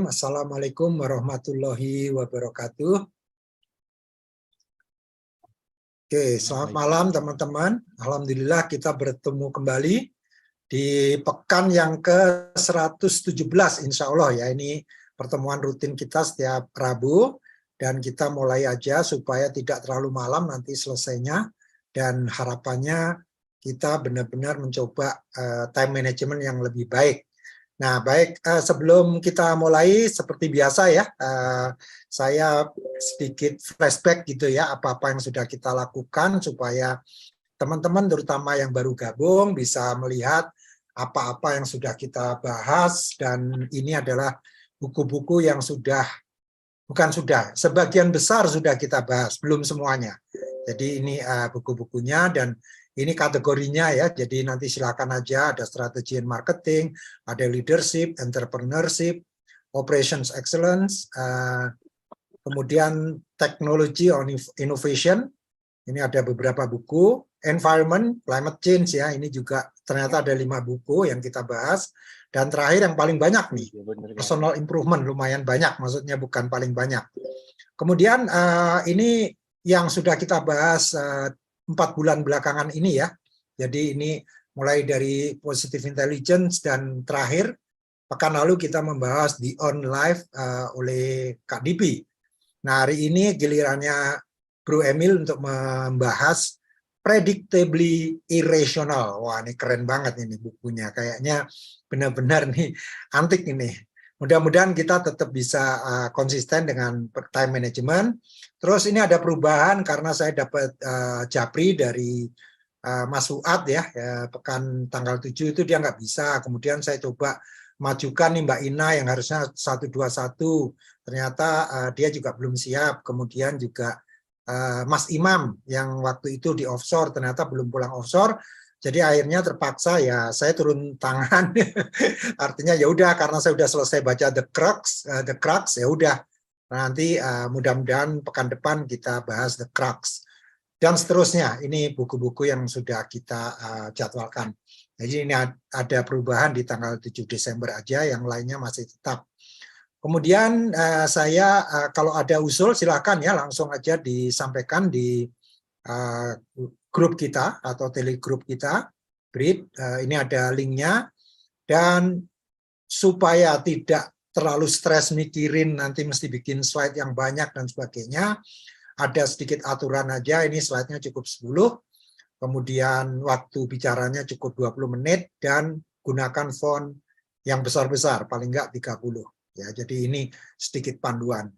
Bismillahirrahmanirrahim. Assalamualaikum warahmatullahi wabarakatuh. Oke, selamat malam teman-teman. Alhamdulillah kita bertemu kembali di pekan yang ke-117 insya Allah ya. Ini pertemuan rutin kita setiap Rabu dan kita mulai aja supaya tidak terlalu malam nanti selesainya, dan harapannya kita benar-benar mencoba time management yang lebih baik. Nah, baik, sebelum kita mulai seperti biasa ya, saya sedikit flashback gitu ya, apa-apa yang sudah kita lakukan supaya teman-teman terutama yang baru gabung bisa melihat apa-apa yang sudah kita bahas, dan ini adalah buku-buku yang sebagian besar sudah kita bahas, belum semuanya. Jadi ini buku-bukunya dan ini kategorinya ya, jadi nanti silakan aja, ada strategi and marketing, ada leadership, entrepreneurship, operations excellence, kemudian technology on innovation, ini ada beberapa buku, environment, climate change ya, ini juga ternyata ada 5 buku yang kita bahas, dan terakhir yang paling banyak nih, personal improvement, lumayan banyak, maksudnya bukan paling banyak. Kemudian ini yang sudah kita bahas 4 bulan belakangan ini ya. Jadi ini mulai dari positive intelligence, dan terakhir pekan lalu kita membahas di on live oleh Kak Dipi. Nah, hari ini gilirannya Bro Emil untuk membahas predictably irrational. Wah, ini keren banget ini bukunya. Kayaknya benar-benar nih antik ini. Mudah-mudahan kita tetap bisa konsisten dengan time management. Terus ini ada perubahan karena saya dapat japri dari Mas Fuad ya, pekan tanggal 7 itu dia nggak bisa. Kemudian saya coba majukan nih Mbak Ina yang harusnya 121. Ternyata dia juga belum siap. Kemudian juga Mas Imam yang waktu itu di offshore ternyata belum pulang offshore. Jadi akhirnya terpaksa ya saya turun tangan. Artinya ya udah, karena saya udah selesai baca The Crux ya udah. Nanti mudah-mudahan pekan depan kita bahas The Crux dan seterusnya. Ini buku-buku yang sudah kita jadwalkan. Jadi ini ada perubahan di tanggal 7 Desember aja, yang lainnya masih tetap. Kemudian saya kalau ada usul silakan ya langsung aja disampaikan di grup kita atau telegroup kita, Brit, ini ada linknya, dan supaya tidak terlalu stres mikirin nanti mesti bikin slide yang banyak dan sebagainya, ada sedikit aturan aja, ini slide-nya cukup 10, kemudian waktu bicaranya cukup 20 menit, dan gunakan font yang besar-besar, paling enggak 30. Ya, jadi ini sedikit panduan.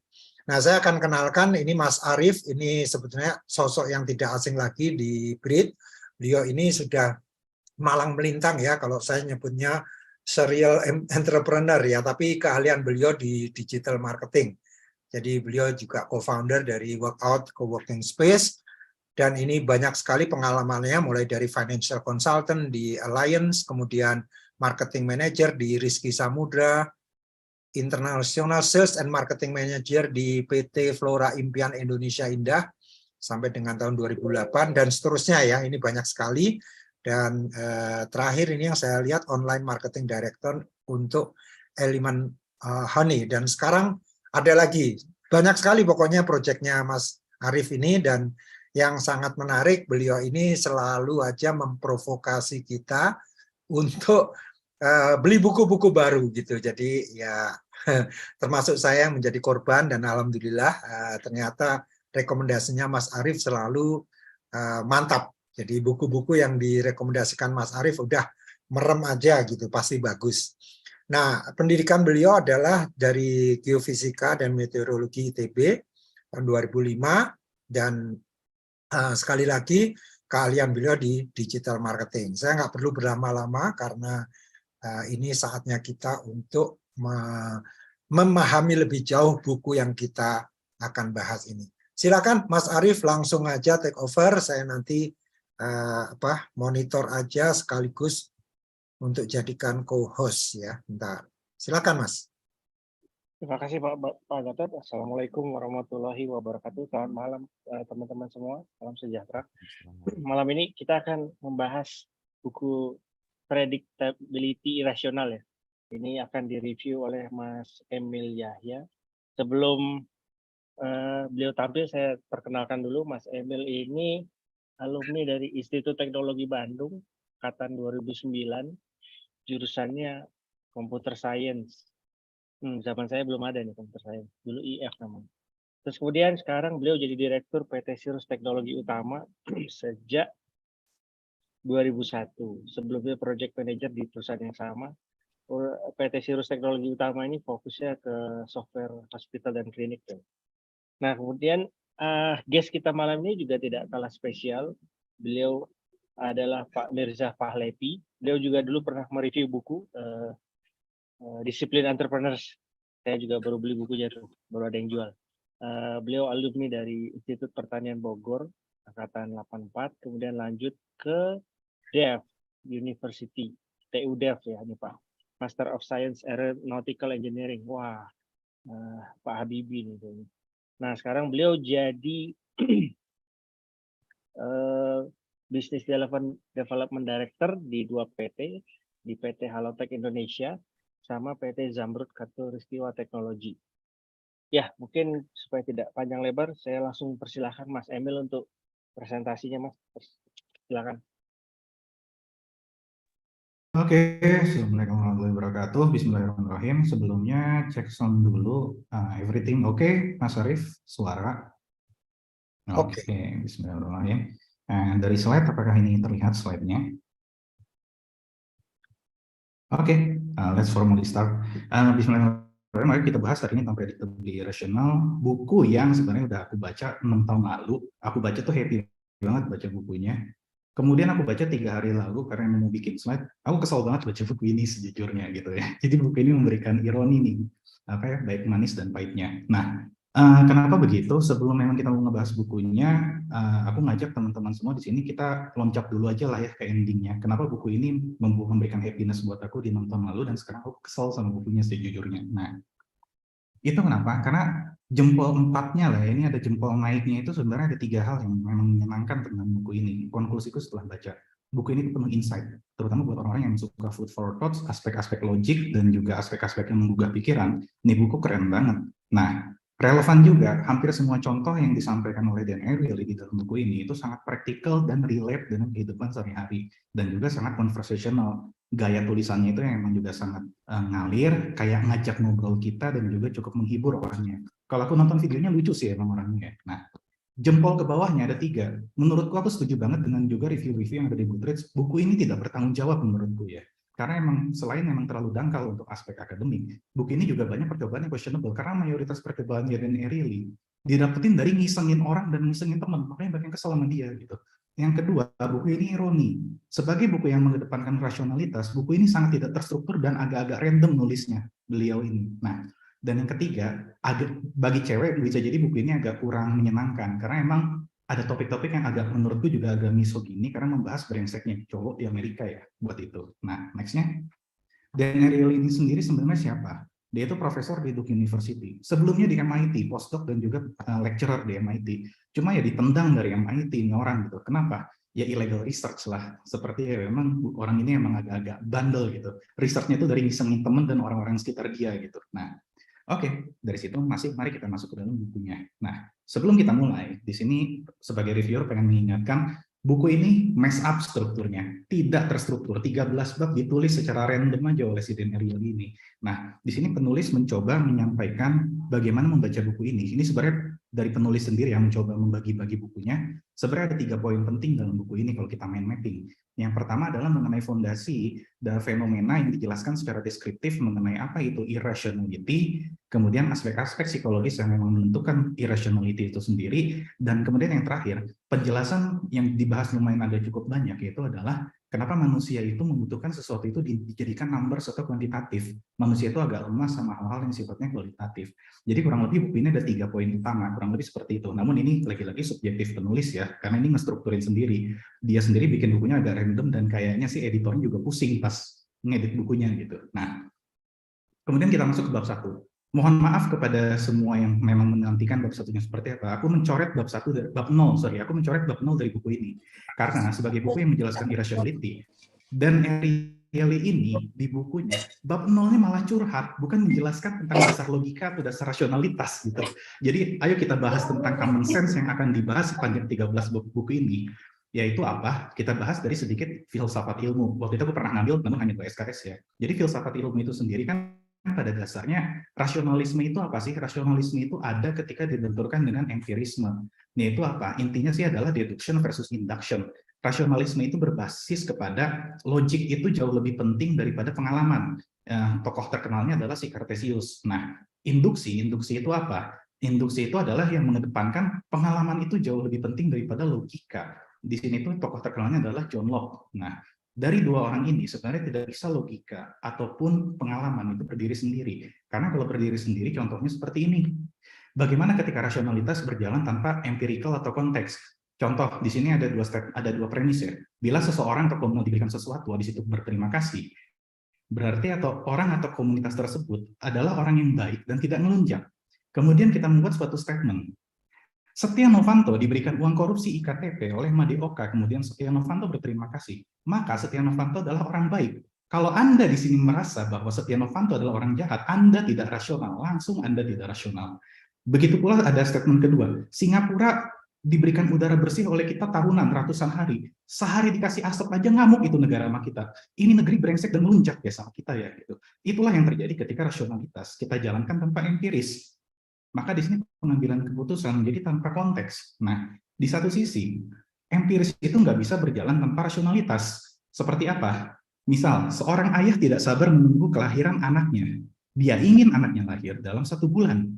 Nah, saya akan kenalkan, ini Mas Arief, ini sebetulnya sosok yang tidak asing lagi di BRID. Beliau ini sudah malang melintang ya, kalau saya nyebutnya serial entrepreneur ya, tapi keahlian beliau di digital marketing. Jadi beliau juga co-founder dari Workout Co-working Space, dan ini banyak sekali pengalamannya, mulai dari financial consultant di Alliance, kemudian marketing manager di Rizky Samudra, International Sales and Marketing Manager di PT Flora Impian Indonesia Indah sampai dengan tahun 2008 dan seterusnya ya, ini banyak sekali. Dan terakhir ini yang saya lihat online marketing director untuk Element Honey, dan sekarang ada lagi banyak sekali pokoknya proyeknya Mas Arief ini. Dan yang sangat menarik, beliau ini selalu aja memprovokasi kita untuk beli buku-buku baru gitu. Jadi ya termasuk saya yang menjadi korban, dan alhamdulillah ternyata rekomendasinya Mas Arief selalu mantap. Jadi buku-buku yang direkomendasikan Mas Arief udah merem aja gitu, pasti bagus. Nah, pendidikan beliau adalah dari Geofisika dan Meteorologi ITB tahun 2005, dan sekali lagi keahlian beliau di digital marketing. Saya nggak perlu berlama-lama karena ini saatnya kita untuk memahami lebih jauh buku yang kita akan bahas ini. Silakan Mas Arief langsung aja take over, saya nanti monitor aja sekaligus untuk jadikan co-host ya. Bentar. Silakan Mas. Terima kasih Pak Gatot. Assalamualaikum warahmatullahi wabarakatuh. Selamat malam teman-teman semua. Salam sejahtera. Malam ini kita akan membahas buku Predictability Irrational ya. Ini akan direview oleh Mas Emil Yahya. Sebelum beliau tampil, saya perkenalkan dulu. Mas Emil ini alumni dari Institut Teknologi Bandung, angkatan 2009, jurusannya Computer Science. Zaman saya belum ada nih Computer Science, dulu IF namanya. Terus kemudian sekarang beliau jadi Direktur PT Sirus Teknologi Utama sejak 2001. Sebelumnya Project Manager di perusahaan yang sama. PT Sirus Teknologi Utama ini fokusnya ke software hospital dan klinik. Nah, kemudian guest kita malam ini juga tidak kalah spesial. Beliau adalah Pak Mirza Pahlevi. Beliau juga dulu pernah mereview buku Disiplin Entrepreneurs. Saya juga baru beli bukunya tuh, baru ada yang jual. Beliau alumni dari Institut Pertanian Bogor, angkatan 84, kemudian lanjut ke DEF University, TU DEF ya ini Pak. Master of Science Aeronautical Engineering. Wah, Pak Habibie nih. Nah, sekarang beliau jadi Business Development Director di 2 PT, di PT Halotek Indonesia, sama PT Zamrud Khatulistiwa Teknologi. Ya, mungkin supaya tidak panjang lebar, saya langsung persilahkan Mas Emil untuk presentasinya, Mas. Silakan. Oke, Assalamualaikum warahmatullahi wabarakatuh. Bismillahirrahmanirrahim. Sebelumnya cek sound dulu. Everything oke, Mas Arif? Suara? Oke, Bismillahirrahmanirrahim. Dari slide, apakah ini terlihat slide-nya? Oke, let's formally start. Bismillahirrahmanirrahim. Mari kita bahas hari ini tentang predictably rational, buku yang sebenarnya udah aku baca 6 tahun lalu. Aku baca tuh happy banget baca bukunya. Kemudian aku baca 3 hari lalu karena mau bikin slide. Aku kesal banget baca buku ini sejujurnya gitu ya. Jadi buku ini memberikan ironi nih, baik manis dan pahitnya. Nah, kenapa begitu? Sebelum memang kita mau ngebahas bukunya, aku ngajak teman-teman semua di sini kita loncat dulu aja lah ya ke endingnya. Kenapa buku ini memberikan happiness buat aku di 6 tahun lalu dan sekarang aku kesal sama bukunya sejujurnya. Nah, itu kenapa? Karena jempol 4-nya lah, ini ada jempol naiknya itu sebenarnya ada 3 hal yang memang menyenangkan tentang buku ini. Konklusiku setelah baca, buku ini penuh insight, terutama buat orang-orang yang suka food for thought, aspek-aspek logik, dan juga aspek-aspek yang menggugah pikiran. Ini buku keren banget. Nah, relevan juga, hampir semua contoh yang disampaikan oleh Dan Ariely di dalam buku ini itu sangat praktikal dan relate dengan kehidupan sehari-hari, dan juga sangat conversational. Gaya tulisannya itu yang memang juga sangat ngalir, kayak ngajak ngobrol kita dan juga cukup menghibur orangnya. Kalau aku nonton videonya lucu sih emang orangnya. Nah, jempol ke bawahnya ada 3. Menurutku aku setuju banget dengan juga review-review yang ada di Goodreads. Buku ini tidak bertanggung jawab menurutku ya. Karena emang selain memang terlalu dangkal untuk aspek akademik, buku ini juga banyak percobaan yang questionable karena mayoritas percobaan Dan Ariely didapetin dari ngisengin orang dan ngisengin teman, makanya banyak kesel sama dia gitu. Yang kedua, buku ini ironi. Sebagai buku yang mengedepankan rasionalitas, buku ini sangat tidak terstruktur dan agak-agak random nulisnya beliau ini. Nah, dan yang ketiga, bagi cewek bisa jadi buku ini agak kurang menyenangkan karena emang ada topik-topik yang agak menurutku juga agak misogini karena membahas brengseknya cowok di Amerika ya buat itu. Nah, nextnya, Dan Ariely ini sendiri sebenarnya siapa? Dia itu profesor di Duke University. Sebelumnya di MIT, postdoc dan juga lecturer di MIT. Cuma ya ditendang dari MIT ini orang gitu. Kenapa? Ya illegal research lah. Seperti ya memang orang ini emang agak-agak bandel gitu. Researchnya itu dari ngisengin temen dan orang-orang sekitar dia gitu. Nah, oke, dari situ mari kita masuk ke dalam bukunya. Nah, sebelum kita mulai, di sini sebagai reviewer pengen mengingatkan, buku ini mess up strukturnya, tidak terstruktur. 13 bab ditulis secara random aja oleh si Dan Ariely ini. Nah, di sini penulis mencoba menyampaikan bagaimana membaca buku ini. Ini sebenarnya dari penulis sendiri yang mencoba membagi-bagi bukunya. Sebenarnya ada 3 poin penting dalam buku ini kalau kita main mapping. Yang pertama adalah mengenai fondasi dan fenomena yang dijelaskan secara deskriptif mengenai apa itu irrationality, kemudian aspek-aspek psikologis yang memang menentukan irrationality itu sendiri, dan kemudian yang terakhir, penjelasan yang dibahas lumayan agak cukup banyak, yaitu adalah kenapa manusia itu membutuhkan sesuatu itu dijadikan number atau kuantitatif. Manusia itu agak lemah sama hal-hal yang sifatnya kualitatif. Jadi kurang lebih buku ini ada 3 poin utama, kurang lebih seperti itu. Namun ini lagi-lagi subjektif penulis ya, karena ini ngestrukturin sendiri. Dia sendiri bikin bukunya agak random dan kayaknya sih editornya juga pusing pas ngedit bukunya gitu. Nah, kemudian kita masuk ke bab 1. Mohon maaf kepada semua yang memang menantikan bab 1-nya seperti apa. Aku mencoret bab 1 dari bab 0, aku mencoret bab 0 dari buku ini. Karena sebagai buku yang menjelaskan irrationality, Dan Ariely Eli ini di bukunya, bab 0-nya malah curhat, bukan menjelaskan tentang dasar logika atau dasar rasionalitas gitu. Jadi ayo kita bahas tentang common sense yang akan dibahas sepanjang 13 buku ini. Yaitu apa? Kita bahas dari sedikit filsafat ilmu. Waktu itu aku pernah ngambil, namun hanya 2 SKS ya. Jadi filsafat ilmu itu sendiri kan pada dasarnya rasionalisme itu apa sih? Rasionalisme itu ada ketika dibenturkan dengan empirisme. Yaitu apa? Intinya sih adalah deduction versus induction. Rasionalisme itu berbasis kepada logik itu jauh lebih penting daripada pengalaman. Tokoh terkenalnya adalah si Cartesius. Nah, induksi itu apa? Induksi itu adalah yang mengedepankan pengalaman itu jauh lebih penting daripada logika. Di sini tuh tokoh terkenalnya adalah John Locke. Nah, dari dua orang ini sebenarnya tidak bisa logika ataupun pengalaman itu berdiri sendiri. Karena kalau berdiri sendiri contohnya seperti ini. Bagaimana ketika rasionalitas berjalan tanpa empirical atau konteks? Contoh, di sini ada dua premis ya. Bila seseorang atau komunitas diberikan sesuatu, di situ berterima kasih, berarti atau orang atau komunitas tersebut adalah orang yang baik dan tidak melunjak. Kemudian kita membuat suatu statement. Setia Novanto diberikan uang korupsi IKTP oleh Madeoka, kemudian Setia Novanto berterima kasih. Maka Setia Novanto adalah orang baik. Kalau Anda di sini merasa bahwa Setia Novanto adalah orang jahat, Anda tidak rasional, langsung Anda tidak rasional. Begitu pula ada statement kedua, Singapura diberikan udara bersih oleh kita tahunan, ratusan hari. Sehari dikasih asap aja ngamuk itu negara sama kita. Ini negeri brengsek dan melunjak ya sama kita ya. Gitu. Itulah yang terjadi ketika rasionalitas kita jalankan tanpa empiris. Maka di sini pengambilan keputusan menjadi tanpa konteks. Nah, di satu sisi, empiris itu nggak bisa berjalan tanpa rasionalitas. Seperti apa? Misal, seorang ayah tidak sabar menunggu kelahiran anaknya. Dia ingin anaknya lahir dalam 1 bulan.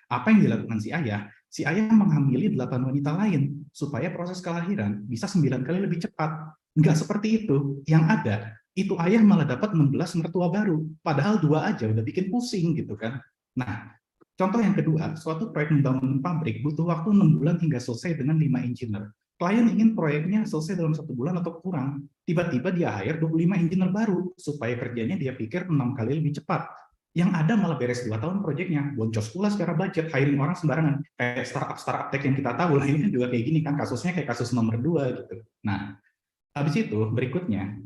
Apa yang dilakukan si ayah? Si ayah menghamili 8 wanita lain supaya proses kelahiran bisa 9 kali lebih cepat. Nggak seperti itu. Yang ada, itu ayah malah dapat 16 mertua baru. Padahal 2 aja udah bikin pusing gitu kan. Nah, contoh yang kedua, suatu proyek membangun pabrik butuh waktu 6 bulan hingga selesai dengan 5 engineer. Klien ingin proyeknya selesai dalam 1 bulan atau kurang. Tiba-tiba dia hire 25 engineer baru supaya kerjanya dia pikir 6 kali lebih cepat. Yang ada malah beres 2 tahun proyeknya, boncos pula secara budget, hiring orang sembarangan, kayak startup tech yang kita tahu lah, ini kan juga kayak gini kan, kasusnya kayak kasus nomor 2 gitu. Nah, habis itu berikutnya,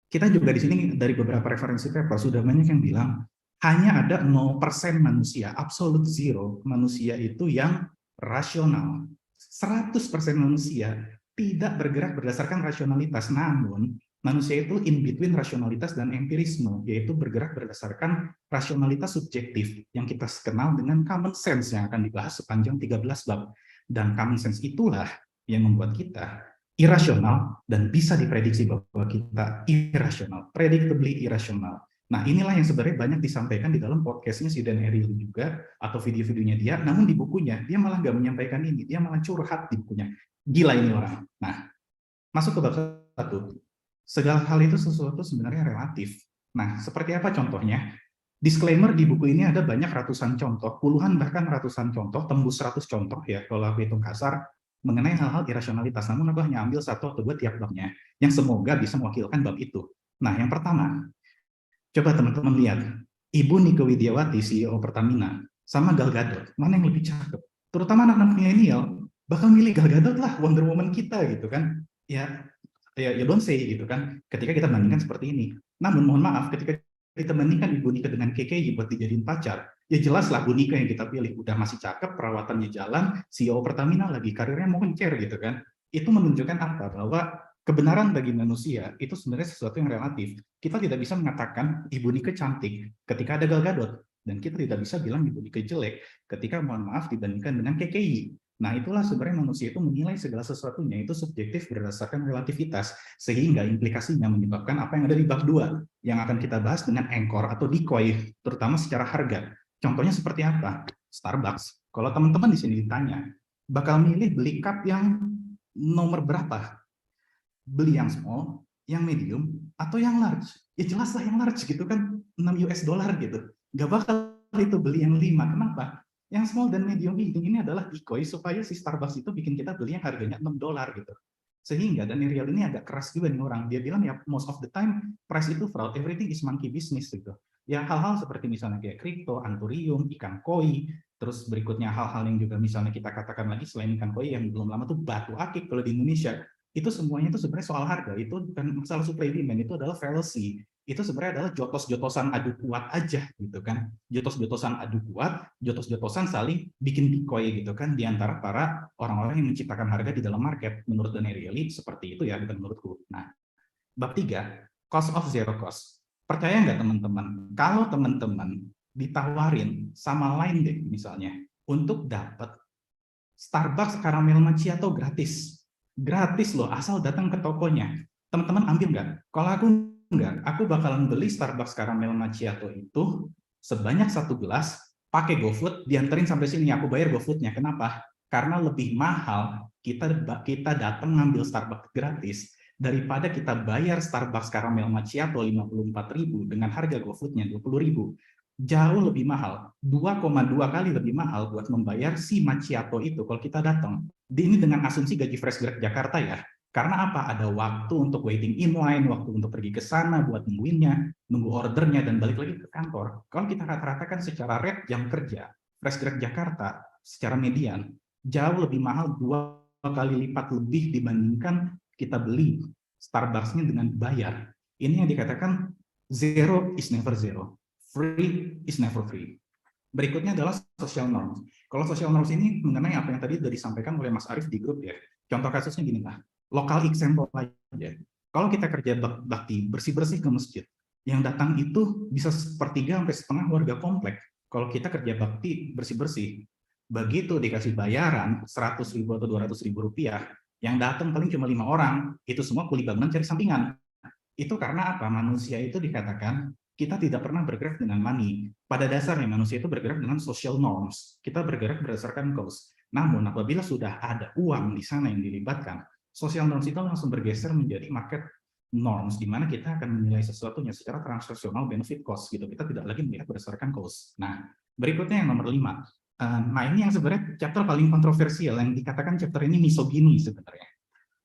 kita juga di sini dari beberapa referensi paper sudah banyak yang bilang, hanya ada 0% manusia, absolute zero, manusia itu yang rasional. 100% manusia tidak bergerak berdasarkan rasionalitas, namun manusia itu in between rasionalitas dan empirisme, yaitu bergerak berdasarkan rasionalitas subjektif yang kita kenal dengan common sense yang akan dibahas sepanjang 13 bab. Dan common sense itulah yang membuat kita irasional dan bisa diprediksi bahwa kita irasional, predictably irasional. Nah, inilah yang sebenarnya banyak disampaikan di dalam podcastnya si Dan Ariely juga, atau video-videonya dia, namun di bukunya dia malah nggak menyampaikan ini, dia malah curhat di bukunya. Gila ini orang. Nah, masuk ke bab 1. Segala hal itu sesuatu sebenarnya relatif. Nah, seperti apa contohnya? Disclaimer di buku ini ada banyak ratusan contoh, puluhan bahkan ratusan contoh, tembus 100 contoh ya, kalau aku hitung kasar, mengenai hal-hal irasionalitas. Namun aku hanya ambil 1 atau 2 tiap babnya, yang semoga bisa mewakilkan bab itu. Nah, yang pertama, coba teman-teman lihat, Ibu Nike Widiawati, CEO Pertamina, sama Gal Gadot, mana yang lebih cakep? Terutama anak-anak milenial, bakal milih Gal Gadot lah, Wonder Woman kita gitu kan. Ya don't say gitu kan, ketika kita bandingkan seperti ini. Namun mohon maaf, ketika kita bandingkan Ibu Nike dengan KKI buat dijadiin pacar, ya jelaslah Bu Nike yang kita pilih, udah masih cakep, perawatannya jalan, CEO Pertamina lagi, karirnya moncer gitu kan. Itu menunjukkan apa? Bahwa kebenaran bagi manusia itu sebenarnya sesuatu yang relatif. Kita tidak bisa mengatakan Ibu Nike cantik ketika ada Gal Gadot, dan kita tidak bisa bilang Ibu Nike jelek ketika mohon maaf dibandingkan dengan KKI. Nah, itulah sebenarnya manusia itu menilai segala sesuatunya itu subjektif berdasarkan relativitas, sehingga implikasinya menyebabkan apa yang ada di bab 2 yang akan kita bahas dengan anchor atau decoy, terutama secara harga. Contohnya seperti apa? Starbucks. Kalau teman-teman di sini ditanya, bakal milih beli cup yang nomor berapa? Beli yang small, yang medium, atau yang large? Ya jelaslah yang large gitu kan, $6 gitu. Gak bakal itu beli yang 5. Kenapa? Yang small dan medium ini adalah decoy supaya si Starbucks itu bikin kita beli yang harganya $6 gitu. Sehingga Daniel ini agak keras juga nih orang. Dia bilang ya most of the time price itu fraud, everything is monkey business gitu. Ya hal-hal seperti misalnya kayak kripto, anturium, ikan koi, terus berikutnya hal-hal yang juga misalnya kita katakan lagi selain ikan koi yang belum lama tuh batu akik kalau di Indonesia. Itu semuanya itu sebenarnya soal harga, itu bukan masalah supply demand, itu adalah fallacy. itu sebenarnya adalah jotos-jotosan adu kuat aja gitu kan. Jotos-jotosan adu kuat, jotos-jotosan saling bikin decoy gitu kan di antara para orang-orang yang menciptakan harga di dalam market. Menurut Daniel Ariely seperti itu ya, bukan menurutku. Nah, bab 3, cost of zero cost. Percaya nggak teman-teman, kalau teman-teman ditawarin sama Line deh misalnya untuk dapat Starbucks caramel macchiato gratis. Gratis loh, asal datang ke tokonya. Teman-teman ambil nggak? Kalau aku enggak, aku bakalan beli Starbucks caramel macchiato itu sebanyak 1 gelas, pakai GoFood, dianterin sampai sini, aku bayar GoFoodnya. Kenapa? Karena lebih mahal kita datang ngambil Starbucks gratis daripada kita bayar Starbucks caramel macchiato 54.000 dengan harga GoFoodnya 20.000. Jauh lebih mahal, 2,2 kali lebih mahal buat membayar si macchiato itu kalau kita datang. Ini dengan asumsi gaji fresh grad Jakarta ya. Karena apa? Ada waktu untuk waiting in line, waktu untuk pergi ke sana buat nungguinnya, nunggu ordernya, dan balik lagi ke kantor. Kalau kita rata-ratakan secara rate jam kerja, fresh grad Jakarta secara median, jauh lebih mahal 2 kali lipat lebih dibandingkan kita beli Starbucks-nya dengan bayar. Ini yang dikatakan zero is never zero, free is never free. Berikutnya adalah social norms. Kalau social norms ini mengenai apa yang tadi sudah disampaikan oleh Mas Arief di grup ya. Contoh kasusnya gini lah. Lokal example aja. Kalau kita kerja bakti, bersih-bersih ke masjid, yang datang itu bisa 1/3 sampai setengah warga komplek. Kalau kita kerja bakti, bersih-bersih, begitu dikasih bayaran 100.000 atau 200.000 rupiah, yang datang paling cuma 5 orang, itu semua kuli bangunan cari sampingan. Itu karena apa? Manusia itu dikatakan kita tidak pernah bergerak dengan money. Pada dasarnya manusia itu bergerak dengan social norms. Kita bergerak berdasarkan cost. Namun apabila sudah ada uang di sana yang dilibatkan, social norms itu langsung bergeser menjadi market norms, di mana kita akan menilai sesuatunya secara transaksional benefit cost gitu. Kita tidak lagi melihat berdasarkan cost. Nah, berikutnya yang nomor 5. Nah, ini yang sebenarnya chapter paling kontroversial, yang dikatakan chapter ini misogini sebenarnya.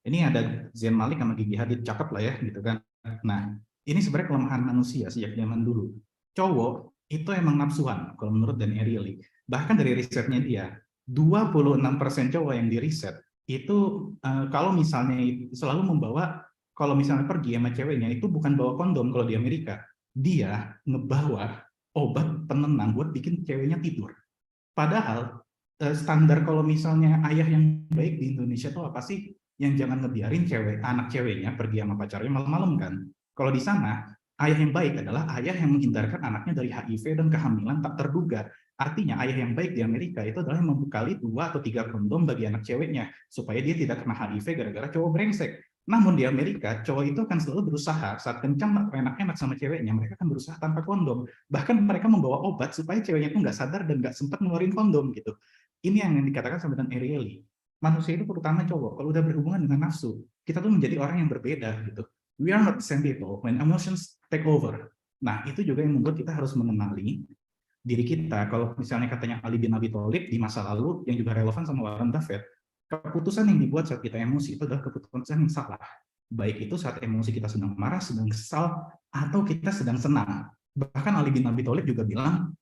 Ini ada Zain Malik sama Gigi Hadid, cakep lah ya gitu kan. Nah, ini sebenarnya kelemahan manusia sejak zaman dulu. Cowok itu emang nafsuan kalau menurut Daniel Ariely. Bahkan dari risetnya dia, 26% cowok yang di riset itu kalau misalnya selalu membawa, kalau misalnya pergi sama ceweknya itu bukan bawa kondom kalau di Amerika, dia ngebawa obat penenang buat bikin ceweknya tidur. Padahal standar kalau misalnya ayah yang baik di Indonesia itu apa sih? Yang jangan ngebiarin anak ceweknya pergi sama pacarnya malam-malam kan. Kalau di sana ayah yang baik adalah ayah yang menghindarkan anaknya dari HIV dan kehamilan tak terduga. Artinya ayah yang baik di Amerika itu adalah yang membekali 2 atau 3 kondom bagi anak ceweknya supaya dia tidak kena HIV gara-gara cowok brengsek. Namun di Amerika cowok itu akan selalu berusaha saat kencan atau enak-enak sama ceweknya, mereka akan berusaha tanpa kondom. Bahkan mereka membawa obat supaya ceweknya itu nggak sadar dan nggak sempat ngeluarin kondom gitu. Ini yang dikatakan sama Dan Ariely. Manusia itu terutama cowok kalau udah berhubungan dengan nafsu, kita tuh menjadi orang yang berbeda gitu. We are not the same people when emotions take over. Nah, itu juga yang membuat kita harus mengenali diri kita. Kalau misalnya katanya Ali bin Abi Thalib di masa lalu yang juga relevan sama Warren Buffett, keputusan yang dibuat saat kita emosi itu adalah keputusan yang salah. Baik itu saat emosi kita sedang marah, sedang kesal, atau kita sedang senang. Bahkan Ali bin Abi Thalib juga bilang,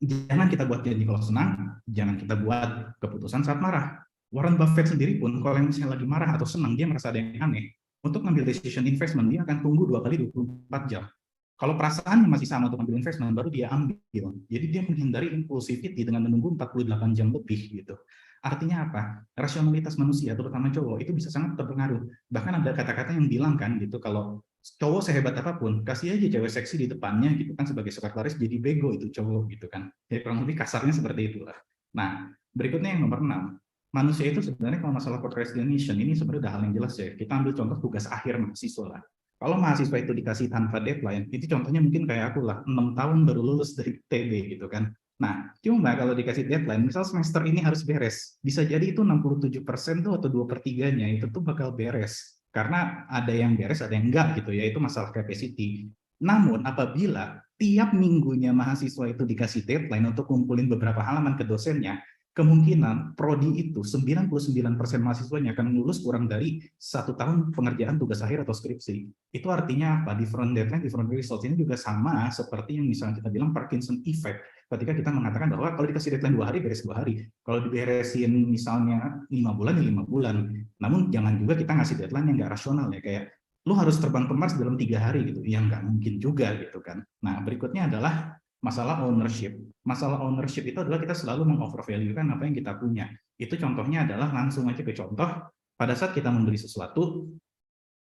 jangan kita buat janji kalau senang, jangan kita buat keputusan saat marah. Warren Buffett sendiri pun kalau misalnya lagi marah atau senang, dia merasa ada yang aneh, untuk ngambil decision investment, dia akan tunggu 2 kali 24 jam. Kalau perasaannya masih sama untuk ambil investment, baru dia ambil. Jadi dia menghindari impulsivity dengan menunggu 48 jam lebih gitu. Artinya apa? Rasionalitas manusia, terutama cowok, itu bisa sangat terpengaruh. Bahkan ada kata-kata yang bilang kan gitu, kalau cowok sehebat apapun, kasih aja cewek seksi di depannya gitu kan, sebagai sekretaris jadi bego itu cowok gitu kan. Jadi kurang lebih kasarnya seperti itulah. Nah, berikutnya yang nomor 6. Manusia itu sebenarnya kalau masalah procrastination ini sebenarnya udah hal yang jelas ya. Kita ambil contoh tugas akhir mahasiswa lah. Kalau mahasiswa itu dikasih tanpa deadline, itu contohnya mungkin kayak aku lah, 6 tahun baru lulus dari TB gitu kan. Nah, cuma kalau dikasih deadline, misal semester ini harus beres, bisa jadi itu 67% tuh atau 2/3-nya itu tuh bakal beres. Karena ada yang beres, ada yang enggak gitu ya, itu masalah capacity. Namun apabila tiap minggunya mahasiswa itu dikasih deadline untuk kumpulin beberapa halaman ke dosennya, kemungkinan prodi itu 99% mahasiswanya akan lulus kurang dari 1 tahun pengerjaan tugas akhir atau skripsi. Itu artinya apa? Different deadline, different results. Ini juga sama seperti yang misalnya kita bilang Parkinson effect. Ketika kita mengatakan bahwa kalau dikasih deadline 2 hari, beres 2 hari. Kalau diberesin misalnya 5 bulan, ya 5 bulan. Namun jangan juga kita ngasih deadline yang nggak rasional ya. Kayak lu harus terbang ke Mars dalam 3 hari gitu, ya nggak mungkin juga gitu kan. Nah berikutnya adalah masalah ownership. Masalah ownership itu adalah kita selalu mengovervalue-kan apa yang kita punya. Itu contohnya adalah langsung aja ke contoh, pada saat kita membeli sesuatu,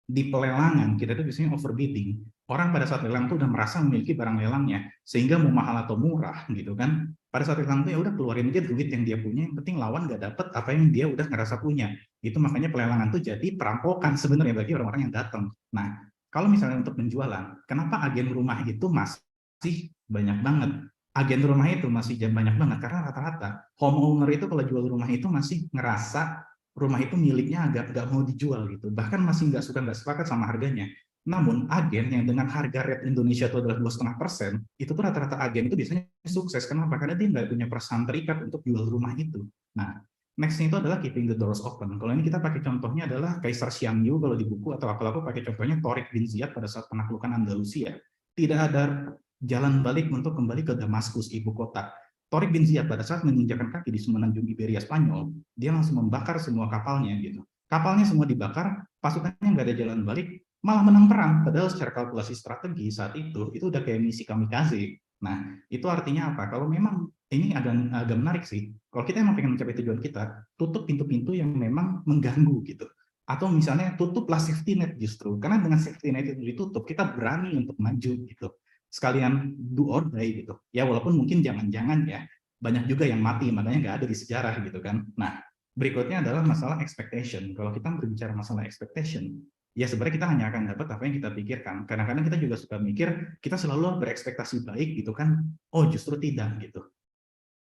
di pelelangan kita itu biasanya overbidding. Orang pada saat lelang tuh udah merasa memiliki barang lelangnya, sehingga mau mahal atau murah gitu kan. Pada saat lelang tuh ya udah keluarin aja duit yang dia punya, yang penting lawan nggak dapet apa yang dia udah ngerasa punya. Itu makanya pelelangan tuh jadi perampokan sebenarnya bagi orang-orang yang datang. Nah, kalau misalnya untuk penjualan, kenapa agen rumah itu masih banyak banget? Agen rumah itu masih banyak banget karena rata-rata homeowner itu kalau jual rumah itu masih ngerasa rumah itu miliknya agak nggak mau dijual gitu, bahkan masih nggak sepakat sama harganya. Namun agen yang dengan harga rate Indonesia itu adalah 2,5%, itu tuh rata-rata agen itu biasanya sukses. Kenapa? Karena dia nggak punya perasaan terikat untuk jual rumah itu. Nah, nextnya itu adalah keeping the doors open. Kalau ini kita pakai contohnya adalah Kaisar Xiangyu kalau di buku, atau aku pakai contohnya Tariq bin Ziyad pada saat penaklukan Andalusia. Tidak ada jalan balik untuk kembali ke Damaskus, ibu kota. Tariq bin Ziyad pada saat menginjakan kaki di semenanjung Iberia Spanyol, dia langsung membakar semua kapalnya gitu. Kapalnya semua dibakar, pasukannya nggak ada jalan balik, malah menang perang. Padahal secara kalkulasi strategi saat itu udah kayak misi kamikaze. Nah, itu artinya apa? Kalau memang ini agak menarik sih. Kalau kita emang pengen mencapai tujuan kita, tutup pintu-pintu yang memang mengganggu gitu. Atau misalnya tutuplah safety net justru. Karena dengan safety net itu ditutup, kita berani untuk maju gitu. Sekalian do or die gitu. Ya walaupun mungkin jangan-jangan ya, banyak juga yang mati, makanya nggak ada di sejarah gitu kan. Nah, berikutnya adalah masalah expectation. Kalau kita berbicara masalah expectation, ya sebenarnya kita hanya akan dapat apa yang kita pikirkan. Kadang-kadang kita juga suka mikir, kita selalu berekspektasi baik gitu kan, oh justru tidak gitu.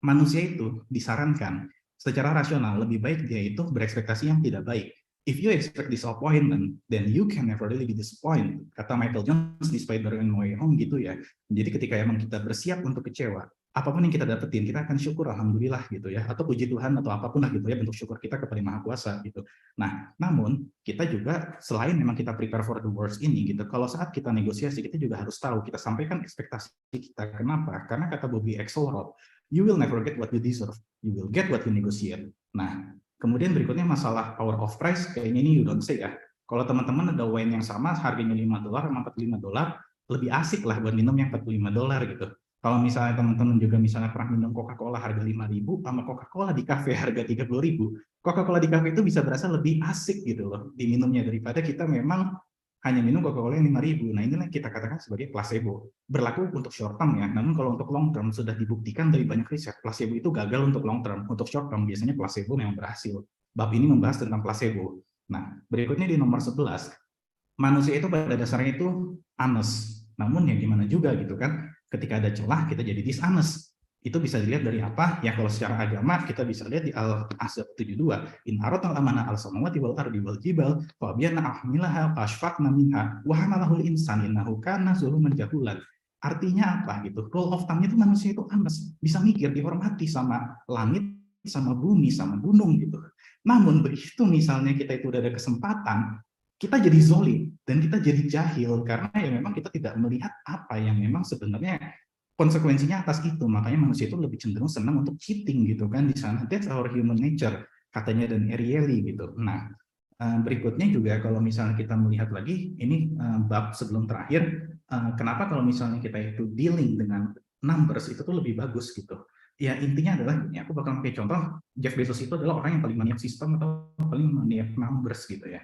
Manusia itu disarankan secara rasional lebih baik dia itu berekspektasi yang tidak baik. If you expect disappointment, then you can never really be disappointed. Kata Michael Jones di Spider-Man No Way Home gitu ya. Jadi ketika emang kita bersiap untuk kecewa, apapun yang kita dapetin, kita akan syukur alhamdulillah gitu ya. Atau puji Tuhan atau apapun lah gitu ya, bentuk syukur kita kepada Maha Kuasa gitu. Nah, namun kita juga selain memang kita prepare for the worst ini gitu, kalau saat kita negosiasi, kita juga harus tahu, kita sampaikan ekspektasi kita. Kenapa? Karena kata Bobby Axelrod, you will never get what you deserve, you will get what you negotiate. Nah, kemudian berikutnya masalah power of price, kayaknya ini you don't say ya. Kalau teman-teman ada wine yang sama, harganya $5 sama $45, lebih asik lah buat minum yang $45 gitu. Kalau misalnya teman-teman juga misalnya pernah minum Coca-Cola harga 5.000 sama Coca-Cola di kafe harga 30.000, Coca-Cola di kafe itu bisa berasa lebih asik gitu loh diminumnya daripada kita memang hanya minum Coca-Cola yang 5.000. Nah inilah kita katakan sebagai placebo. Berlaku untuk short term ya, namun kalau untuk long term sudah dibuktikan dari banyak riset, placebo itu gagal untuk long term. Untuk short term biasanya placebo memang berhasil. Bab ini membahas tentang placebo. Nah berikutnya di nomor 11, manusia itu pada dasarnya itu honest. Namun ya gimana juga gitu kan, ketika ada celah kita jadi dishonest. Itu bisa dilihat dari apa? Ya kalau secara agama kita bisa lihat di Al-Ahzab 72. In aradna al-amana al-samawati wal ardi wal jibal fa biyana ahmilaha ashfaqna minha wa hamalahul insan innahu kana zaluman jahulan. Artinya apa gitu? Rule of thumb itu manusia itu honest, bisa mikir, dihormati sama langit, sama bumi, sama gunung gitu. Namun begitu misalnya kita itu udah ada kesempatan, kita jadi zolim dan kita jadi jahil karena ya memang kita tidak melihat apa yang memang sebenarnya konsekuensinya atas itu. Makanya manusia itu lebih cenderung senang untuk cheating gitu kan di sana. That's our human nature katanya dan Ariely gitu. Nah berikutnya juga kalau misalnya kita melihat lagi ini bab sebelum terakhir, kenapa kalau misalnya kita itu dealing dengan numbers itu tuh lebih bagus gitu. Ya intinya adalah ini, aku bakal pakai contoh, Jeff Bezos itu adalah orang yang paling maniak sistem atau paling maniak numbers gitu ya.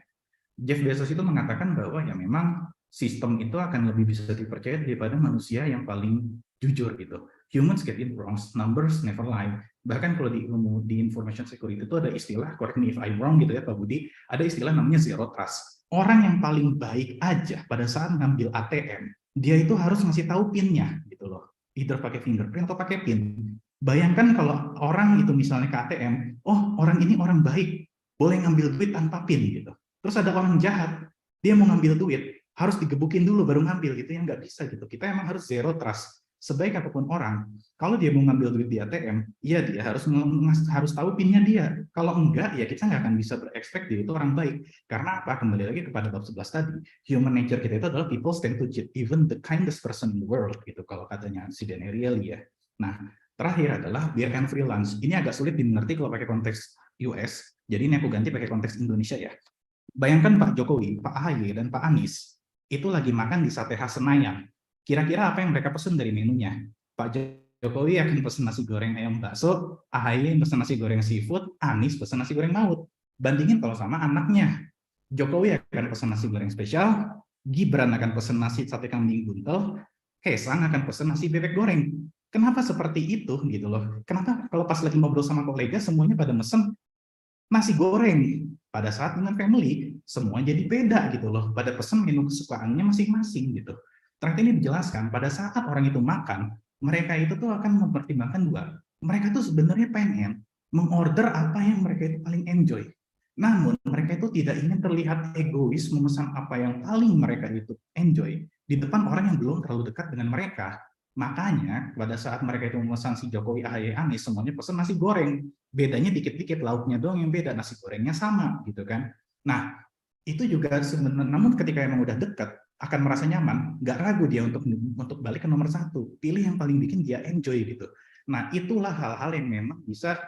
Jeff Bezos itu mengatakan bahwa ya memang sistem itu akan lebih bisa dipercaya daripada manusia yang paling jujur gitu. Humans get it wrong, numbers never lie. Bahkan kalau di ilmu di information security itu ada istilah, correct me if I'm wrong gitu ya Pak Budi, ada istilah namanya zero trust. Orang yang paling baik aja pada saat ngambil ATM, dia itu harus ngasih tahu PIN-nya gitu loh. Either pakai fingerprint atau pakai PIN. Bayangkan kalau orang itu misalnya ke ATM, oh orang ini orang baik, boleh ngambil duit tanpa PIN gitu. Terus ada orang jahat, dia mau ngambil duit, harus digebukin dulu baru ngambil gitu ya, nggak bisa gitu. Kita emang harus zero trust. Sebaik apapun orang, kalau dia mau ngambil duit di ATM, ya dia harus tahu PIN-nya dia. Kalau enggak, ya kita nggak akan bisa berekspek dia itu orang baik. Karena apa? Kembali lagi kepada bab 11 tadi. Human nature kita itu adalah people tend to cheat even the kindest person in the world gitu kalau katanya si Dan Ariely ya. Nah, terakhir adalah beer and freelance. Ini agak sulit dimengerti kalau pakai konteks US. Jadi ini aku ganti pakai konteks Indonesia ya. Bayangkan Pak Jokowi, Pak AHY, dan Pak Anies itu lagi makan di Sate Khas Senayan. Kira-kira apa yang mereka pesen dari menunya? Pak Jokowi akan pesen nasi goreng ayam bakso, AHY pesen nasi goreng seafood, Anies pesen nasi goreng laut. Bandingin kalau sama anaknya. Jokowi akan pesen nasi goreng spesial, Gibran akan pesen nasi sate kambing buntel, Kaisang akan pesen nasi bebek goreng. Kenapa seperti itu gitu loh? Kenapa kalau pas lagi ngobrol sama kolega semuanya pada mesen nasi goreng? Pada saat dengan family semua jadi beda gitu loh. Pada pesen menu kesukaannya masing-masing gitu. Ternyata ini dijelaskan pada saat orang itu makan, mereka itu tuh akan mempertimbangkan dua. Mereka tuh sebenarnya pengen mengorder apa yang mereka itu paling enjoy. Namun mereka itu tidak ingin terlihat egois memesan apa yang paling mereka itu enjoy di depan orang yang belum terlalu dekat dengan mereka. Makanya pada saat mereka itu memesan si Jokowi, AHY, Anies, semuanya pesan nasi goreng. Bedanya dikit-dikit, lauknya doang yang beda, nasi gorengnya sama gitu kan. Nah, itu juga sebenarnya, namun ketika emang udah dekat, akan merasa nyaman, nggak ragu dia untuk balik ke nomor satu. Pilih yang paling bikin dia enjoy gitu. Nah, itulah hal-hal yang memang bisa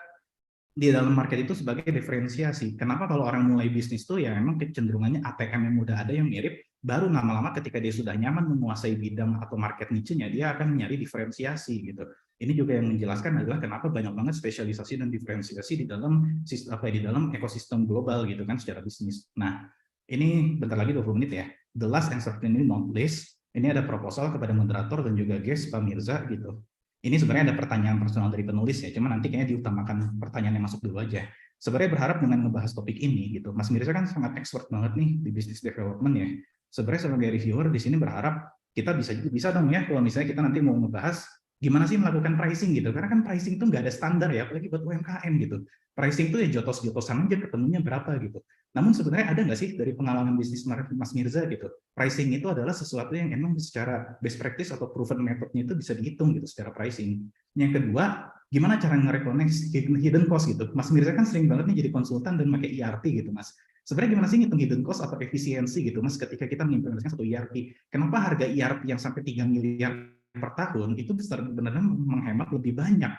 di dalam market itu sebagai diferensiasi. Kenapa kalau orang mulai bisnis tuh ya memang kecenderungannya ATM yang udah ada yang mirip, baru lama-lama ketika dia sudah nyaman menguasai bidang atau market niche-nya, dia akan mencari diferensiasi gitu. Ini juga yang menjelaskan adalah kenapa banyak banget spesialisasi dan diferensiasi di dalam di dalam ekosistem global gitu kan secara bisnis. Nah, ini bentar lagi 20 menit ya. The last and certainly not least, ini ada proposal kepada moderator dan juga guest Pak Mirza gitu. Ini sebenarnya ada pertanyaan personal dari penulis ya, cuma nanti kayaknya diutamakan pertanyaan yang masuk dulu aja. Sebenarnya berharap dengan ngebahas topik ini gitu, Mas Mirza kan sangat expert banget nih di business development ya. Sebenarnya sebagai reviewer di sini berharap kita bisa dong ya kalau misalnya kita nanti mau ngebahas gimana sih melakukan pricing gitu, karena kan pricing itu nggak ada standar ya, apalagi buat UMKM gitu. Pricing itu ya jotos-jotosan aja ketemunya berapa gitu. Namun sebenarnya ada nggak sih dari pengalaman bisnis Mas Mirza gitu, pricing itu adalah sesuatu yang emang secara best practice atau proven methodnya itu bisa dihitung gitu secara pricing. Yang kedua, gimana cara nge-recognize hidden cost gitu. Mas Mirza kan sering banget nih jadi konsultan dan pakai ERP gitu Mas. Sebenarnya gimana sih ngitung hidden cost atau efisiensi gitu Mas ketika kita mengimplementasikan satu ERP. Kenapa harga ERP yang sampai 3 miliar per tahun itu benar-benar menghemat lebih banyak?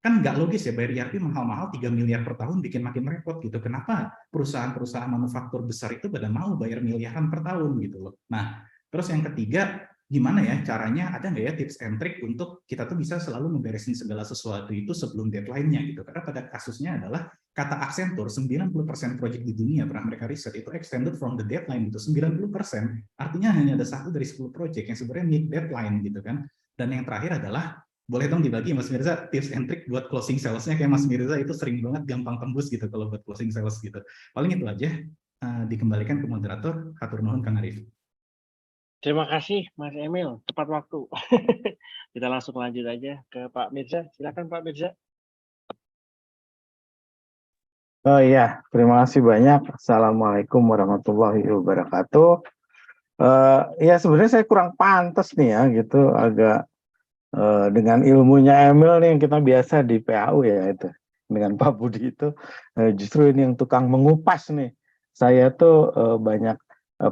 Kan nggak logis ya bayar ERP mahal-mahal 3 miliar per tahun bikin makin repot gitu. Kenapa perusahaan-perusahaan manufaktur besar itu pada mau bayar miliaran per tahun gitu loh. Nah, terus yang ketiga, gimana ya caranya, ada nggak ya tips and trick untuk kita tuh bisa selalu memberesin segala sesuatu itu sebelum deadline-nya gitu. Karena pada kasusnya adalah kata Accenture, 90% project di dunia pernah mereka riset itu extended from the deadline gitu. 90% artinya hanya ada 1 dari 10 project yang sebenarnya meet deadline gitu kan. Dan yang terakhir adalah boleh dong dibagi Mas Mirza tips and trick buat closing sales-nya, kayak Mas Mirza itu sering banget gampang tembus gitu kalau buat closing sales gitu. Paling itu aja, dikembalikan ke moderator. Hatur nuhun Kang Arif. Terima kasih Mas Emil, tepat waktu. Kita langsung lanjut aja ke Pak Mirza. Silakan Pak Mirza. Oh iya, terima kasih banyak. Assalamualaikum warahmatullahi wabarakatuh. Ya sebenarnya saya kurang pantas nih ya gitu, agak dengan ilmunya Emil nih yang kita biasa di PAU ya itu. Dengan Pak Budi itu justru ini yang tukang mengupas nih. Saya tuh banyak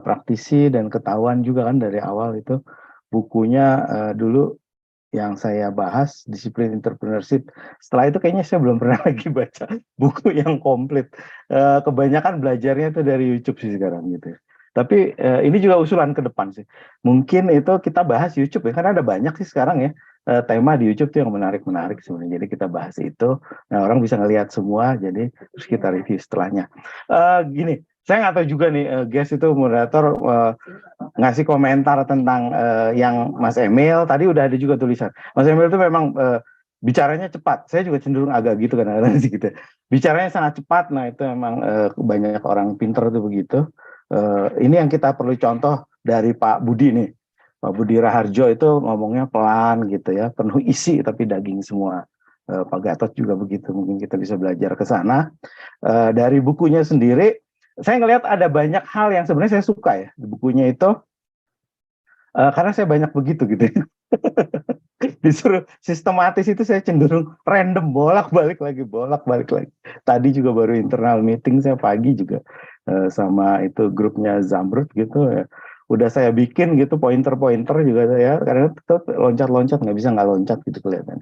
praktisi dan ketahuan juga kan dari awal itu bukunya dulu yang saya bahas disiplin entrepreneurship. Setelah itu kayaknya saya belum pernah lagi baca buku yang komplit. Kebanyakan belajarnya itu dari YouTube sih sekarang gitu. Tapi ini juga usulan ke depan sih. Mungkin itu kita bahas YouTube ya, karena ada banyak sih sekarang ya tema di YouTube tuh yang menarik-menarik sebenarnya. Jadi kita bahas itu. Nah orang bisa ngelihat semua. Jadi terus kita review setelahnya. Gini, saya nggak tahu juga nih guys itu moderator ngasih komentar tentang yang Mas Emil. Tadi udah ada juga tulisan. Mas Emil itu memang bicaranya cepat. Saya juga cenderung agak gitu kadang-kadang sih gitu. Bicaranya sangat cepat. Nah itu memang banyak orang pinter tuh begitu. Ini yang kita perlu contoh dari Pak Budi nih. Pak Budi Raharjo itu ngomongnya pelan gitu ya, penuh isi tapi daging semua. Pak Gatot juga begitu. Mungkin kita bisa belajar ke sana. Dari bukunya sendiri, saya ngelihat ada banyak hal yang sebenarnya saya suka ya di bukunya itu. Karena saya banyak begitu gitu. Disuruh sistematis itu saya cenderung random, bolak-balik lagi. Tadi juga baru internal meeting saya pagi juga sama itu grupnya Zamrud gitu ya. Udah saya bikin gitu pointer-pointer juga ya, karena tetap loncat-loncat nggak bisa nggak loncat gitu kelihatan.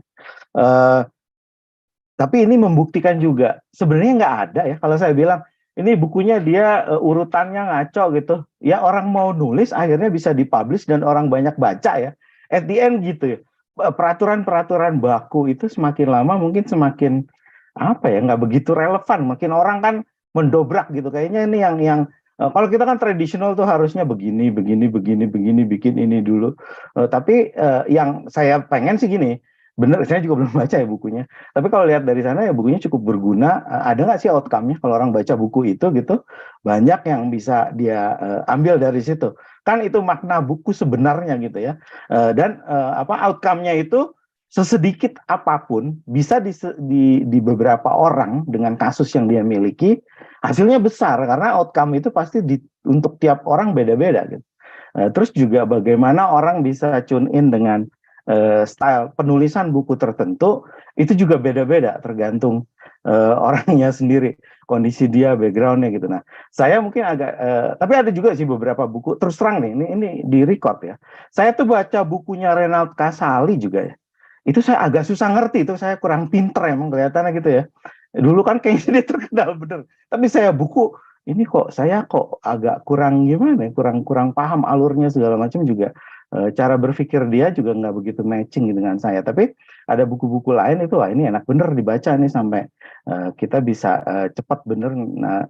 Tapi ini membuktikan juga sebenarnya nggak ada ya kalau saya bilang ini bukunya dia urutannya ngaco gitu. Ya orang mau nulis akhirnya bisa dipublish dan orang banyak baca ya. At the end gitu ya. Peraturan-peraturan baku itu semakin lama mungkin semakin apa ya, nggak begitu relevan. Makin orang kan mendobrak gitu. Kayaknya ini yang kalau kita kan tradisional tuh harusnya begini, bikin ini dulu. Tapi yang saya pengen sih gini, bener, saya juga belum baca ya bukunya. Tapi kalau lihat dari sana ya bukunya cukup berguna. Ada nggak sih outcome-nya kalau orang baca buku itu gitu? Banyak yang bisa dia ambil dari situ. Kan itu makna buku sebenarnya gitu ya. Dan outcome-nya itu sesedikit apapun bisa di beberapa orang dengan kasus yang dia miliki hasilnya besar karena outcome itu pasti untuk tiap orang beda-beda gitu. Terus juga bagaimana orang bisa tune in dengan style penulisan buku tertentu itu juga beda-beda tergantung orangnya sendiri, kondisi dia, backgroundnya gitu. Nah, saya mungkin agak, tapi ada juga sih beberapa buku. Terus terang nih, ini di record ya. Saya tuh baca bukunya Renald Kasali juga ya. Itu saya agak susah ngerti, itu saya kurang pinter emang kelihatannya gitu ya. Dulu kan kayaknya dia terkenal bener, tapi saya buku ini saya kok agak kurang gimana, kurang paham alurnya segala macam juga. Cara berpikir dia juga nggak begitu matching dengan saya. Tapi ada buku-buku lain itu, wah ini enak bener dibaca nih sampai kita bisa cepat bener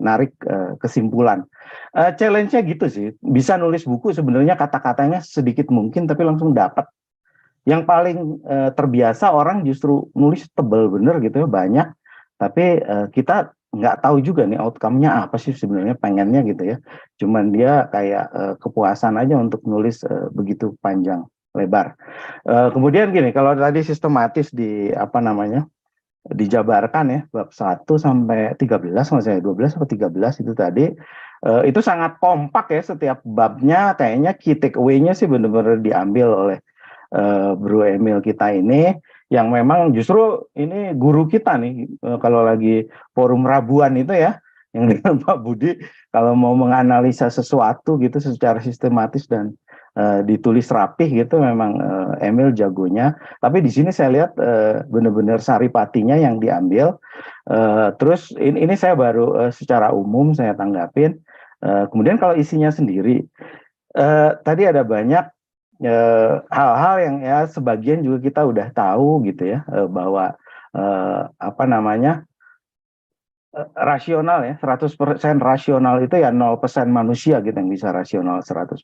narik kesimpulan. Challenge-nya gitu sih, bisa nulis buku sebenarnya kata-katanya sedikit mungkin tapi langsung dapat. Yang paling terbiasa orang justru nulis tebel bener gitu ya, banyak. Tapi kita nggak tahu juga nih outcome-nya apa sih sebenarnya, pengennya gitu ya. Cuman dia kayak kepuasan aja untuk nulis begitu panjang lebar. Kemudian gini, kalau tadi sistematis dijabarkan ya bab 1 sampai 13, maksudnya 12 atau 13 itu tadi, itu sangat kompak ya setiap babnya. Kayaknya key takeaway-nya sih benar-benar diambil oleh Bro Emil kita ini, yang memang justru ini guru kita nih kalau lagi forum Rabuan itu ya, yang dengan Pak Budi kalau mau menganalisa sesuatu gitu secara sistematis dan ditulis rapih gitu, memang Emil jagonya. Tapi di sini saya lihat benar-benar saripatinya yang diambil. Terus ini saya baru secara umum saya tanggapin. Kemudian kalau isinya sendiri, tadi ada banyak hal-hal yang ya sebagian juga kita udah tahu gitu ya, bahwa rasional ya, 100% rasional itu ya 0% manusia gitu yang bisa rasional 100%.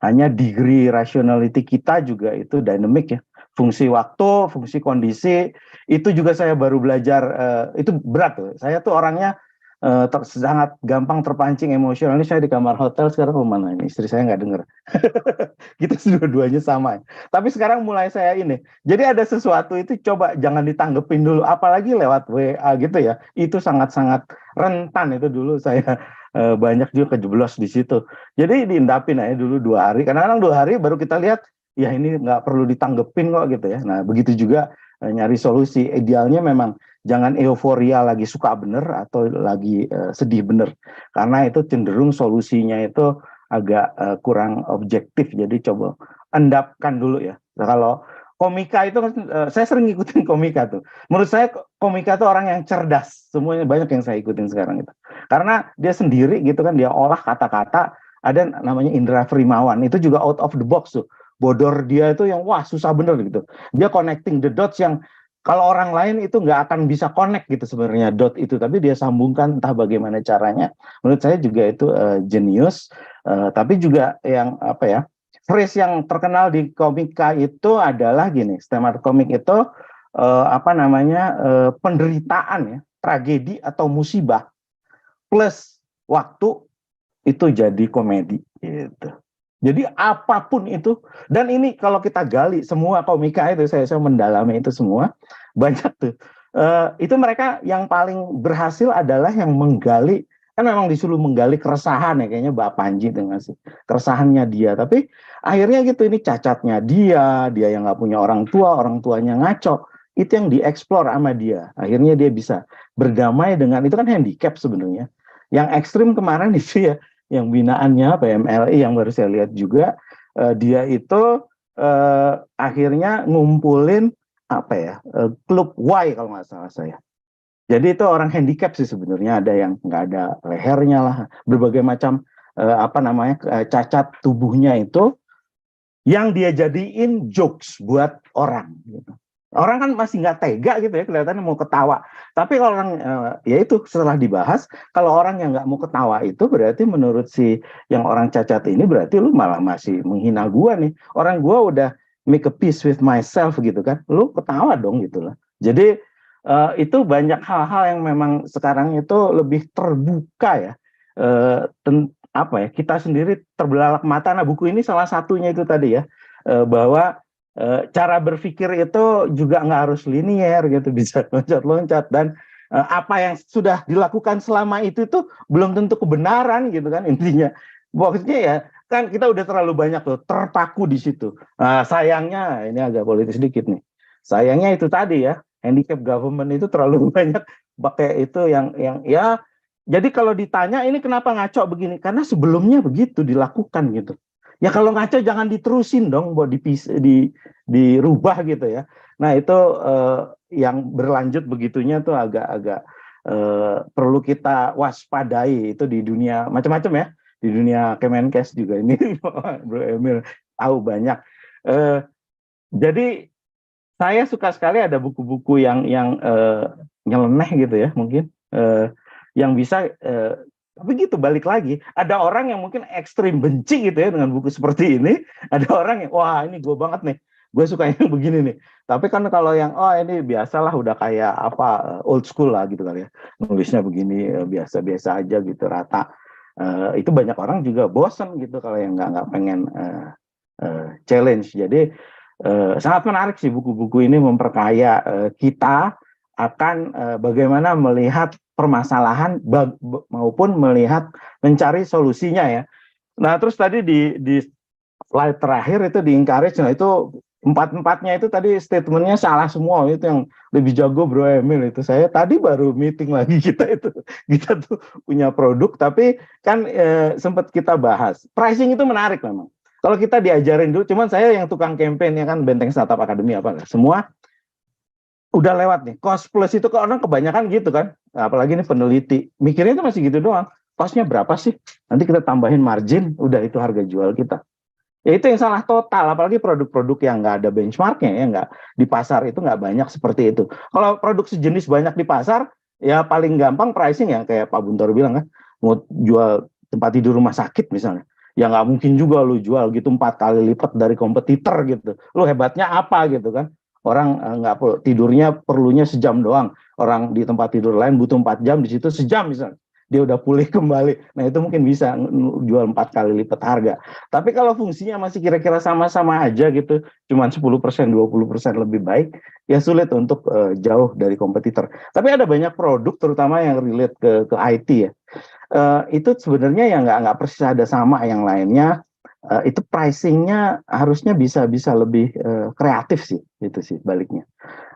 Hanya degree rationality kita juga itu dynamic ya. Fungsi waktu, fungsi kondisi, itu juga saya baru belajar, itu berat tuh. Saya tuh orangnya sangat gampang terpancing emosional. Ini saya di kamar hotel sekarang, kemana ini? Istri saya nggak dengar. Kita dua-duanya sama. Tapi sekarang mulai saya ini. Jadi ada sesuatu itu coba jangan ditanggepin dulu. Apalagi lewat WA gitu ya. Itu sangat-sangat rentan itu dulu saya banyak juga kejeblos di situ. Jadi diendapin aja dulu 2 hari. Kadang-kadang 2 hari baru kita lihat, ya ini nggak perlu ditanggepin kok gitu ya. Nah begitu juga nyari solusi. Idealnya memang jangan euforia lagi suka bener atau lagi sedih bener. Karena itu cenderung solusinya itu agak kurang objektif. Jadi coba endapkan dulu ya. Nah, kalau komika itu kan, saya sering ngikutin komika tuh. Menurut saya komika itu orang yang cerdas. Semuanya banyak yang saya ikutin sekarang itu. Karena dia sendiri gitu kan, dia olah kata-kata. Ada namanya Indra Frimawan. Itu juga out of the box tuh. Bodor dia itu yang wah susah bener gitu. Dia connecting the dots yang kalau orang lain itu nggak akan bisa connect gitu sebenarnya dot itu, tapi dia sambungkan entah bagaimana caranya. Menurut saya juga itu jenius. Tapi juga yang phrase yang terkenal di komika itu adalah gini, tema komik itu penderitaan ya, tragedi atau musibah plus waktu itu jadi komedi gitu. Jadi apapun itu, dan ini kalau kita gali semua komika itu, saya mendalami itu semua, banyak tuh. Itu mereka yang paling berhasil adalah yang menggali, kan memang disuruh menggali keresahan ya, kayaknya Mbak Panji dengan keresahannya dia. Tapi akhirnya gitu, ini cacatnya dia yang nggak punya orang tuanya ngaco, itu yang dieksplor sama dia. Akhirnya dia bisa berdamai dengan, itu kan handicap sebenarnya. Yang ekstrim kemarin itu ya, yang binaannya PMLI yang baru saya lihat juga, dia itu akhirnya ngumpulin klub Y kalau nggak salah saya. Jadi itu orang handicap sih sebenarnya, ada yang nggak ada lehernya lah, berbagai macam cacat tubuhnya itu yang dia jadiin jokes buat orang gitu. Orang kan masih nggak tega gitu ya, kelihatannya mau ketawa. Tapi kalau orang ya itu setelah dibahas, kalau orang yang nggak mau ketawa itu berarti menurut si yang orang cacat ini berarti lu malah masih menghina gua nih. Orang gua udah make a peace with myself gitu kan. Lu ketawa dong gitu lah. Jadi itu banyak hal-hal yang memang sekarang itu lebih terbuka ya. Kita sendiri terbelalak mata. Nah, buku ini salah satunya itu tadi ya, bahwa cara berpikir itu juga nggak harus linier gitu, bisa loncat-loncat, dan apa yang sudah dilakukan selama itu tuh belum tentu kebenaran gitu kan intinya. Maksudnya ya kan kita udah terlalu banyak tuh terpaku di situ. Sayangnya ini agak politis sedikit nih. Sayangnya itu tadi ya, handicap government itu terlalu banyak pakai itu yang ya. Jadi kalau ditanya ini kenapa ngaco begini, karena sebelumnya begitu dilakukan gitu. Ya kalau ngaco jangan diterusin dong, buat dirubah gitu ya. Nah itu yang berlanjut begitunya tuh agak-agak perlu kita waspadai, itu di dunia macam-macam ya, di dunia Kemenkes juga ini Bro Emil tahu banyak. Jadi saya suka sekali ada buku-buku yang nyeleneh gitu ya mungkin, yang bisa tapi gitu balik lagi, ada orang yang mungkin ekstrim benci gitu ya dengan buku seperti ini, ada orang yang wah ini gue banget nih, gue suka yang begini nih. Tapi kan kalau yang ini biasalah udah kayak old school lah gitu kali ya, nulisnya begini biasa-biasa aja gitu rata, itu banyak orang juga bosen gitu kalau yang nggak pengen challenge. Jadi sangat menarik sih buku-buku ini, memperkaya kita akan bagaimana melihat permasalahan maupun mencari solusinya ya. Nah terus tadi di slide terakhir itu di encourage, nah itu empat-empatnya itu tadi statementnya salah semua, itu yang lebih jago Bro Emil itu. Saya tadi baru meeting lagi kita tuh punya produk, tapi kan sempat kita bahas pricing itu menarik memang. Kalau kita diajarin dulu, cuman saya yang tukang campaign ya kan, Benteng Startup Academy semua udah lewat nih. Cost plus itu orang kebanyakan gitu kan, apalagi ini peneliti mikirnya itu masih gitu doang. Costnya berapa sih? Nanti kita tambahin margin, udah itu harga jual kita. Ya itu yang salah total, apalagi produk-produk yang nggak ada benchmarknya ya, nggak di pasar itu nggak banyak seperti itu. Kalau produk sejenis banyak di pasar, ya paling gampang pricing ya kayak Pak Buntoro bilang kan, mau jual tempat tidur rumah sakit misalnya, ya nggak mungkin juga lu jual gitu 4 kali lipat dari kompetitor gitu. Lu hebatnya apa gitu kan? Orang nggak tidurnya perlunya sejam doang, orang di tempat tidur lain butuh 4 jam, di situ sejam misalnya dia udah pulih kembali. Nah itu mungkin bisa jual 4 kali lipat harga. Tapi kalau fungsinya masih kira-kira sama-sama aja gitu, cuman 10%, 20% lebih baik, ya sulit untuk jauh dari kompetitor. Tapi ada banyak produk terutama yang relate ke IT ya. Itu sebenarnya yang nggak persis ada sama yang lainnya. Itu pricingnya harusnya bisa lebih kreatif sih, itu sih baliknya.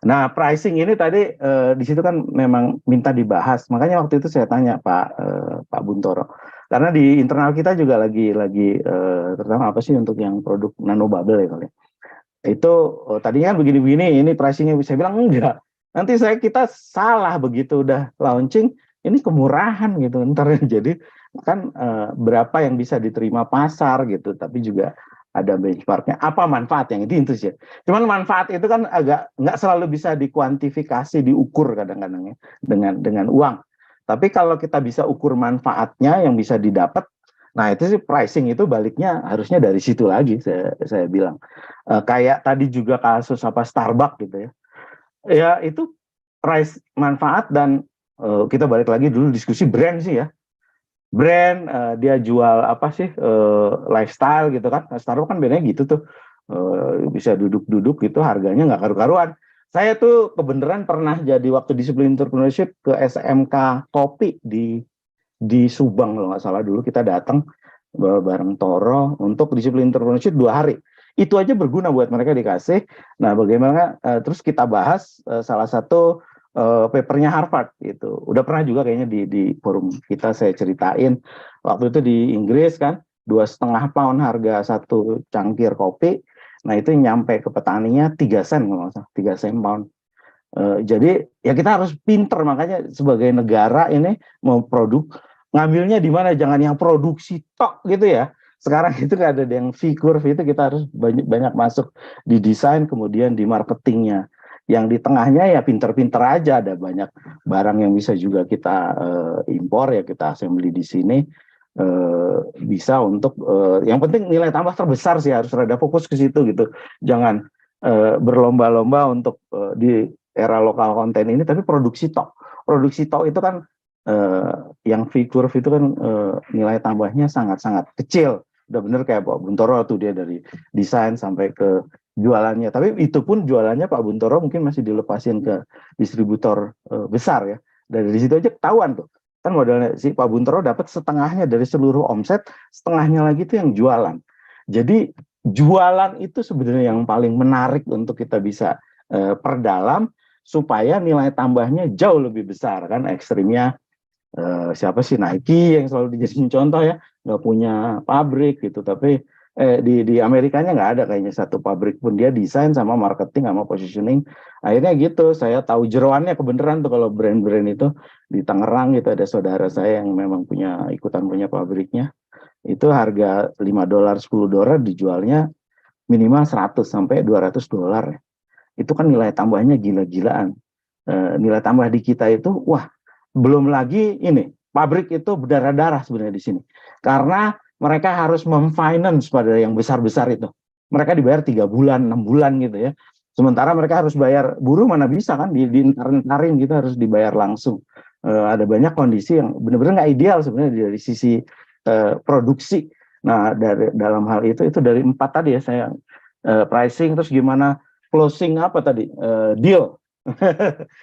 Nah pricing ini tadi di situ kan memang minta dibahas, makanya waktu itu saya tanya Pak Buntoro, karena di internal kita juga lagi terutama apa sih untuk yang produk nano bubble ya kali. Itu tadinya kan begini-begini, ini pricingnya bisa bilang enggak. Nanti kita salah begitu udah launching, ini kemurahan gitu ntar jadi kan berapa yang bisa diterima pasar gitu, tapi juga ada benchmarknya, apa manfaat yang itu sih. Cuman manfaat itu kan agak nggak selalu bisa dikuantifikasi, diukur kadang-kadang ya dengan uang. Tapi kalau kita bisa ukur manfaatnya yang bisa didapat, nah itu sih pricing itu baliknya harusnya dari situ lagi saya bilang. Kayak tadi juga kasus Starbucks gitu ya. Ya itu price manfaat dan kita balik lagi dulu diskusi brand sih ya. Brand dia jual apa sih lifestyle gitu kan. Starbucks kan bedanya gitu tuh, bisa duduk-duduk gitu harganya nggak karu-karuan. Saya tuh kebenaran pernah jadi waktu disiplin entrepreneurship ke SMK kopi di Subang kalau nggak salah, dulu kita datang bareng Toro untuk disiplin entrepreneurship 2 hari. Itu aja berguna buat mereka dikasih. Nah bagaimana terus kita bahas salah satu papernya Harvard gitu. Udah pernah juga kayaknya di forum kita saya ceritain. Waktu itu di Inggris kan, 2,5 pound harga satu cangkir kopi. Nah itu nyampe ke petaninya 3 sen kalau nggak salah, 3 sen pound. Jadi ya kita harus pinter, makanya sebagai negara ini mau produk ngambilnya di mana, jangan yang produksi tok gitu ya. Sekarang itu nggak ada yang V curve, itu kita harus banyak masuk di desain, kemudian di marketingnya. Yang di tengahnya ya pinter-pinter aja, ada banyak barang yang bisa juga kita impor ya, kita assembly di sini. Bisa untuk yang penting nilai tambah terbesar sih, harus rada fokus ke situ gitu. Jangan berlomba-lomba untuk di era lokal konten ini, tapi produksi tok itu kan yang V curve itu kan nilai tambahnya sangat-sangat kecil. Udah bener kayak Pak Buntoro tuh, dia dari desain sampai ke jualannya. Tapi itu pun jualannya Pak Buntoro mungkin masih dilepasin ke distributor besar ya. Dari situ aja ketahuan tuh. Kan modalnya si Pak Buntoro dapat setengahnya dari seluruh omset, setengahnya lagi itu yang jualan. Jadi jualan itu sebenarnya yang paling menarik untuk kita bisa perdalam, supaya nilai tambahnya jauh lebih besar. Kan ekstrimnya siapa sih, Nike yang selalu dijadiin contoh ya, nggak punya pabrik gitu, tapi di Amerikanya nggak ada kayaknya satu pabrik pun, dia desain sama marketing sama positioning. Akhirnya gitu, saya tahu jeroannya kebenaran tuh kalau brand-brand itu. Di Tangerang gitu ada saudara saya yang memang ikutan punya pabriknya, itu harga $5 $10 dijualnya minimal 100 sampai $200. Itu kan nilai tambahnya gila-gilaan. Nilai tambah di kita itu, wah, belum lagi ini, pabrik itu berdarah-darah sebenarnya di sini. Karena mereka harus memfinance pada yang besar-besar itu. Mereka dibayar 3 bulan, 6 bulan gitu ya. Sementara mereka harus bayar buruh, mana bisa kan, diintarin gitu, harus dibayar langsung. Ada banyak kondisi yang benar-benar nggak ideal sebenarnya dari sisi produksi. Nah, dalam hal itu dari 4 tadi ya, saya pricing, terus gimana closing apa tadi, deal.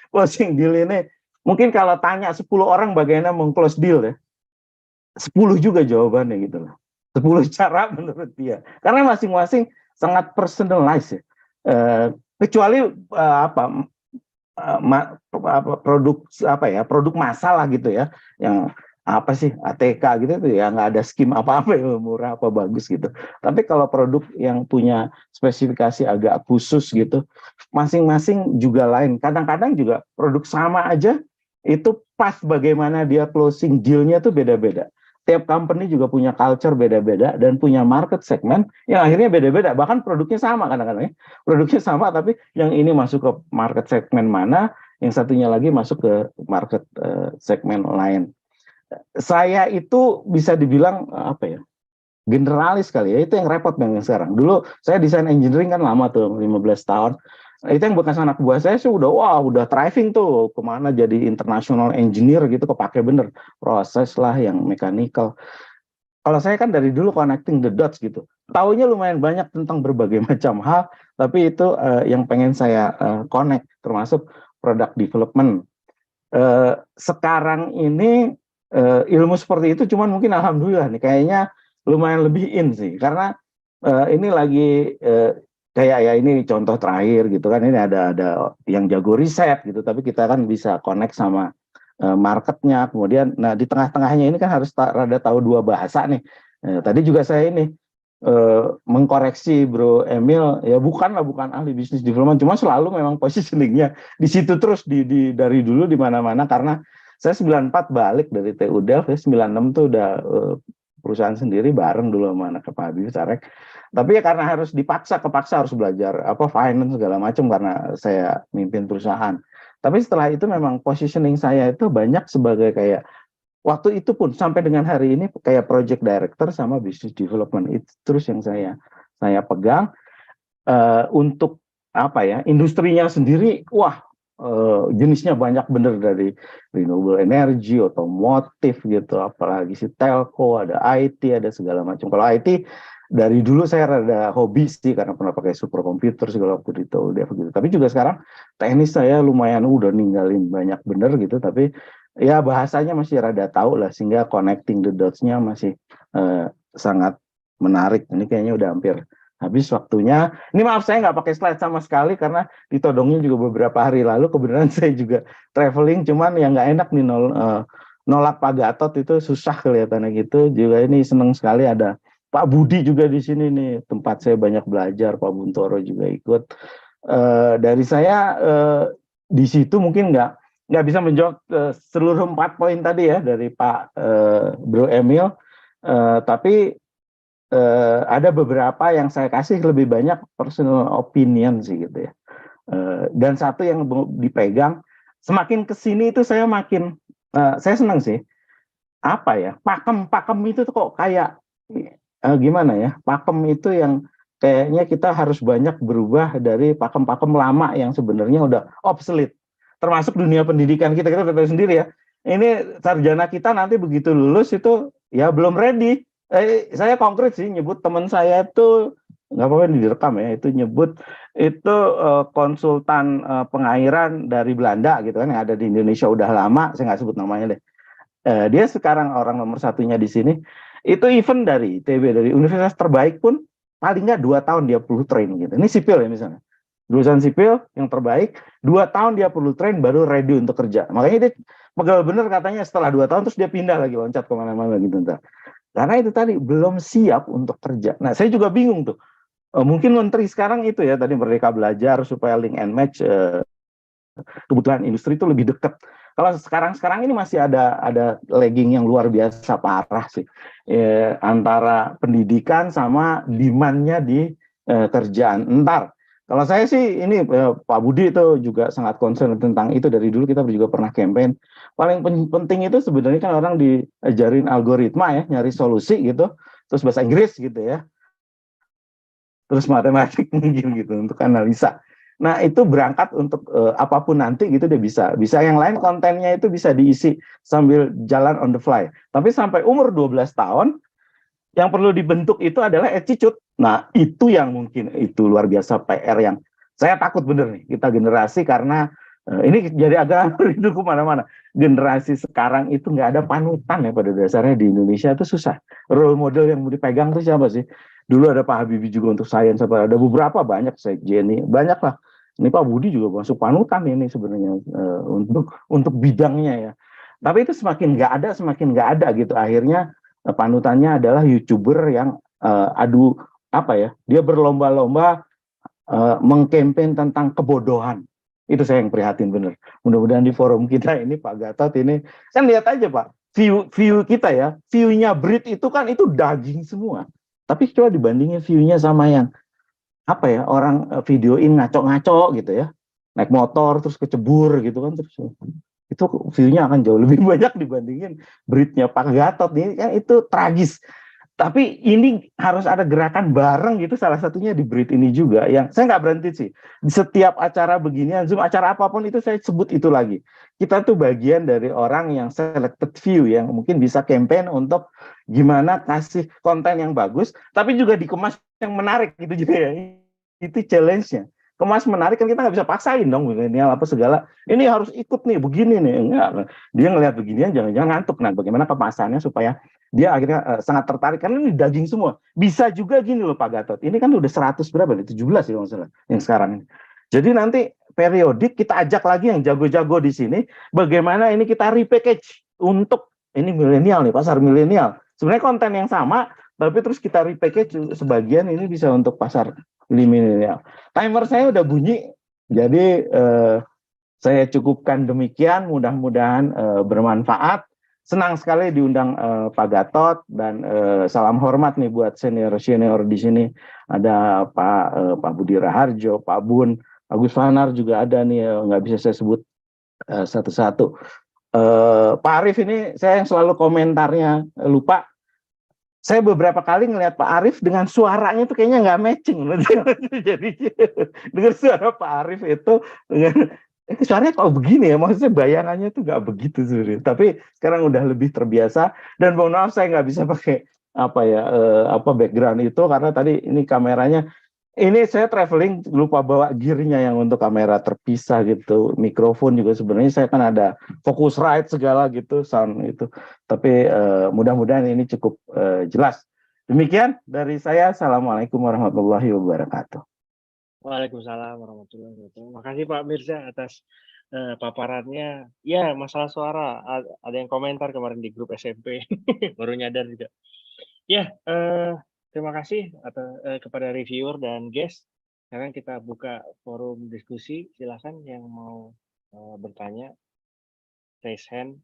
Closing deal ini mungkin kalau tanya 10 orang bagaimana meng-close deal ya, 10 juga jawabannya gitu loh. 10 cara menurut dia. Karena masing-masing sangat personalized ya. Kecuali produk masalah gitu ya, yang apa sih ATK gitu tuh ya, nggak ada skim apa-apa ya, murah apa bagus gitu. Tapi kalau produk yang punya spesifikasi agak khusus gitu, masing-masing juga lain. Kadang-kadang juga produk sama aja itu pas bagaimana dia closing deal-nya tuh beda-beda. Tiap company juga punya culture beda-beda dan punya market segment yang akhirnya beda-beda. Bahkan produknya sama kadang-kadang ya. Produknya sama tapi yang ini masuk ke market segment mana, yang satunya lagi masuk ke market segmen lain. Saya itu bisa dibilang generalis kali ya, itu yang repot banget sekarang. Dulu saya desain engineering kan lama tuh, 15 tahun. Itu yang bekas anak buah saya sih udah thriving tuh, kemana jadi international engineer gitu, kepake bener. Proses lah yang mechanical. Kalau saya kan dari dulu connecting the dots gitu. Taunya lumayan banyak tentang berbagai macam hal, tapi itu yang pengen saya connect, termasuk product development. Sekarang ini ilmu seperti itu cuman mungkin alhamdulillah nih kayaknya lumayan lebih in sih, karena ini lagi kayak ya ini contoh terakhir gitu kan, ini ada yang jago riset gitu, tapi kita kan bisa connect sama marketnya, kemudian nah di tengah-tengahnya ini kan harus rada tahu 2 bahasa nih. Tadi juga saya ini mengkoreksi Bro Emil, ya bukan ahli bisnis development, cuma selalu memang positioningnya di situ terus dari dulu di mana-mana, karena saya 94 balik dari TU Delft, 96 tuh udah perusahaan sendiri bareng dulu sama anak Pak Habib Sarek. Tapi ya karena harus kepaksa harus belajar finance segala macam karena saya mimpin perusahaan. Tapi setelah itu memang positioning saya itu banyak sebagai kayak, waktu itu pun sampai dengan hari ini kayak project director sama business development, itu terus yang saya pegang. Untuk industrinya sendiri, jenisnya banyak bener, dari renewable energy, otomotif gitu, apalagi si telco, ada IT, ada segala macam. Kalau IT dari dulu saya rada hobi sih, karena pernah pakai superkomputer segala waktu di TU Delft gitu. Tapi juga sekarang teknis saya lumayan udah ninggalin banyak bener gitu, tapi ya bahasanya masih rada tahu lah, sehingga connecting the dots-nya masih sangat menarik. Ini kayaknya udah hampir habis waktunya. Ini maaf saya nggak pakai slide sama sekali karena ditodongnya juga beberapa hari lalu. Kebenaran saya juga traveling, cuman yang nggak enak nih nolak Pak Gatot itu susah kelihatannya gitu. Juga ini seneng sekali ada Pak Budi juga di sini nih, tempat saya banyak belajar. Pak Buntoro juga ikut. Dari saya di situ mungkin nggak bisa menjawab seluruh 4 poin tadi ya dari Pak Bro Emil, tapi ada beberapa yang saya kasih lebih banyak personal opinion sih gitu ya. Dan satu yang dipegang, semakin kesini itu saya makin saya senang sih, apa ya, pakem itu tuh kok kayak gimana ya, pakem itu yang kayaknya kita harus banyak berubah dari pakem-pakem lama yang sebenarnya udah obsolete, termasuk dunia pendidikan kita udah tahu sendiri ya, ini sarjana kita nanti begitu lulus itu ya belum ready. Saya konkret sih nyebut teman saya itu, nggak apa-apa ini direkam ya, itu nyebut itu konsultan pengairan dari Belanda gitu kan, yang ada di Indonesia udah lama, saya nggak sebut namanya deh. Dia sekarang orang nomor satunya di sini. Itu event dari ITB, dari universitas terbaik pun paling nggak 2 tahun dia perlu train gitu. Ini sipil ya misalnya, lulusan sipil yang terbaik 2 tahun dia perlu train baru ready untuk kerja. Makanya dia pegal bener katanya setelah 2 tahun terus dia pindah lagi loncat kemana-mana gitu ntar. Karena itu tadi belum siap untuk kerja. Nah saya juga bingung tuh. Mungkin menteri sekarang itu ya tadi Merdeka Belajar supaya link and match, kebutuhan industri itu lebih dekat. Kalau sekarang ini masih ada lagging yang luar biasa parah sih, antara pendidikan sama demand-nya di kerjaan. Ntar kalau saya sih ini Pak Budi itu juga sangat concern tentang itu, dari dulu kita juga pernah campaign. Paling penting itu sebenarnya kan orang diajarin algoritma ya, nyari solusi gitu, terus bahasa Inggris gitu ya, terus matematik mungkin gitu untuk analisa. Nah itu berangkat untuk apapun nanti gitu dia bisa yang lain kontennya itu bisa diisi sambil jalan on the fly. Tapi sampai umur 12 tahun yang perlu dibentuk itu adalah attitude. Nah itu yang mungkin itu luar biasa PR yang saya takut bener nih kita generasi, karena ini jadi agak rindu kemana-mana. Generasi sekarang itu nggak ada panutan ya pada dasarnya di Indonesia, itu susah. Role model yang mau dipegang itu siapa sih? Dulu ada Pak Habibie juga untuk sains, ada beberapa banyak, Sekjen, banyak lah. Ini Pak Budi juga masuk panutan ini sebenarnya untuk bidangnya ya. Tapi itu semakin nggak ada gitu. Akhirnya panutannya adalah YouTuber yang adu apa ya? Dia berlomba-lomba mengkampen tentang kebodohan. Itu saya yang prihatin bener. Mudah-mudahan di forum kita ini Pak Gatot ini kan lihat aja Pak, view kita ya, view-nya Brit itu kan itu daging semua. Tapi coba dibandingin view-nya sama yang apa ya, orang videoin ngaco-ngaco gitu ya, naik motor terus kecebur gitu kan, terus itu view-nya akan jauh lebih banyak dibandingin Britnya Pak Gatot. Ini kan itu tragis. Tapi ini harus ada gerakan bareng gitu, salah satunya di Brit ini juga, yang saya nggak berhenti sih. Di setiap acara beginian, Zoom, acara apapun itu saya sebut itu lagi. Kita tuh bagian dari orang yang selected few, yang mungkin bisa campaign untuk gimana kasih konten yang bagus, tapi juga dikemas yang menarik gitu juga ya. Itu challenge-nya. Kemas menarik kan kita nggak bisa paksain dong milenial apa segala. Ini harus ikut nih, begini nih. Enggak. Dia ngelihat beginian jangan-jangan ngantuk. Nah, bagaimana kemasannya supaya dia akhirnya sangat tertarik, karena ini daging semua. Bisa juga gini loh Pak Gatot. Ini kan udah 100 berapa nih? 17 ya masalah yang sekarang ini. Jadi nanti periodik kita ajak lagi yang jago-jago di sini, bagaimana ini kita repackage untuk ini milenial nih, pasar milenial. Sebenarnya konten yang sama, tapi terus kita repackage sebagian ini bisa untuk pasar milenial. Timer saya udah bunyi, jadi saya cukupkan demikian. Mudah-mudahan bermanfaat. Senang sekali diundang Pak Gatot, dan salam hormat nih buat senior di sini. Ada Pak Budi Raharjo, Pak Bun, Agus Fanar juga ada nih, nggak bisa saya sebut satu-satu. Pak Arief ini saya yang selalu komentarnya lupa. Saya beberapa kali ngelihat Pak Arief dengan suaranya itu kayaknya nggak matching. Jadi dengar suara Pak Arief itu dengan suaranya kok begini ya, maksudnya bayangannya itu nggak begitu sebenarnya. Tapi sekarang udah lebih terbiasa, dan mohon maaf saya nggak bisa pakai apa ya background itu, karena tadi ini kameranya. Ini saya traveling lupa bawa gearnya yang untuk kamera terpisah gitu. Mikrofon juga sebenarnya saya kan ada Focusrite segala gitu, sound itu. Tapi mudah-mudahan ini cukup jelas. Demikian dari saya. Assalamualaikum warahmatullahi wabarakatuh. Waalaikumsalam warahmatullahi wabarakatuh. Makasih Pak Mirza atas paparannya. Ya, masalah suara. Ada yang komentar kemarin di grup SMP. Baru nyadar juga. Ya, terima kasih kepada reviewer dan guest. Sekarang kita buka forum diskusi. Silakan yang mau bertanya, raise hand.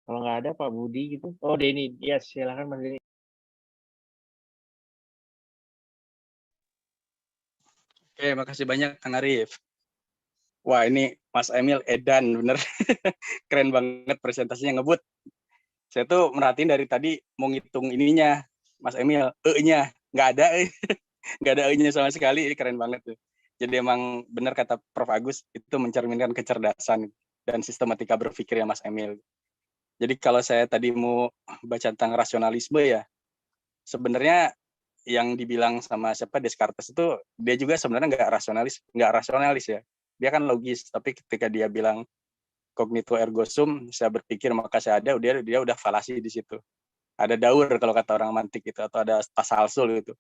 Kalau nggak ada Pak Budi gitu. Oh, Denny. Ya, silakan Mas Denny. Oke, makasih banyak Kang Arif. Wah, ini Mas Emil edan bener. Keren banget presentasinya, ngebut. Saya tuh merhatiin dari tadi mau ngitung ininya, Mas Emil, E-nya. Nggak ada, nggak ada E-nya sama sekali, ini keren banget tuh. Jadi emang benar kata Prof. Agus, itu mencerminkan kecerdasan dan sistematika berpikirnya Mas Emil. Jadi kalau saya tadi mau baca tentang rasionalisme ya, sebenarnya yang dibilang sama siapa Descartes itu, dia juga sebenarnya nggak rasionalis ya. Dia kan logis, tapi ketika dia bilang cognito ergo sum, saya berpikir maka saya ada, dia udah falasi di situ. Ada daur kalau kata orang mantik gitu, atau ada tasalsul gitu.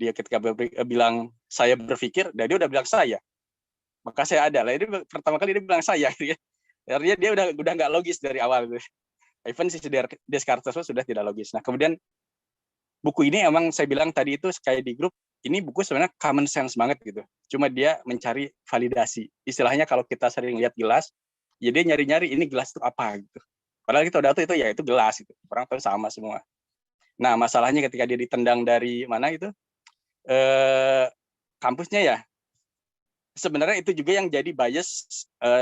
Dia ketika bilang saya berpikir, dia udah bilang saya, maka saya ada lah. Ini pertama kali dia bilang saya, gitu ya. Artinya dia udah nggak logis dari awal. Gitu. Even si Descartes sudah tidak logis. Nah kemudian buku ini emang saya bilang tadi itu kayak di grup, ini buku sebenarnya common sense banget gitu. Cuma dia mencari validasi. Istilahnya kalau kita sering lihat gelas, ya dia nyari-nyari ini gelas itu apa gitu. Padahal kita udah tahu itu ya itu gelas gitu. Orang tahu sama semua. Nah masalahnya ketika dia ditendang dari mana itu kampusnya ya. Sebenarnya itu juga yang jadi bias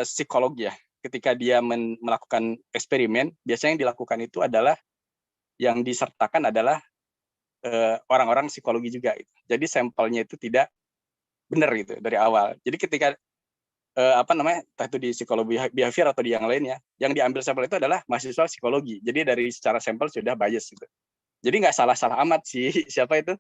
psikologi ya. Ketika dia melakukan eksperimen, biasanya yang dilakukan itu adalah yang disertakan adalah orang-orang psikologi juga. Gitu. Jadi sampelnya itu tidak benar gitu dari awal. Jadi ketika entah itu di psikologi behavior atau di yang lainnya, yang diambil sampel itu adalah mahasiswa psikologi. Jadi dari secara sampel sudah bias gitu. Jadi nggak salah-salah amat sih siapa itu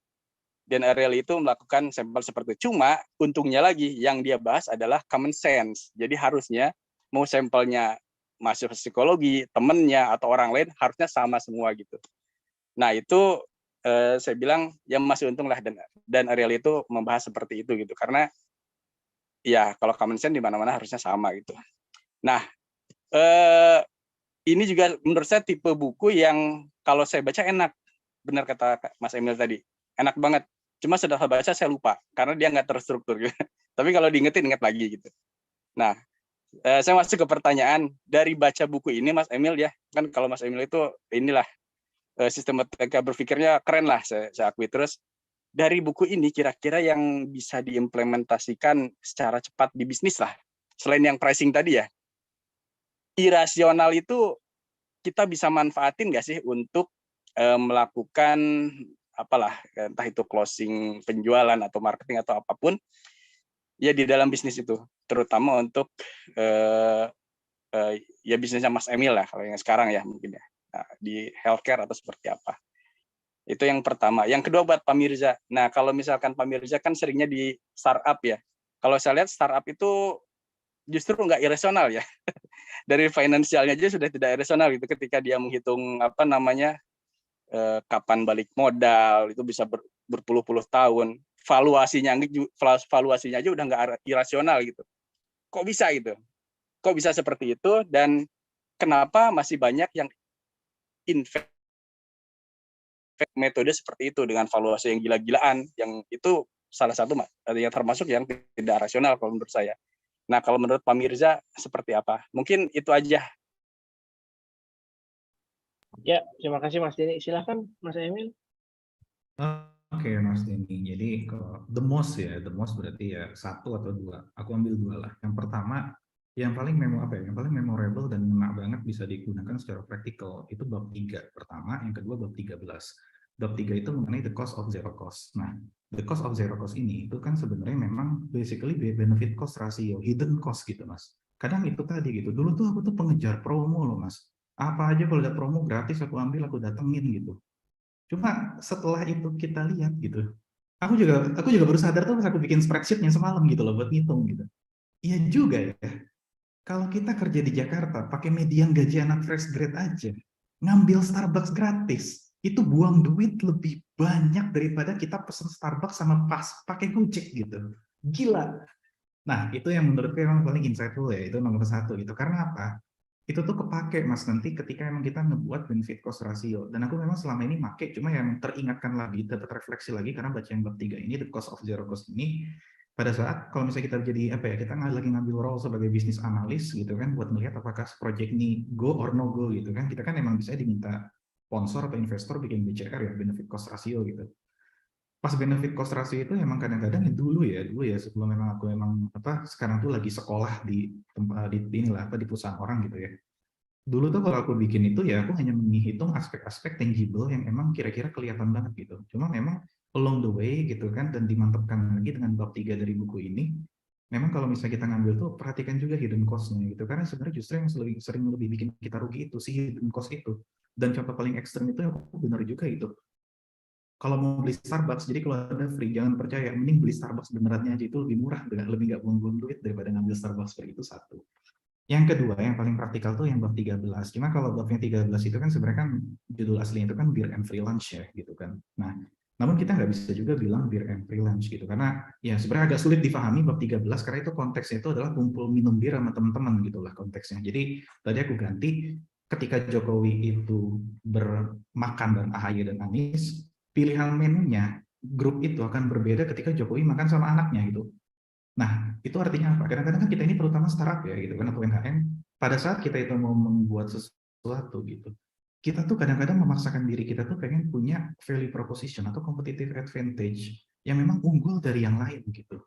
Dan Ariely itu melakukan sampel seperti itu. Cuma untungnya lagi yang dia bahas adalah common sense. Jadi harusnya mau sampelnya mahasiswa psikologi, temennya atau orang lain harusnya sama semua gitu. Nah itu saya bilang yang masih untung lah dan Ariely itu membahas seperti itu gitu karena ya kalau common sense di mana-mana harusnya sama gitu. Nah ini juga menurut saya tipe buku yang kalau saya baca enak, benar kata Mas Emil tadi, enak banget. Cuma setelah baca saya lupa karena dia nggak terstruktur gitu. Tapi kalau diingetin ingat lagi gitu. Nah, saya masuk ke pertanyaan dari baca buku ini Mas Emil ya. Kan kalau Mas Emil itu inilah sistematika berpikirnya keren lah saya akui. Terus dari buku ini kira-kira yang bisa diimplementasikan secara cepat di bisnis lah. Selain yang pricing tadi ya. Irasional itu kita bisa manfaatin nggak sih untuk melakukan apalah entah itu closing penjualan atau marketing atau apapun ya di dalam bisnis itu terutama untuk ya bisnisnya Mas Emil lah kalau yang sekarang ya mungkin ya nah, di healthcare atau seperti apa itu yang pertama. Yang kedua buat Pak Mirza. Nah kalau misalkan Pak Mirza kan seringnya di startup ya, kalau saya lihat startup itu justru nggak irasional ya dari finansialnya aja sudah tidak irasional gitu ketika dia menghitung apa namanya kapan balik modal itu bisa berpuluh-puluh tahun valuasinya aja udah nggak irasional gitu kok bisa seperti itu dan kenapa masih banyak yang invest metode seperti itu dengan valuasi yang gila-gilaan yang itu salah satu yang termasuk yang tidak rasional kalau menurut saya. Nah kalau menurut Pak Mirza seperti apa? Mungkin itu aja. Ya, terima kasih Mas Denny. Silahkan Mas Emil. Oke, Mas Denny. Jadi the most berarti ya satu atau dua. Aku ambil dua lah. Yang pertama, yang paling memorable dan ngena banget bisa digunakan secara praktikal itu bab 3 pertama, yang kedua bab 13. Bab 3 itu mengenai the cost of zero cost. Nah, the cost of zero cost ini itu kan sebenarnya memang basically benefit cost ratio, hidden cost gitu, Mas. Kadang itu tadi gitu. Dulu tuh aku tuh pengejar promo loh, Mas. Apa aja kalau ada promo gratis aku ambil, aku datengin gitu. Cuma setelah itu kita lihat gitu, aku juga baru sadar tuh pas aku bikin spreadsheetnya semalam gitu loh buat ngitung gitu. Iya juga ya, kalau kita kerja di Jakarta pakai median gaji anak fresh grade aja, ngambil Starbucks gratis, itu buang duit lebih banyak daripada kita pesen Starbucks sama pas pakai Gojek gitu. Gila. Nah, itu yang menurutku emang paling insightful ya, itu nomor satu gitu. Karena apa? Itu tuh kepake Mas nanti ketika emang kita ngebuat benefit cost ratio. Dan aku memang selama ini make, cuma yang teringatkan lagi, dapat refleksi lagi karena baca yang bab 3 ini, the cost of zero cost ini, pada saat kalau misalnya kita jadi apa ya, kita lagi ngambil role sebagai bisnis analis gitu kan, buat melihat apakah project ini go or no go gitu kan, kita kan emang bisa diminta sponsor atau investor bikin BCR ya, benefit cost ratio gitu. Pas benefit cost ratio itu emang kadang-kadang dulu ya sebelum memang aku emang apa sekarang tuh lagi sekolah di tempat di inilah apa di perusahaan orang gitu ya. Dulu tuh kalau aku bikin itu ya aku hanya menghitung aspek-aspek tangible yang emang kira-kira kelihatan banget gitu. Cuma memang along the way gitu kan, dan dimantapkan lagi dengan bab 3 dari buku ini, memang kalau misalnya kita ngambil tuh perhatikan juga hidden cost-nya gitu, karena sebenarnya justru yang sering lebih bikin kita rugi itu si hidden cost itu. Dan contoh paling ekstrem itu yang aku benar juga itu, kalau mau beli Starbucks, jadi kalau ada free, jangan percaya, mending beli Starbucks benerannya aja, itu lebih murah, lebih nggak buang-buang duit daripada ngambil Starbucks free, itu satu. Yang kedua, yang paling praktikal tuh yang bab 13. Cuma kalau babnya 13 itu kan sebenarnya kan judul aslinya itu kan beer and free lunch ya gitu kan. Nah, namun kita nggak bisa juga bilang beer and free lunch gitu, karena ya sebenarnya agak sulit difahami bab 13 karena itu konteksnya itu adalah kumpul minum bir sama teman-teman gitulah konteksnya. Jadi tadi aku ganti, ketika Jokowi itu bermakan dan AHY dan Anies, pilihan menunya grup itu akan berbeda ketika Jokowi makan sama anaknya gitu. Nah, itu artinya apa? Kadang-kadang kan kita ini terutama startup ya gitu kan, atau UMKM, pada saat kita itu mau membuat sesuatu gitu, kita tuh kadang-kadang memaksakan diri kita tuh pengen punya value proposition atau competitive advantage yang memang unggul dari yang lain gitu.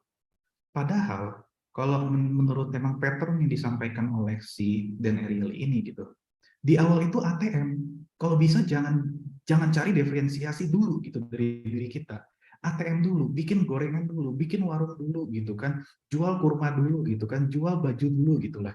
Padahal kalau menurut memang pattern yang disampaikan oleh si Dan Ariely ini gitu, di awal itu ATM, kalau bisa jangan cari diferensiasi dulu gitu dari diri kita. ATM dulu, bikin gorengan dulu, bikin warung dulu gitu kan, jual kurma dulu gitu kan, jual baju dulu gitulah.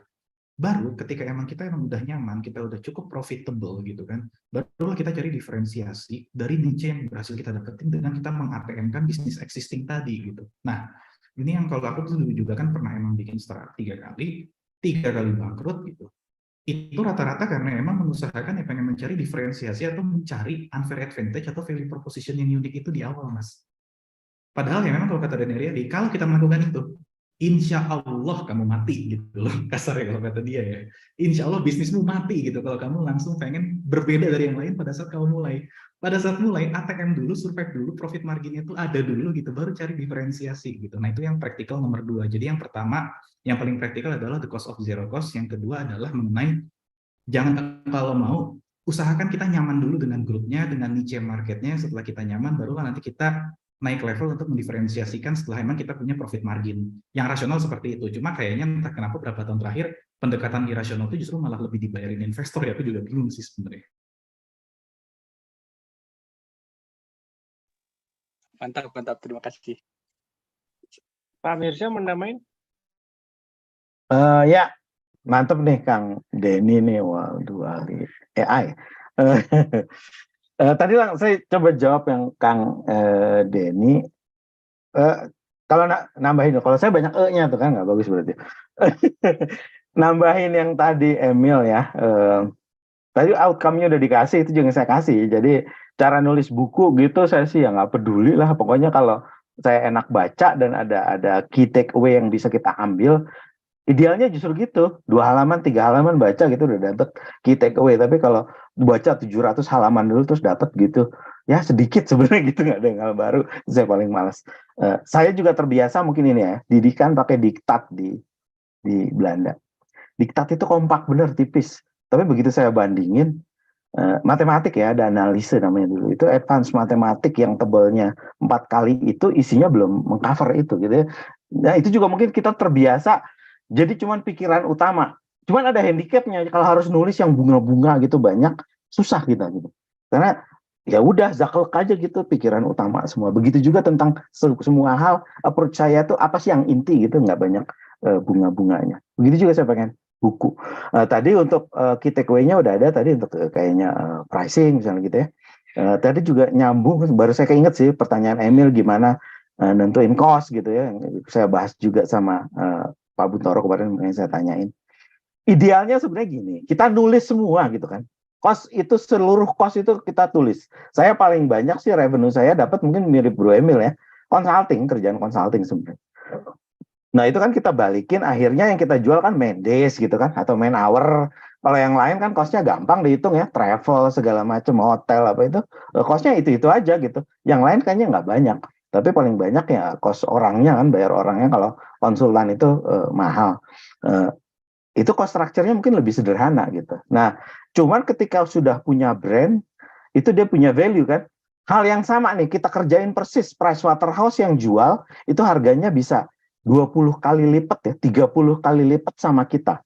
Baru ketika emang kita emang udah nyaman, kita udah cukup profitable gitu kan, barulah kita cari diferensiasi dari niche yang berhasil kita dapetin dengan kita meng-ATM-kan bisnis existing tadi gitu. Nah, ini yang kalau aku tuh juga kan pernah emang bikin startup 3 kali bangkrut gitu. Itu rata-rata karena emang mengusahakan yang pengen mencari diferensiasi atau mencari unfair advantage atau value proposition yang unik itu di awal, Mas. Padahal ya memang kalau kata Dan Ariely, kalau kita melakukan itu, insya Allah kamu mati gitu loh, kasar ya kalau kata dia ya. Insya Allah bisnismu mati gitu kalau kamu langsung pengen berbeda dari yang lain pada saat kamu mulai. Pada saat mulai, ATM dulu, survive dulu, profit marginnya itu ada dulu gitu, baru cari diferensiasi gitu. Nah itu yang praktikal nomor 2. Jadi yang pertama, yang paling praktikal adalah the cost of zero cost. Yang kedua adalah mengenai, jangan kalau mau, usahakan kita nyaman dulu dengan grupnya, dengan niche marketnya. Setelah kita nyaman, barulah nanti kita naik level untuk mendiferensiasikan setelah emang kita punya profit margin. Yang rasional seperti itu. Cuma kayaknya entah kenapa beberapa tahun terakhir, pendekatan irasional itu justru malah lebih dibayarin investor ya. Aku juga bingung sih sebenarnya. Mantap, mantap. Terima kasih. Pak Mirsya menamain? Ya, mantep nih Kang Denny nih, waduh ahli AI. Tadi lah saya coba jawab yang Kang Denny. Kalau nambahin, kalau saya banyak E-nya tuh kan nggak bagus berarti. Nambahin yang tadi Emil ya. Tadi outcome-nya udah dikasih, itu juga saya kasih. Jadi cara nulis buku gitu saya sih ya nggak peduli lah. Pokoknya kalau saya enak baca dan ada key takeaway yang bisa kita ambil, idealnya justru gitu, 2 halaman, 3 halaman baca gitu udah dapet key takeaway. Tapi kalau baca 700 halaman dulu terus dapet gitu, ya sedikit sebenarnya gitu, nggak ada hal baru. Saya paling malas. Saya juga terbiasa mungkin ini ya, didikan pakai diktat di Belanda. Diktat itu kompak bener, tipis. Tapi begitu saya bandingin, matematik ya, ada analisa namanya dulu. Itu advance matematik yang tebalnya 4 kali itu isinya belum mengcover itu gitu ya. Nah itu juga mungkin kita terbiasa, jadi cuman pikiran utama. Cuman ada handicapnya, kalau harus nulis yang bunga-bunga gitu banyak, susah kita gitu. Karena ya udah zaklek aja gitu, pikiran utama semua. Begitu juga tentang semua hal, approach saya tuh apa sih yang inti gitu, nggak banyak bunga-bunganya. Begitu juga saya pengen buku. Tadi untuk key takeaway-nya udah ada tadi untuk kayaknya pricing misalnya gitu ya. Tadi juga nyambung, baru saya keinget sih pertanyaan Emil gimana nentuin cost gitu ya. Saya bahas juga sama Pak Buntoro kemarin yang saya tanyain. Idealnya sebenarnya gini, kita nulis semua gitu kan. Cost itu, seluruh cost itu kita tulis. Saya paling banyak sih revenue saya dapat mungkin mirip Bro Emil ya. Consulting, kerjaan consulting sebenarnya. Nah itu kan kita balikin, akhirnya yang kita jual kan main days gitu kan, atau main hour. Kalau yang lain kan costnya gampang dihitung ya, travel segala macam, hotel apa itu, costnya itu aja gitu. Yang lain kayaknya nggak banyak. Tapi paling banyak ya cost orangnya kan, bayar orangnya. Kalau konsultan itu mahal. Itu cost structure-nya mungkin lebih sederhana gitu. Nah, cuman ketika sudah punya brand, itu dia punya value kan. Hal yang sama nih, kita kerjain persis Pricewaterhouse yang jual, itu harganya bisa 20 kali lipat ya, 30 kali lipat sama kita.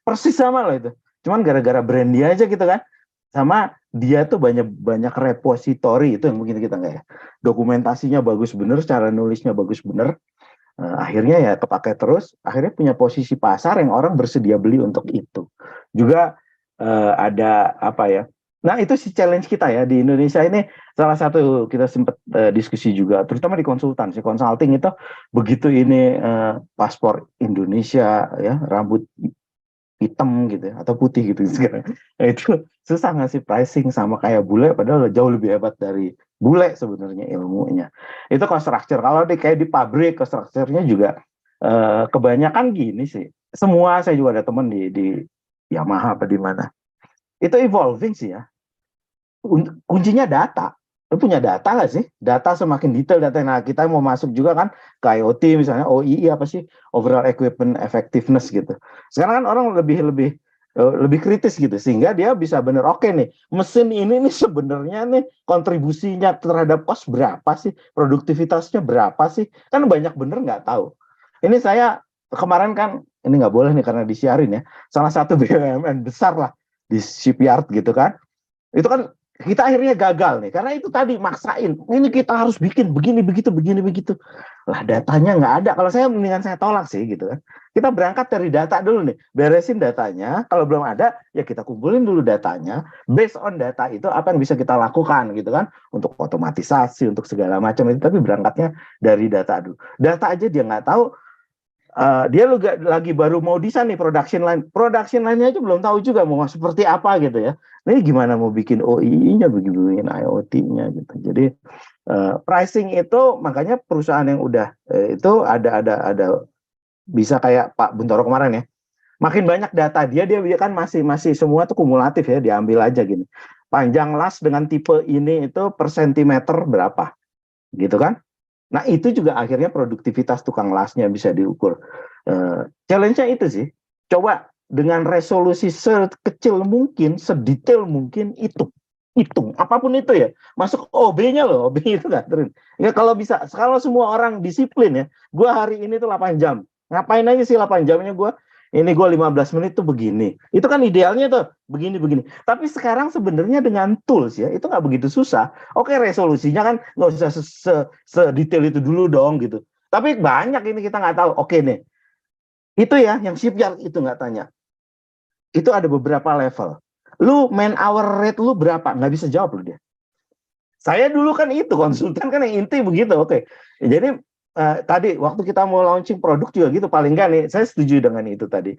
Persis sama loh itu. Cuman gara-gara brand dia aja gitu kan. Sama dia tuh banyak repository, itu yang mungkin kita nggak ya. Dokumentasinya bagus bener, cara nulisnya bagus bener. Akhirnya ya kepake terus, akhirnya punya posisi pasar yang orang bersedia beli untuk itu. Juga ada apa ya, nah itu si challenge kita ya di Indonesia ini, salah satu kita sempat diskusi juga, terutama di konsultan, si consulting itu begitu ini paspor Indonesia ya, rambut hitam gitu ya, atau putih gitu sekarang. Nah, itu susah ngasih pricing sama kayak bule, padahal jauh lebih hebat dari bule sebenarnya ilmunya. Itu cost structure. Kalau kayak di pabrik, cost structure-nya juga kebanyakan gini sih. Semua, saya juga ada teman di Yamaha apa di mana. Itu evolving sih ya. Kuncinya data. Lu punya data nggak sih? Data semakin detail data. Nah, kita mau masuk juga kan ke IoT misalnya, OEE apa sih? Overall Equipment Effectiveness gitu. Sekarang kan orang lebih kritis gitu, sehingga dia bisa bener, oke nih, mesin ini nih sebenarnya nih kontribusinya terhadap cost berapa sih? Produktivitasnya berapa sih? Kan banyak bener nggak tahu. Ini saya kemarin kan, ini nggak boleh nih karena disiarin ya, salah satu BUMN besar lah di shipyard gitu kan. Itu kan kita akhirnya gagal nih, karena itu tadi maksain, ini kita harus bikin begini begitu lah, datanya nggak ada. Kalau saya mendingan saya tolak sih gitu kan. Kita berangkat dari data dulu nih, beresin datanya. Kalau belum ada ya kita kumpulin dulu datanya, based on data itu apa yang bisa kita lakukan gitu kan, untuk otomatisasi, untuk segala macam itu. Tapi berangkatnya dari data dulu. Data aja dia nggak tahu. Dia lagi baru mau desain nih production line-nya aja belum tahu juga mau seperti apa gitu ya. Ini gimana mau bikin OEE-nya, bikin IoT-nya gitu. Jadi pricing itu makanya perusahaan yang udah itu ada bisa kayak Pak Buntoro kemarin ya. Makin banyak data dia kan masih semua tuh kumulatif ya, diambil aja gini. Panjang las dengan tipe ini itu per sentimeter berapa gitu kan. Nah, itu juga akhirnya produktivitas tukang lasnya bisa diukur. Challenge-nya itu sih. Coba dengan resolusi sekecil mungkin, sedetail mungkin, hitung. Apapun itu ya. Masuk OB-nya loh. OB itu nggak turun. Ya, kalau bisa, kalau semua orang disiplin ya, gue hari ini tuh 8 jam. Ngapain aja sih 8 jamnya gue? Ini gue 15 menit tuh begini. Itu kan idealnya tuh, begini. Tapi sekarang sebenarnya dengan tools ya, itu nggak begitu susah. Oke, resolusinya kan nggak usah sedetail itu dulu dong gitu. Tapi banyak ini kita nggak tahu. Oke nih, itu ya yang shipyard itu nggak tanya. Itu ada beberapa level. Lu man hour rate lu berapa? Nggak bisa jawab lu dia. Saya dulu kan itu konsultan kan yang inti begitu. Oke, jadi tadi waktu kita mau launching produk juga gitu, paling nggak nih saya setuju dengan itu tadi.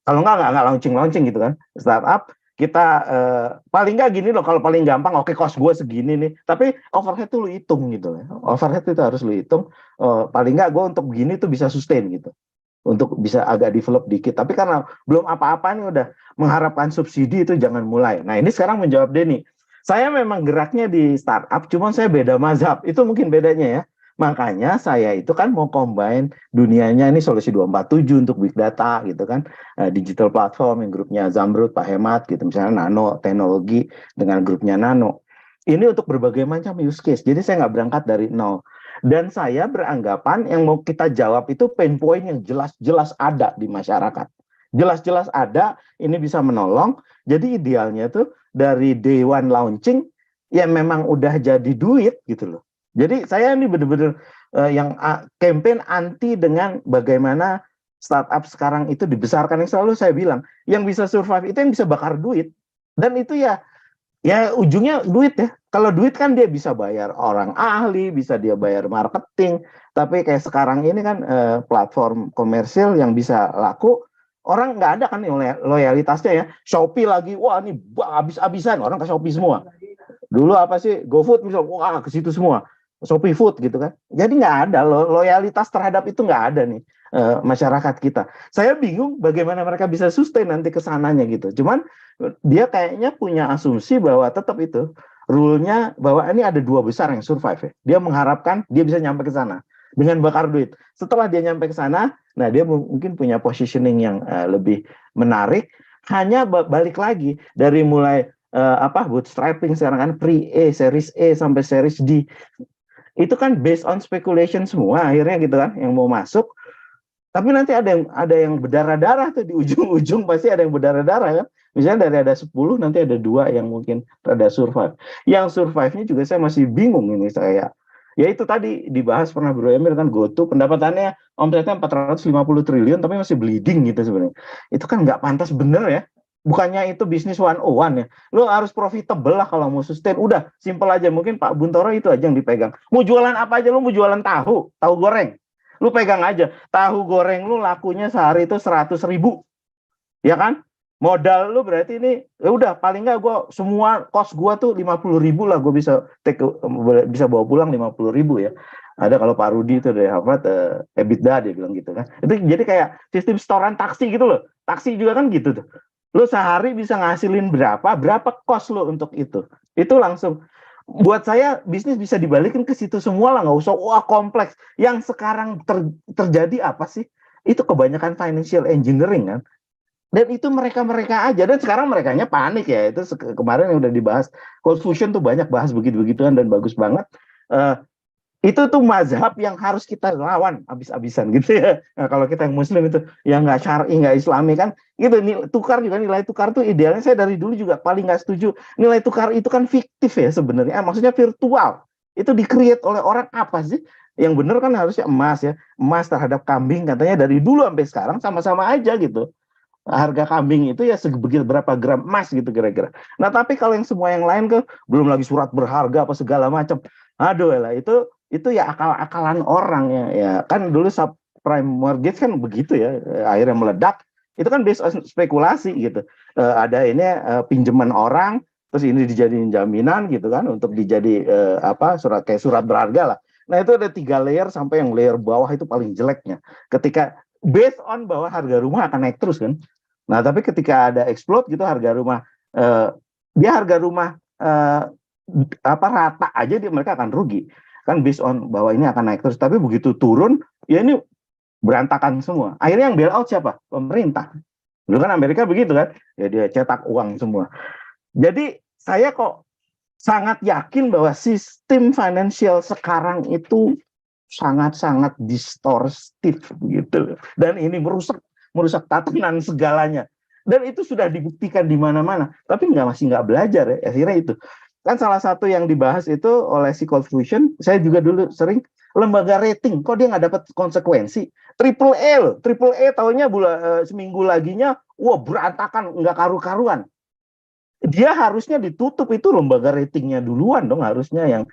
Kalau nggak launching gitu kan, startup kita paling nggak gini loh, kalau paling gampang oke, cost gue segini nih, tapi overhead tuh lu hitung gitu ya. Overhead itu harus lu hitung, paling nggak gue untuk begini tuh bisa sustain gitu, untuk bisa agak develop dikit. Tapi karena belum apa-apa nih udah mengharapkan subsidi, itu jangan mulai. Nah ini sekarang menjawab Denny, saya memang geraknya di startup, cuman saya beda mazhab, itu mungkin bedanya ya. Makanya saya itu kan mau combine dunianya ini solusi 247 untuk big data gitu kan, digital platform yang grupnya Zamrud, Pak Hemat gitu, misalnya nano teknologi dengan grupnya nano. Ini untuk berbagai macam use case. Jadi saya nggak berangkat dari nol. Dan saya beranggapan yang mau kita jawab itu pain point yang jelas-jelas ada di masyarakat. Jelas-jelas ada, ini bisa menolong. Jadi idealnya tuh dari day one launching ya memang udah jadi duit gitu loh. Jadi saya ini benar-benar yang campaign anti dengan bagaimana startup sekarang itu dibesarkan. Yang selalu saya bilang, yang bisa survive itu yang bisa bakar duit. Dan itu ya ujungnya duit ya. Kalau duit kan dia bisa bayar orang ahli, bisa dia bayar marketing. Tapi kayak sekarang ini kan platform komersil yang bisa laku, orang nggak ada kan loyalitasnya ya. Shopee lagi, wah ini habis-habisan, orang ke Shopee semua. Dulu apa sih, GoFood misalnya, wah ke situ semua. Shopee Food gitu kan. Jadi nggak ada loyalitas terhadap itu, nggak ada nih masyarakat kita. Saya bingung bagaimana mereka bisa sustain nanti kesananya gitu. Cuman dia kayaknya punya asumsi bahwa tetap itu rule-nya bahwa ini ada 2 besar yang survive ya. Dia mengharapkan dia bisa nyampe ke sana dengan bakar duit. Setelah dia nyampe ke sana, nah dia mungkin punya positioning yang lebih menarik. Hanya balik lagi dari mulai bootstrapping sekarang kan pre-A, series A sampai series D. Itu kan based on speculation semua akhirnya gitu kan yang mau masuk. Tapi nanti ada yang berdarah-darah tuh di ujung-ujung, pasti ada yang berdarah-darah kan. Misalnya dari ada 10 nanti ada 2 yang mungkin rada survive. Yang survive-nya juga saya masih bingung ini saya. Ya itu tadi dibahas pernah Bro Emil kan, GoTo pendapatannya omsetnya 450 triliun tapi masih bleeding gitu sebenarnya. Itu kan nggak pantas bener ya. Bukannya itu bisnis 101 ya. Lo harus profitable lah kalau mau sustain. Udah simple aja, mungkin Pak Buntoro itu aja yang dipegang. Mau jualan apa aja, lo mau jualan tahu goreng. Lu pegang aja, tahu goreng lu lakunya sehari itu 100.000, ya kan? Modal lu berarti ini, ya udah paling nggak gue semua cost gue tuh 50.000 lah, gue bisa bisa bawa pulang 50.000 ya. Ada kalau Pak Rudi itu dari Harvard, EBITDA dia bilang gitu kan. Itu jadi kayak sistem setoran taksi gitu loh. Taksi juga kan gitu tuh. Lu sehari bisa ngasilin berapa cost lu untuk itu. Itu langsung. Buat saya bisnis bisa dibalikin ke situ semua lah, nggak usah wah kompleks. Yang sekarang terjadi apa sih? Itu kebanyakan financial engineering kan. Dan itu mereka aja, dan sekarang merekanya panik ya. Itu kemarin yang udah dibahas Cold Fusion tuh banyak bahas begitu-begituan dan bagus banget. Itu tuh mazhab yang harus kita lawan abis-abisan gitu ya. Nah, kalau kita yang muslim itu yang nggak syar'i, nggak islami kan gitu. Nilai tukar tuh idealnya, saya dari dulu juga paling nggak setuju nilai tukar itu kan fiktif ya sebenarnya, maksudnya virtual. Itu di-create oleh orang apa sih? Yang benar kan harusnya emas ya, emas terhadap kambing katanya dari dulu sampai sekarang sama-sama aja gitu. Harga kambing itu ya sebegitu berapa gram emas gitu kira-kira. Nah tapi kalau yang semua yang lain ke belum lagi surat berharga apa segala macam, aduh lah itu ya akal-akalan orang ya kan. Dulu subprime mortgage kan begitu ya, akhirnya meledak. Itu kan based on spekulasi gitu. Ada ini pinjaman orang, terus ini dijadiin jaminan gitu kan untuk dijadi surat berharga lah. Nah itu ada 3 layer sampai yang layer bawah itu paling jeleknya. Ketika based on bahwa harga rumah akan naik terus kan. Nah tapi ketika ada explode gitu harga rumah, dia harga rumah rata aja mereka akan rugi kan, based on bahwa ini akan naik terus. Tapi begitu turun ya ini berantakan semua. Akhirnya yang bail out siapa? Pemerintah. Dulu kan Amerika begitu kan, ya dia cetak uang semua. Jadi saya kok sangat yakin bahwa sistem financial sekarang itu sangat-sangat distorsif gitu, dan ini merusak tatanan segalanya, dan itu sudah dibuktikan di mana-mana, tapi masih nggak belajar ya. Akhirnya itu kan salah satu yang dibahas itu oleh si Cold Fusion. Saya juga dulu sering lembaga rating, kok dia nggak dapat konsekuensi. Triple A tahunya seminggu laginya wah berantakan, nggak karu-karuan. Dia harusnya ditutup, itu lembaga ratingnya duluan dong harusnya yang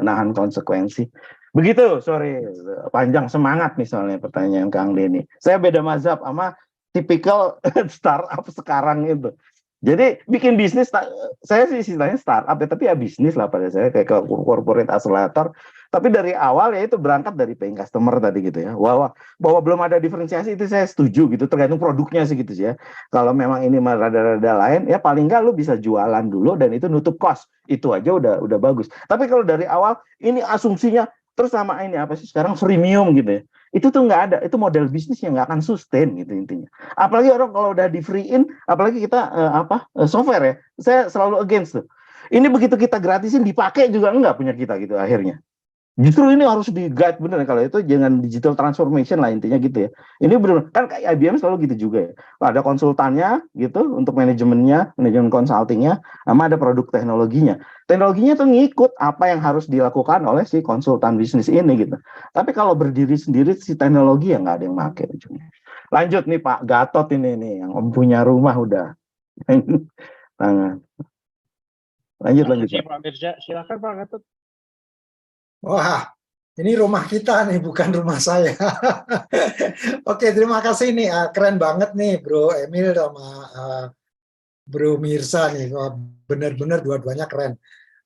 nahan konsekuensi. Begitu, sorry panjang, semangat misalnya pertanyaan Kang Denny. Saya beda mazhab sama tipikal startup sekarang itu. Jadi bikin bisnis, saya sih istilahnya startup ya, tapi ya bisnis lah pada saya, kayak corporate accelerator. Tapi dari awal ya itu berangkat dari paying customer tadi gitu ya. Bahwa belum ada diferensiasi itu saya setuju gitu, tergantung produknya sih gitu sih ya. Kalau memang ini rada-rada lain ya paling nggak lu bisa jualan dulu dan itu nutup cost. Itu aja udah bagus. Tapi kalau dari awal ini asumsinya terus sama ini apa sih sekarang freemium gitu ya. Itu tuh nggak ada, itu model bisnis yang nggak akan sustain gitu intinya. Apalagi orang kalau udah di free in, apalagi kita software ya, saya selalu against tuh. Ini begitu kita gratisin dipakai juga enggak punya kita gitu akhirnya. Justru ini harus di guide bener, kalau itu jangan digital transformation lah intinya gitu ya. Ini benar kan kayak IBM selalu gitu juga ya. Ada konsultannya gitu untuk manajemen consultingnya, sama ada produk teknologinya. Teknologinya tuh ngikut apa yang harus dilakukan oleh si konsultan bisnis ini gitu. Tapi kalau berdiri sendiri si teknologi ya nggak ada yang pakai ujungnya. Lanjut nih Pak Gatot ini yang punya rumah udah. Lanjut. Pak Mirza, silakan Pak Gatot. Wah, ini rumah kita nih, bukan rumah saya. Oke, terima kasih nih. Keren banget nih Bro Emil sama Bro Mirza nih. Benar-benar dua-duanya keren.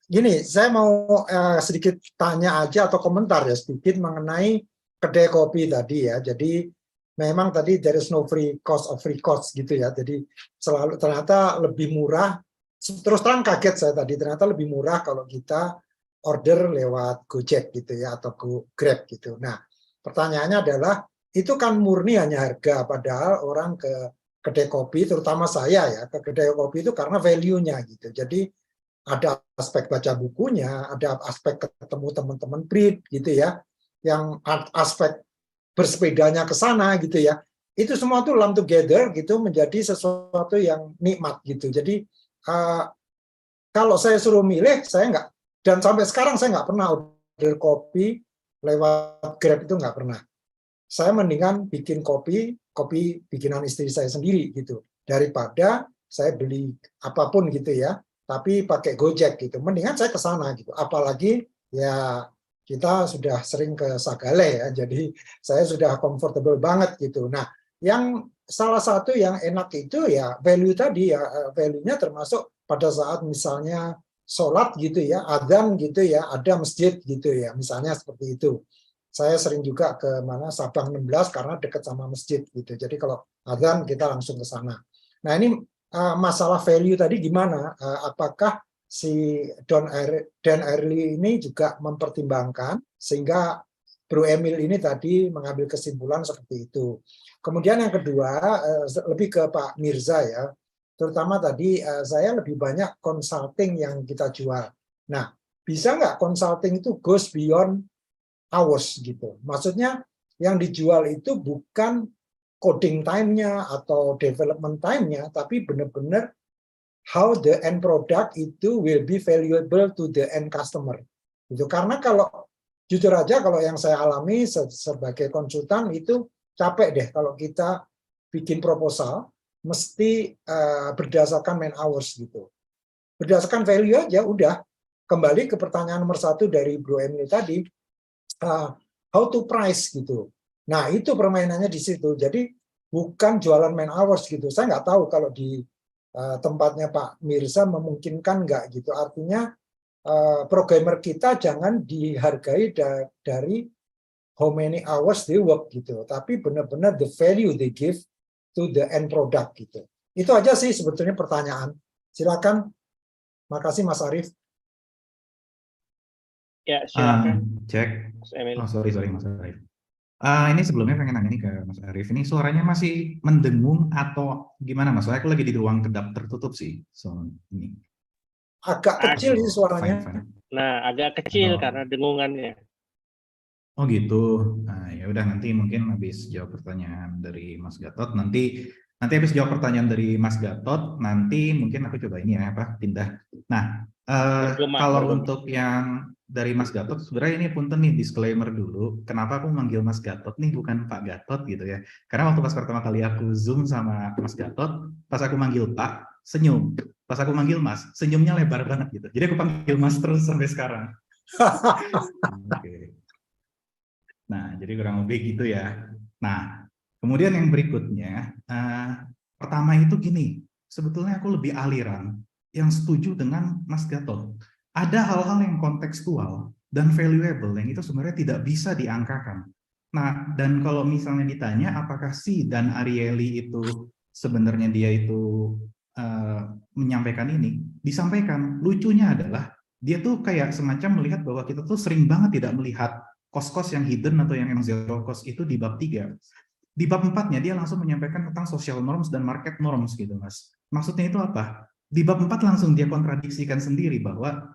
Gini, saya mau sedikit tanya aja atau komentar ya sedikit mengenai kedai kopi tadi ya. Jadi memang tadi there is no free cost of free cost gitu ya. Jadi selalu ternyata lebih murah terus terang kaget saya tadi, ternyata lebih murah kalau kita order lewat Gojek gitu ya, atau Grab gitu. Nah, pertanyaannya adalah, itu kan murni hanya harga, padahal orang ke kedai kopi, terutama saya ya, ke kedai kopi itu karena value-nya gitu. Jadi ada aspek baca bukunya, ada aspek ketemu teman-teman breed gitu ya, yang aspek bersepedanya ke sana gitu ya. Itu semua tuh lump together gitu menjadi sesuatu yang nikmat gitu. Jadi kalau saya suruh milih, saya nggak, dan sampai sekarang saya nggak pernah order kopi lewat Grab, itu nggak pernah. Saya mendingan bikin kopi bikinan istri saya sendiri gitu, daripada saya beli apapun gitu ya, tapi pakai Gojek gitu. Mendingan saya ke sana gitu. Apalagi ya kita sudah sering ke Sagale ya, jadi saya sudah comfortable banget gitu. Nah, yang salah satu yang enak itu ya value tadi ya, value-nya termasuk pada saat misalnya sholat gitu ya, adzan gitu ya, ada masjid gitu ya, misalnya seperti itu. Saya sering juga ke mana Sabang 16 karena dekat sama masjid gitu. Jadi kalau adzan kita langsung ke sana. Nah, ini masalah value tadi gimana? Apakah si Dan Ariely ini juga mempertimbangkan sehingga Bro Emil ini tadi mengambil kesimpulan seperti itu. Kemudian yang kedua, lebih ke Pak Mirza ya. Terutama tadi saya lebih banyak consulting yang kita jual. Nah, bisa nggak consulting itu goes beyond hours gitu? Maksudnya yang dijual itu bukan coding time-nya atau development time-nya, tapi benar-benar how the end product itu will be valuable to the end customer. Gitu. Karena kalau jujur aja, kalau yang saya alami sebagai konsultan itu capek deh kalau kita bikin proposal mesti berdasarkan man hours gitu. Berdasarkan value aja udah. Kembali ke pertanyaan nomor 1 dari Bro Emil tadi, how to price gitu. Nah, itu permainannya di situ. Jadi bukan jualan man hours gitu. Saya nggak tahu kalau di tempatnya Pak Mirza memungkinkan nggak gitu. Artinya programmer kita jangan dihargai dari how many hours they work gitu, tapi benar-benar the value they give to the end product gitu. Itu aja sih sebetulnya pertanyaan. Silakan. Makasih Mas Arief. Ya, silakan. Cek. Mas Emil. Oh, sorry Mas Arief. Ini sebelumnya pengen nanya nih ke Mas Arief. Ini suaranya masih mendengung atau gimana Mas? Soalnya aku lagi di ruang kedap tertutup sih. So, ini. Agak kecil sih suaranya. Fine. Nah, agak kecil karena dengungannya. Oh gitu. Nah, ya udah nanti mungkin habis jawab pertanyaan dari Mas Gatot, nanti habis jawab pertanyaan dari Mas Gatot, nanti mungkin aku coba ini ya pindah. Nah, kalau untuk yang dari Mas Gatot, sebenarnya ini punten nih disclaimer dulu. Kenapa aku manggil Mas Gatot nih bukan Pak Gatot gitu ya? Karena waktu pas pertama kali aku Zoom sama Mas Gatot, pas aku manggil Pak, senyum. Pas aku manggil Mas, senyumnya lebar banget gitu. Jadi aku panggil Mas terus sampai sekarang. Oke. Nah, jadi kurang lebih gitu ya. Nah, kemudian yang berikutnya, pertama itu gini, sebetulnya aku lebih aliran yang setuju dengan Mas Gatot. Ada hal-hal yang kontekstual dan valuable yang itu sebenarnya tidak bisa diangkakan. Nah, dan kalau misalnya ditanya apakah si Dan Ariely itu sebenarnya dia itu menyampaikan ini, disampaikan. Lucunya adalah dia tuh kayak semacam melihat bahwa kita tuh sering banget tidak melihat cost-cost yang hidden atau yang zero cost itu di bab 3. Di bab 4-nya dia langsung menyampaikan tentang social norms dan market norms gitu Mas. Maksudnya itu apa? Di bab 4 langsung dia kontradiksikan sendiri bahwa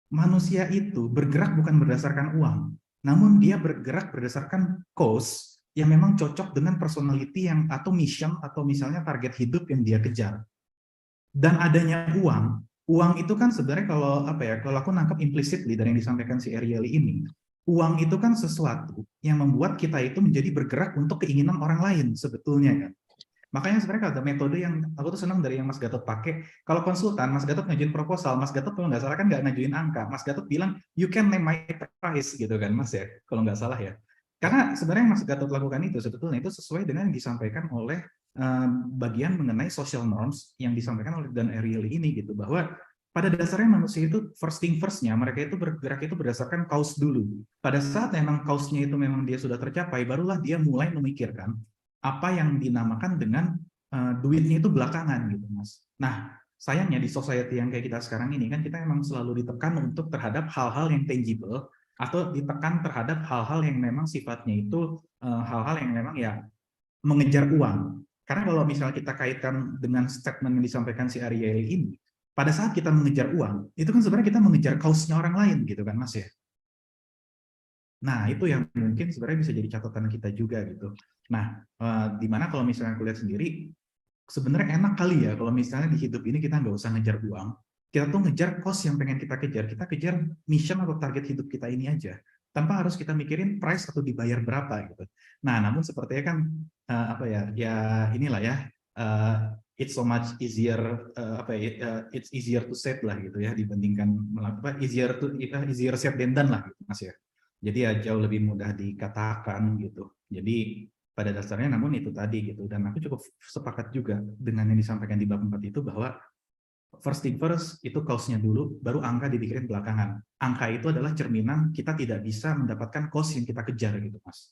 manusia itu bergerak bukan berdasarkan uang, namun dia bergerak berdasarkan cost yang memang cocok dengan personality yang atau mission atau misalnya target hidup yang dia kejar. Dan adanya uang itu kan sebenarnya kalau aku nangkap implicitly dari yang disampaikan si Ariely ini, uang itu kan sesuatu yang membuat kita itu menjadi bergerak untuk keinginan orang lain sebetulnya kan. Makanya sebenarnya ada metode yang aku tuh senang dari yang Mas Gatot pakai. Kalau konsultan, Mas Gatot ngajuin proposal, Mas Gatot kalau nggak salah kan nggak ngajuin angka. Mas Gatot bilang, you can name my price gitu kan Mas ya, kalau nggak salah ya. Karena sebenarnya yang Mas Gatot lakukan itu sebetulnya itu sesuai dengan yang disampaikan oleh bagian mengenai social norms yang disampaikan oleh Dan Ariely ini gitu, bahwa pada dasarnya manusia itu first thing first-nya mereka itu bergerak itu berdasarkan cause dulu. Pada saat memang cause-nya itu memang dia sudah tercapai, barulah dia mulai memikirkan apa yang dinamakan dengan duitnya itu belakangan gitu Mas. Nah, sayangnya di society yang kayak kita sekarang ini kan kita emang selalu ditekan untuk terhadap hal-hal yang tangible atau ditekan terhadap hal-hal yang memang sifatnya itu hal-hal yang memang ya mengejar uang. Karena kalau misalnya kita kaitkan dengan statement yang disampaikan si Ariel ini, pada saat kita mengejar uang, itu kan sebenarnya kita mengejar kausnya orang lain gitu kan Mas ya. Nah, itu yang mungkin sebenarnya bisa jadi catatan kita juga gitu. Nah, di mana kalau misalnya aku lihat sendiri, sebenarnya enak kali ya kalau misalnya di hidup ini kita nggak usah ngejar uang, kita tuh ngejar cost yang pengen kita kejar mission atau target hidup kita ini aja, tanpa harus kita mikirin price atau dibayar berapa gitu. Nah, namun sepertinya kan apa ya, ya inilah ya, it's so much easier it's easier to said lah gitu ya dibandingkan easier said than done lah gitu Mas ya. Jadi ya jauh lebih mudah dikatakan gitu. Jadi pada dasarnya namun itu tadi gitu, dan aku cukup sepakat juga dengan yang disampaikan di bab 4 itu bahwa first thing first itu cost-nya dulu, baru angka dipikirin belakangan. Angka itu adalah cerminan kita tidak bisa mendapatkan cost yang kita kejar gitu Mas.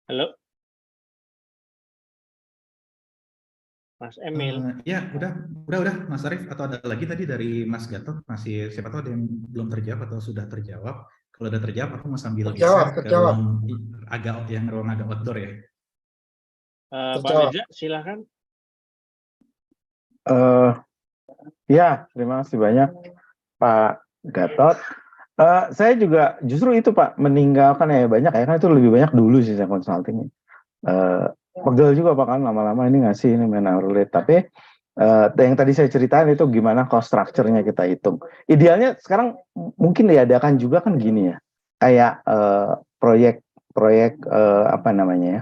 Halo, Mas Emil. Ya udah Mas Arief, atau ada lagi tadi dari Mas Gatot, masih siapa tahu ada yang belum terjawab atau sudah terjawab. Kalau udah terjawab aku mau sambil geser ke ruang agak outdoor ya. Pak Mirza, silakan. Ya, terima kasih banyak Pak Gatot. Saya juga justru itu Pak, meninggalkan ya banyak ya, kan itu lebih banyak dulu sih saya consulting. Pegel juga Pak kan lama-lama ini ngasih ini main relate, tapi yang tadi saya ceritain itu gimana cost structure-nya kita hitung. Idealnya sekarang mungkin diadakan juga kan gini ya, kayak proyek apa namanya ya,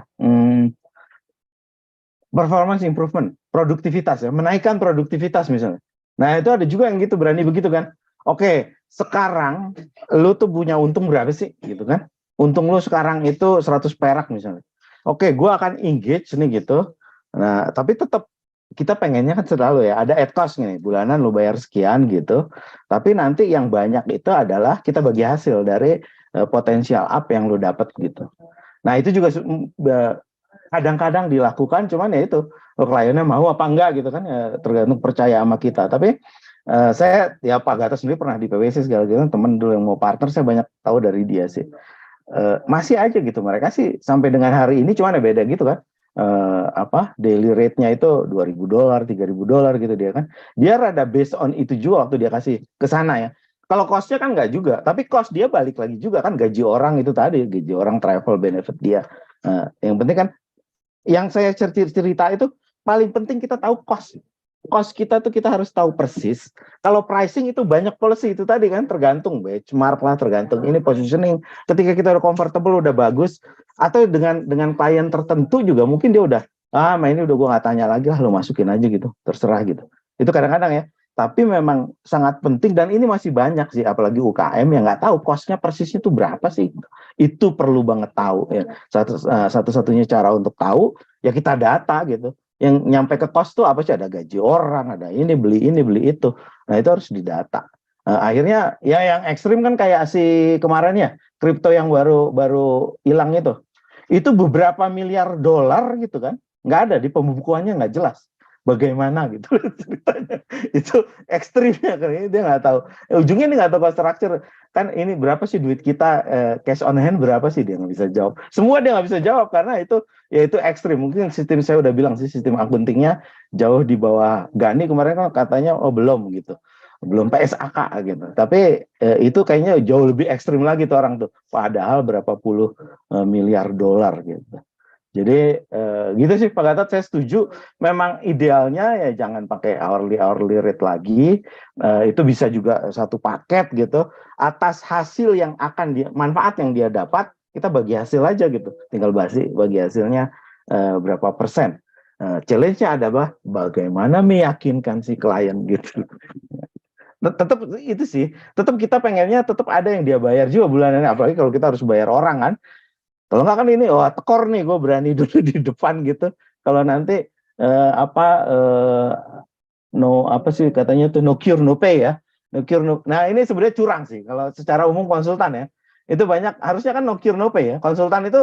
performance improvement, produktivitas ya, menaikkan produktivitas misalnya. Nah itu ada juga yang gitu, berani begitu kan. Oke, sekarang lu tuh punya untung berapa sih gitu kan. Untung lu sekarang itu 100 perak misalnya. Oke, gue akan engage nih gitu. Nah, tapi tetap kita pengennya kan selalu ya, ada ad cost nih, bulanan lu bayar sekian gitu. Tapi nanti yang banyak itu adalah kita bagi hasil dari potensial up yang lu dapat gitu. Nah, itu juga kadang-kadang dilakukan, cuman ya itu kliennya mau apa enggak gitu kan, ya, tergantung percaya sama kita. Tapi saya ya Pak Gatot sendiri pernah di PwC segala-galanya, temen dulu yang mau partner saya banyak tahu dari dia sih. Masih aja gitu mereka sih sampai dengan hari ini, cuman ya beda gitu kan, daily rate-nya itu $2.000 $3.000 gitu dia kan, dia rada based on itu juga waktu dia kasih ke sana ya. Kalau cost-nya kan nggak juga, tapi cost dia balik lagi juga kan, gaji orang itu tadi, gaji orang, travel benefit dia. Yang penting kan yang saya cerita itu paling penting kita tahu cost kita tuh kita harus tahu persis. Kalau pricing itu banyak policy itu tadi kan, tergantung benchmark lah, tergantung ini positioning. Ketika kita udah comfortable, udah bagus, atau dengan klien tertentu juga mungkin dia udah ini udah gue nggak tanya lagi lah, lo masukin aja gitu, terserah gitu. Itu kadang-kadang ya. Tapi memang sangat penting, dan ini masih banyak sih, apalagi UKM yang nggak tahu costnya persisnya tuh berapa sih. Itu perlu banget tahu ya. Satu-satunya cara untuk tahu ya kita data gitu. Yang nyampe ke cost tuh apa sih, ada gaji orang, ada ini beli itu. Nah itu harus didata. Akhirnya ya yang ekstrim kan kayak si kemarin ya, kripto yang baru hilang itu beberapa miliar dolar gitu kan, nggak ada di pembukuannya, nggak jelas bagaimana gitu ceritanya. Itu ekstrimnya kan, dia nggak tahu ujungnya, ini nggak tahu cost structure kan, ini berapa sih duit kita, cash on hand berapa sih, dia nggak bisa jawab. Semua dia nggak bisa jawab karena itu ya itu ekstrim. Mungkin sistem, saya udah bilang sih, sistem akuntingnya jauh di bawah Gani kemarin kan katanya, belum gitu, belum PSAK gitu. Tapi itu kayaknya jauh lebih ekstrim lagi tuh orang tuh, padahal berapa puluh miliar dolar gitu. Jadi gitu sih Pak Gatot, saya setuju. Memang idealnya ya jangan pakai hourly rate lagi. Itu bisa juga satu paket gitu. Atas hasil yang akan manfaat yang dia dapat, kita bagi hasil aja gitu. Tinggal bagi hasilnya berapa persen. Challenge-nya adalah bagaimana meyakinkan si klien gitu. Tetap itu sih. Tetap kita pengennya tetap ada yang dia bayar juga bulanannya. Apalagi kalau kita harus bayar orang kan. Kalau nggak kan ini, tekor nih, gue berani dulu di depan gitu. Kalau nanti katanya tuh no cure no pay ya. No cure no. Nah ini sebenarnya curang sih. Kalau secara umum konsultan ya, Itu banyak, harusnya kan no cure no pay ya. Konsultan itu,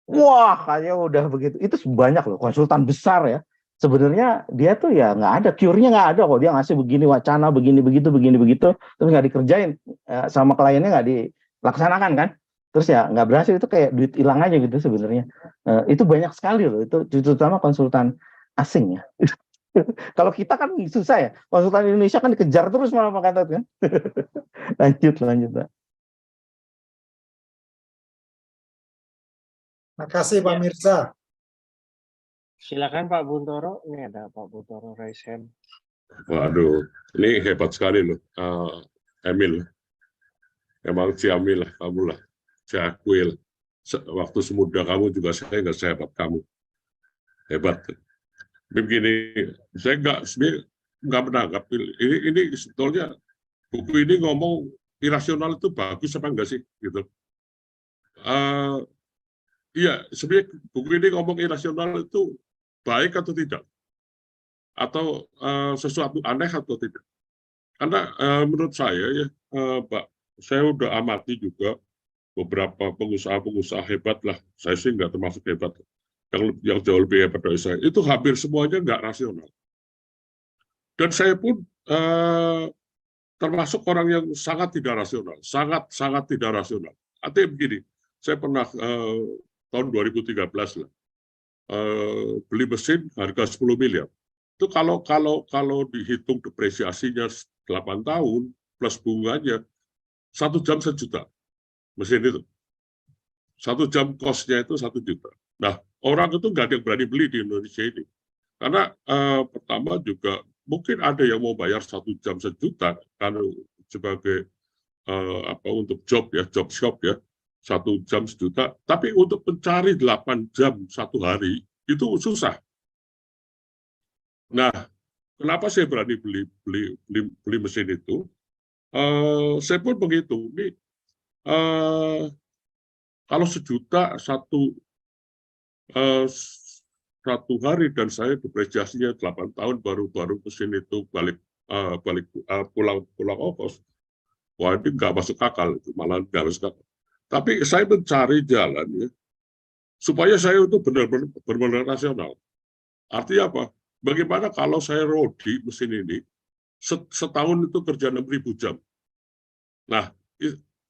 wah kayaknya udah begitu. Itu banyak loh, konsultan besar ya. Sebenarnya dia tuh ya nggak ada, cure-nya nggak ada kok. Dia ngasih begini wacana, begini begitu, terus nggak dikerjain sama kliennya, nggak dilaksanakan kan. Terus ya nggak berhasil, itu kayak duit hilang aja gitu sebenarnya. Itu banyak sekali loh, itu terutama konsultan asing ya. Kalau kita kan susah ya, konsultan Indonesia kan dikejar terus malah Pak Gatot kan. lanjut Pak. Makasih Pak Ya. Mirza. Silakan Pak Buntoro. Ini ada Pak Buntoro raise hand. Waduh, ini hebat sekali loh, Emil. Emang Ciamil lah, kamu lah, Ciakuil. Waktu semuda kamu juga saya nggak sehebat kamu. Hebat. Begini, saya nggak menanggap. Ini sebetulnya buku ini ngomong irasional itu bagus apa enggak sih, gitu. Iya, sebenarnya buku ini ngomong irasional itu baik atau tidak, atau sesuatu aneh atau tidak. Karena menurut saya ya, Pak, saya udah amati juga beberapa pengusaha-pengusaha hebat lah. Saya sih nggak termasuk hebat. Yang jauh lebih hebat dari saya, itu hampir semuanya nggak rasional. Dan saya pun termasuk orang yang sangat tidak rasional, sangat tidak rasional. Artinya begini, saya pernah tahun 2013 lah, beli mesin harga 10 miliar. Itu kalau dihitung depresiasinya 8 tahun plus bunganya, 1 jam 1 juta mesin itu. 1 jam cost-nya itu 1 juta. Nah, orang itu nggak ada yang berani beli di Indonesia ini. Karena pertama juga mungkin ada yang mau bayar 1 jam 1 juta kalau sebagai untuk job shop ya, 1 jam 1 juta. Tapi untuk mencari 8 jam 1 hari itu susah. Nah, kenapa saya berani beli mesin itu? Saya pun menghitung nih, kalau 1 juta satu hari dan saya depresiasinya 8 tahun baru mesin itu pulang ongkos, wah ini nggak masuk akal, itu malah nggak masuk akal. Tapi saya mencari jalan ya supaya saya itu benar-benar rasional. Artinya apa? Bagaimana kalau saya rodi mesin ini setahun itu kerja 6.000 jam. Nah,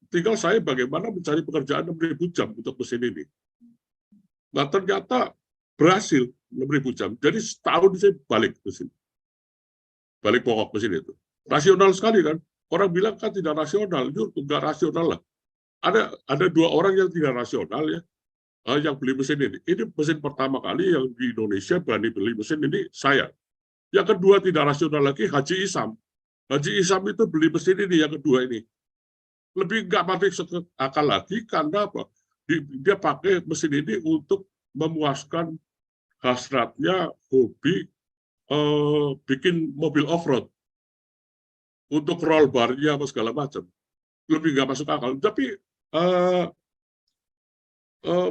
tinggal saya bagaimana mencari pekerjaan 6.000 jam untuk mesin ini. Nah, ternyata berhasil 6.000 jam. Jadi setahun saya balik mesin. Balik pokok mesin itu. Rasional sekali kan? Orang bilang kan tidak rasional. Itu enggak rasional lah. Ada 2 orang yang tidak rasional ya, yang beli mesin ini. Ini mesin pertama kali yang di Indonesia berani beli mesin ini saya. Yang kedua tidak rasional lagi Haji Isam. Haji Isam itu beli mesin ini yang kedua ini. Lebih nggak masuk akal lagi karena apa? Dia pakai mesin ini untuk memuaskan hasratnya hobi bikin mobil off-road. Untuk roll bar-nya apa segala macam. Lebih nggak masuk akal. Tapi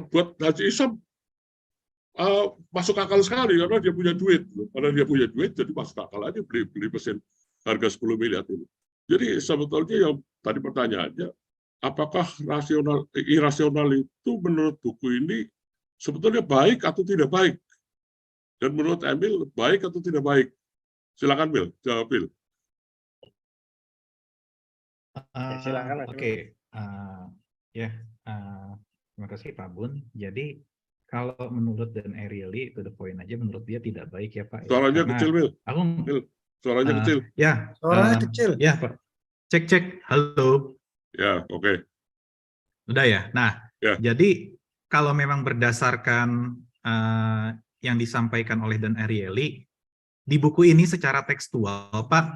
buat Haji Isam masuk akal sekali karena dia punya duit. Karena dia punya duit jadi masuk akal aja beli mesin harga 10 miliar ini. Jadi sebetulnya yang tadi pertanyaannya, apakah irasional itu menurut buku ini sebetulnya baik atau tidak baik? Dan menurut Emil baik atau tidak baik? Silakan Mil, jawab Mil. Silakan. Oke. Terima kasih Pak Bun. Jadi kalau menurut Dan Ariely itu the point aja, menurut dia tidak baik ya Pak. Suaranya Karena kecil Mil. Suaranya kecil. Ya. Suaranya kecil. Ya Pak. Cek. Halo. Ya, oke. Udah ya. Nah, Ya. jadi kalau memang berdasarkan yang disampaikan oleh Dan Ariely di buku ini secara tekstual, Pak,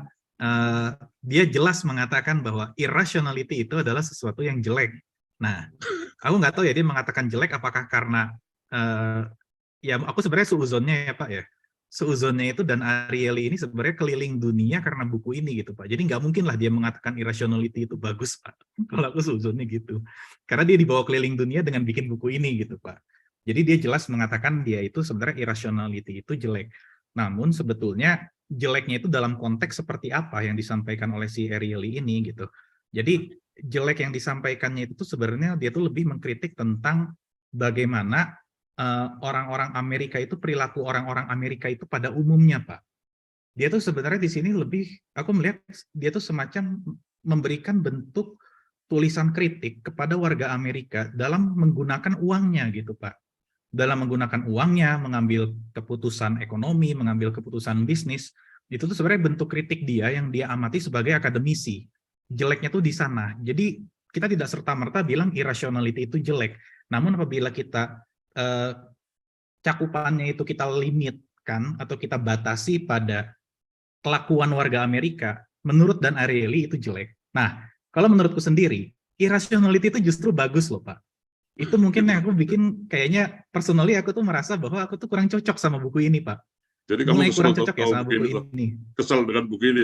dia jelas mengatakan bahwa irrationality itu adalah sesuatu yang jelek. Nah, aku nggak tahu ya dia mengatakan jelek apakah karena ya aku sebenarnya seuzonnya ya Pak ya. Seuzonnya itu Dan Ariely ini sebenarnya keliling dunia karena buku ini gitu Pak. Jadi nggak mungkin lah dia mengatakan irrationality itu bagus Pak. Kalau aku seuzonnya gitu. Karena dia dibawa keliling dunia dengan bikin buku ini gitu Pak. Jadi dia jelas mengatakan dia itu sebenarnya irrationality itu jelek. Namun sebetulnya jeleknya itu dalam konteks seperti apa yang disampaikan oleh si Ariely ini gitu. Jadi jelek yang disampaikannya itu tuh sebenarnya dia tuh lebih mengkritik tentang bagaimana orang-orang Amerika itu, perilaku orang-orang Amerika itu pada umumnya, Pak. Dia tuh sebenarnya di sini lebih, aku melihat dia tuh semacam memberikan bentuk tulisan kritik kepada warga Amerika dalam menggunakan uangnya gitu, Pak. Dalam menggunakan uangnya, mengambil keputusan ekonomi, mengambil keputusan bisnis, itu tuh sebenarnya bentuk kritik dia yang dia amati sebagai akademisi. Jeleknya tuh di sana. Jadi kita tidak serta-merta bilang irrationality itu jelek. Namun apabila kita cakupannya itu kita limitkan atau kita batasi pada kelakuan warga Amerika, menurut Dan Ariely itu jelek. Nah, kalau menurutku sendiri, irrationality itu justru bagus loh, Pak. Itu mungkin yang aku bikin, kayaknya personally aku tuh merasa bahwa aku tuh kurang cocok sama buku ini, Pak. Jadi kamu Mulai kesel kurang atau cocok ya sama buku ini. Kesel dengan buku ini.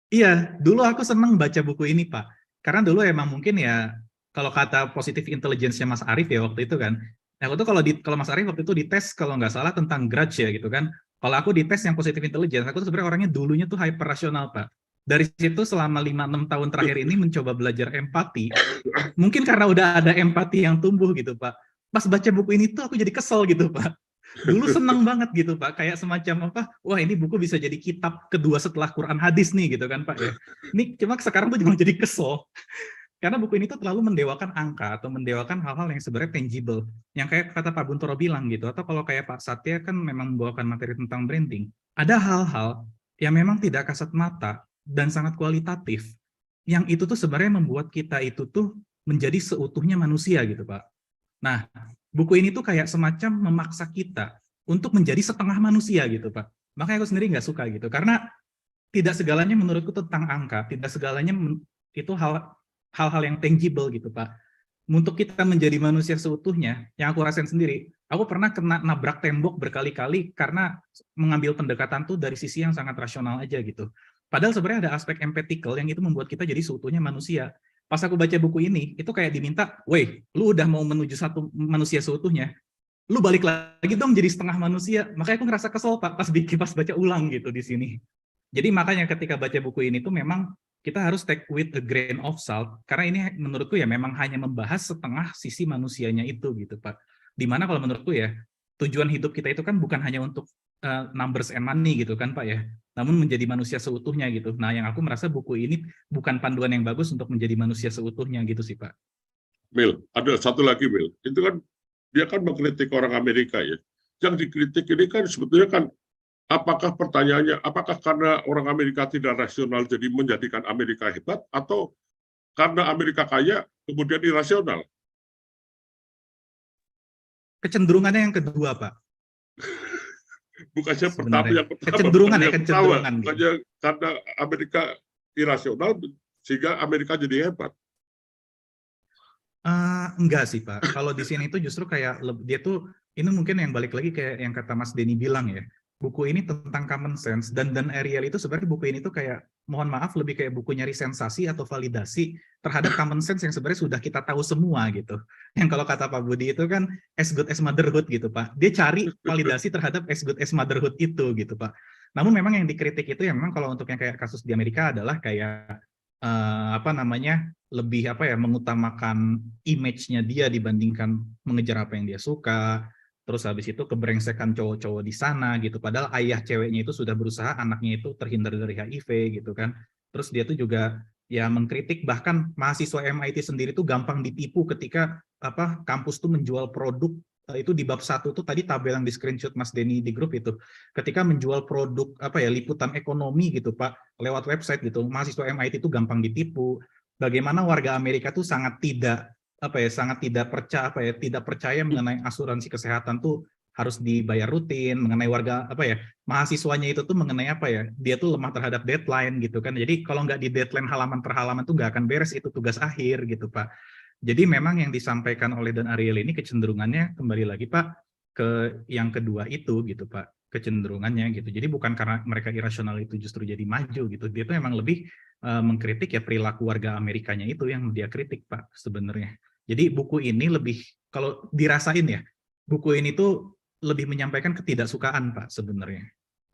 Iya, dulu aku senang baca buku ini, Pak. Karena dulu emang mungkin ya, kalau kata positive intelligence-nya Mas Arief ya waktu itu kan, aku tuh kalau Mas Arief waktu itu dites kalau nggak salah tentang grudge ya gitu kan. Kalau aku dites yang positive intelligence, aku tuh sebenarnya orangnya dulunya tuh hyper rasional, Pak. Dari situ selama 5-6 tahun terakhir ini mencoba belajar empati. Mungkin karena udah ada empati yang tumbuh gitu, Pak. Pas baca buku ini tuh aku jadi kesel gitu, Pak. Dulu seneng banget gitu, Pak. Kayak semacam apa, wah ini buku bisa jadi kitab kedua setelah Quran hadis nih gitu kan, Pak ya. Ini cuma sekarang tuh juga jadi kesel. Karena buku ini tuh terlalu mendewakan angka atau mendewakan hal-hal yang sebenarnya tangible. Yang kayak kata Pak Buntoro bilang gitu, atau kalau kayak Pak Satya kan memang membawakan materi tentang branding. Ada hal-hal yang memang tidak kasat mata dan sangat kualitatif. Yang itu tuh sebenarnya membuat kita itu tuh menjadi seutuhnya manusia gitu, Pak. Nah, buku ini tuh kayak semacam memaksa kita untuk menjadi setengah manusia gitu, Pak. Makanya aku sendiri nggak suka gitu. Karena tidak segalanya menurutku tentang angka, tidak segalanya itu hal-hal yang tangible gitu, Pak. Untuk kita menjadi manusia seutuhnya, yang aku rasain sendiri, aku pernah kena nabrak tembok berkali-kali karena mengambil pendekatan tuh dari sisi yang sangat rasional aja gitu. Padahal sebenarnya ada aspek empathical yang itu membuat kita jadi seutuhnya manusia. Pas aku baca buku ini, itu kayak diminta, weh, lu udah mau menuju satu manusia seutuhnya, lu balik lagi dong jadi setengah manusia. Makanya aku ngerasa kesel, Pak, pas baca ulang gitu di sini. Jadi makanya ketika baca buku ini tuh memang kita harus take with a grain of salt, karena ini menurutku ya memang hanya membahas setengah sisi manusianya itu gitu, Pak. Dimana kalau menurutku ya, tujuan hidup kita itu kan bukan hanya untuk numbers and money gitu kan, Pak ya, namun menjadi manusia seutuhnya gitu. Nah, yang aku merasa buku ini bukan panduan yang bagus untuk menjadi manusia seutuhnya gitu sih, Pak. Mil, ada satu lagi, Mil. Itu kan, dia kan mengkritik orang Amerika ya. Yang dikritik ini kan sebetulnya kan, apakah pertanyaannya, apakah karena orang Amerika tidak rasional jadi menjadikan Amerika hebat, atau karena Amerika kaya kemudian irasional? Kecenderungannya yang kedua, Pak. Bukannya pertama, yang pertama kecenderungan ya, kecenderungan. Bukannya karena Amerika irasional sehingga Amerika jadi hebat. Enggak sih, Pak. Kalau di sini itu justru kayak dia tuh, ini mungkin yang balik lagi kayak yang kata Mas Denny bilang ya, buku ini tentang common sense, dan Ariely itu sebenarnya buku ini tuh kayak, mohon maaf, lebih kayak buku nyari sensasi atau validasi terhadap common sense yang sebenarnya sudah kita tahu semua gitu. Yang kalau kata Pak Budi itu kan as good as motherhood gitu, Pak. Dia cari validasi terhadap as good as motherhood itu gitu, Pak. Namun memang yang dikritik itu yang memang kalau untuk yang kayak kasus di Amerika adalah kayak lebih mengutamakan image-nya dia dibandingkan mengejar apa yang dia suka. Terus habis itu kebrengsekan cowok-cowok di sana gitu. Padahal ayah ceweknya itu sudah berusaha anaknya itu terhindar dari HIV gitu kan. Terus dia tuh juga ya mengkritik bahkan mahasiswa MIT sendiri tuh gampang ditipu ketika kampus tuh menjual produk itu di bab 1 tuh tadi tabel yang di screenshot Mas Denny di grup itu. Ketika menjual produk liputan ekonomi gitu, Pak, lewat website gitu. Mahasiswa MIT itu gampang ditipu. Bagaimana warga Amerika tuh sangat tidak tidak percaya mengenai asuransi kesehatan tuh harus dibayar rutin, mengenai warga mahasiswanya itu tuh mengenai dia tuh lemah terhadap deadline gitu kan. Jadi kalau nggak di deadline halaman per halaman tuh nggak akan beres, itu tugas akhir gitu, Pak. Jadi memang yang disampaikan oleh Dan Ariely ini kecenderungannya kembali lagi, Pak, ke yang kedua itu gitu, Pak, kecenderungannya gitu. Jadi bukan karena mereka irasional itu justru jadi maju gitu. Dia tuh emang lebih mengkritik ya perilaku warga Amerikanya itu yang dia kritik, Pak, sebenarnya. Jadi buku ini lebih, kalau dirasain ya, buku ini tuh lebih menyampaikan ketidaksukaan, Pak, sebenarnya.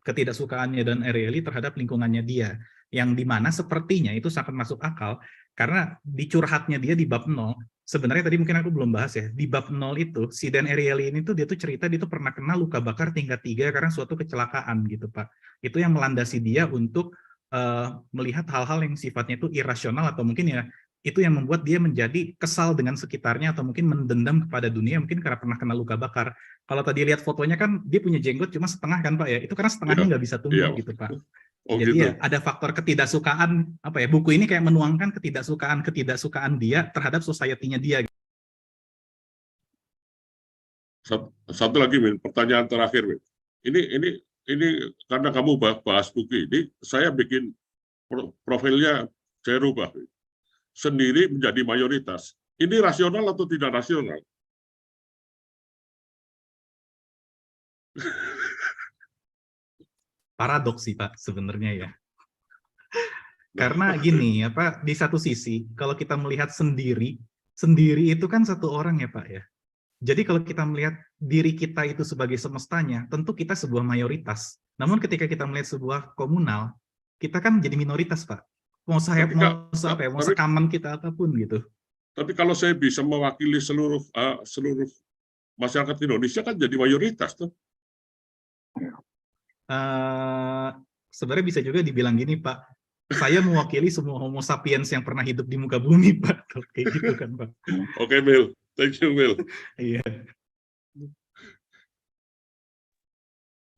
ketidaksukaannya dan Ariely terhadap lingkungannya dia, yang dimana sepertinya itu sangat masuk akal karena di curhatnya dia di bab 0, sebenarnya tadi mungkin aku belum bahas ya, di bab 0 itu si Dan Ariely ini tuh dia tuh cerita dia tuh pernah kena luka bakar tingkat 3 karena suatu kecelakaan gitu Pak. Itu yang melandasi dia untuk melihat hal-hal yang sifatnya itu irasional atau mungkin ya itu yang membuat dia menjadi kesal dengan sekitarnya atau mungkin mendendam kepada dunia mungkin karena pernah kena luka bakar. Kalau tadi lihat fotonya kan dia punya jenggot cuma setengah kan Pak ya, itu karena setengahnya Iya, nggak bisa tumbuh iya. gitu Pak. Oh Jadi gitu. ya ada faktor ketidaksukaan apa ya, buku ini kayak menuangkan ketidaksukaan dia terhadap society-nya dia. Satu lagi, Min, pertanyaan terakhir, Min. Ini karena kamu bahas buku ini, saya bikin profilnya saya rubah. Sendiri menjadi mayoritas. Ini rasional atau tidak rasional? Paradoks sih Pak sebenarnya ya. Karena gini apa, di satu sisi kalau kita melihat sendiri itu kan satu orang ya Pak ya. Jadi kalau kita melihat diri kita itu sebagai semestanya, tentu kita sebuah mayoritas. Namun ketika kita melihat sebuah komunal, kita kan jadi minoritas Pak. Mau sekaman kita apapun gitu. Tapi kalau saya bisa mewakili seluruh masyarakat Indonesia kan jadi mayoritas tuh. Sebenarnya bisa juga dibilang gini Pak, saya mewakili semua homo sapiens yang pernah hidup di muka bumi Pak, kayak gitu kan Pak. Oke, Mil, thank you Mil. Iya.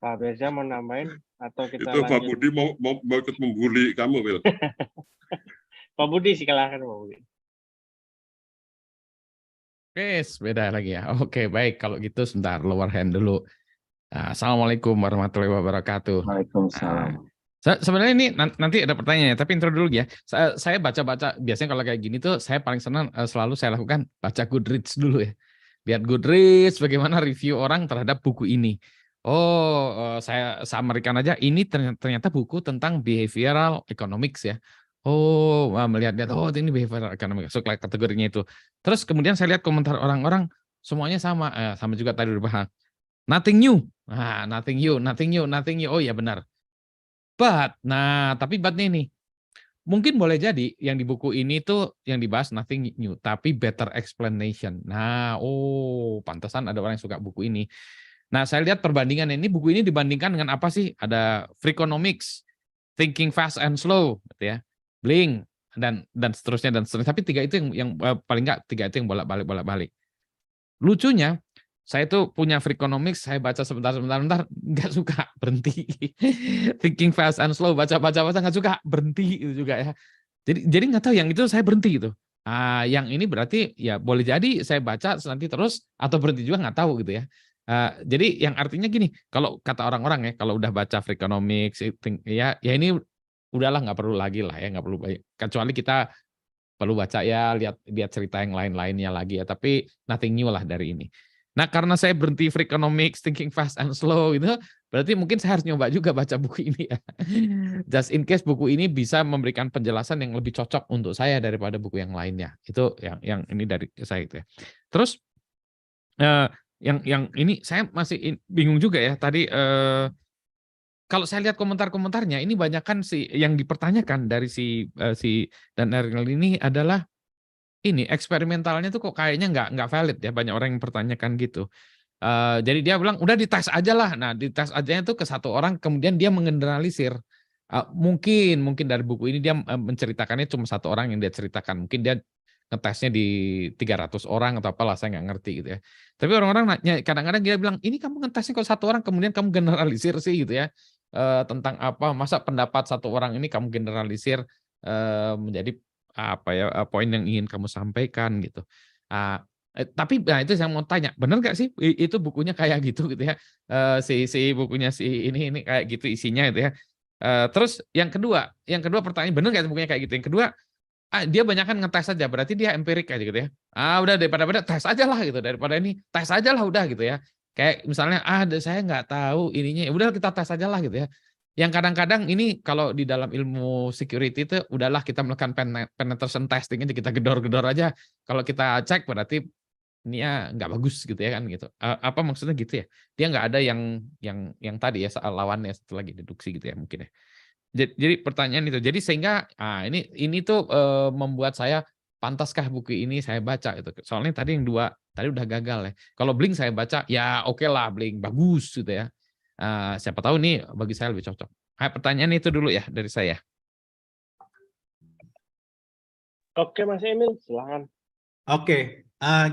Pak Beza mau nambahin atau kita Itu lanjut? Pak Budi mau ikut membuli kamu, Mil. Pak Budi silakan Pak Budi. Beda lagi ya. Oke, baik. Kalau gitu sebentar, lower hand dulu. Assalamualaikum warahmatullahi wabarakatuh. Waalaikumsalam. Sebenarnya ini nanti ada pertanyaan, tapi intro dulu ya. Saya baca-baca, biasanya kalau kayak gini tuh saya paling senang selalu saya lakukan baca Goodreads dulu ya. Lihat Goodreads, bagaimana review orang terhadap buku ini. Saya summary-kan aja, ini ternyata buku tentang behavioral economics ya. Melihat-lihat, ini behavioral economics, so kategorinya itu. Terus kemudian saya lihat komentar orang-orang, semuanya sama juga tadi udah bahas. Nothing new. Nothing new. Oh ya benar. Tapi but ini mungkin boleh jadi yang di buku ini tuh yang dibahas nothing new, tapi better explanation. Pantesan ada orang yang suka buku ini. Nah, saya lihat perbandingan ini, buku ini dibandingkan dengan apa sih? Ada Freakonomics, Thinking Fast and Slow, gitu ya, Blink, dan seterusnya. Tapi tiga itu yang paling nggak tiga itu yang bolak-balik. Lucunya, saya tuh punya Freakonomics, saya baca sebentar, nggak suka, berhenti. Thinking Fast and Slow, baca nggak suka, berhenti itu juga ya. Jadi nggak tahu yang itu saya berhenti gitu. Yang ini berarti ya boleh jadi saya baca nanti terus atau berhenti juga nggak tahu gitu ya. Jadi yang artinya gini, kalau kata orang-orang ya, kalau udah baca Freakonomics, ya ini udahlah nggak perlu lagi lah ya, nggak perlu, kecuali kita perlu baca ya, lihat cerita yang lain-lainnya lagi ya, tapi nothing new lah dari ini. Nah, karena saya berhenti Freakonomics, Thinking Fast and Slow itu, berarti mungkin saya harus nyoba juga baca buku ini ya. Just in case buku ini bisa memberikan penjelasan yang lebih cocok untuk saya daripada buku yang lainnya. Itu yang ini dari saya itu ya. Terus yang ini saya masih bingung juga ya tadi. Kalau saya lihat komentar-komentarnya ini banyak kan yang dipertanyakan dari si Dan Ariely ini adalah ini eksperimentalnya tuh kok kayaknya nggak valid ya, banyak orang yang mempertanyakan gitu. Jadi dia bilang udah dites aja lah. Nah, dites aja itu ke satu orang, kemudian dia mengeneralisir. Mungkin dari buku ini dia menceritakannya cuma satu orang yang dia ceritakan. Mungkin dia ngetesnya di 300 orang atau apalah, saya nggak ngerti gitu ya. Tapi orang-orang nanya, kadang-kadang dia bilang, ini kamu ngetesnya kok satu orang, kemudian kamu generalisir sih gitu ya. Tentang apa, masa pendapat satu orang ini kamu generalisir menjadi apa ya, poin yang ingin kamu sampaikan gitu. Tapi itu saya mau tanya, benar nggak sih itu bukunya kayak gitu ya? Si bukunya si ini kayak gitu isinya itu ya. Terus yang kedua pertanyaan, benar nggak bukunya kayak gitu? Yang kedua, dia banyak kan ngetes aja, berarti dia empirik aja gitu ya. Udah daripada tes aja lah gitu, daripada ini tes aja lah udah gitu ya. Kayak misalnya saya nggak tahu ininya, udah kita tes aja lah gitu ya. Yang kadang-kadang ini kalau di dalam ilmu security itu udahlah kita melakukan penetration testing aja, kita gedor-gedor aja. Kalau kita cek berarti ini ya nggak bagus gitu ya kan gitu. Apa maksudnya gitu ya? Dia nggak ada yang tadi ya soal lawannya satu lagi deduksi gitu ya mungkin ya. Jadi pertanyaan itu. Jadi sehingga ini tuh membuat saya pantaskah buku ini saya baca gitu. Soalnya tadi yang 2 tadi udah gagal ya. Kalau Blink saya baca ya oke lah Blink bagus gitu ya. Siapa tahu nih bagi saya lebih cocok. Pertanyaan itu dulu ya dari saya. Oke, Mas Emil, silakan. Oke,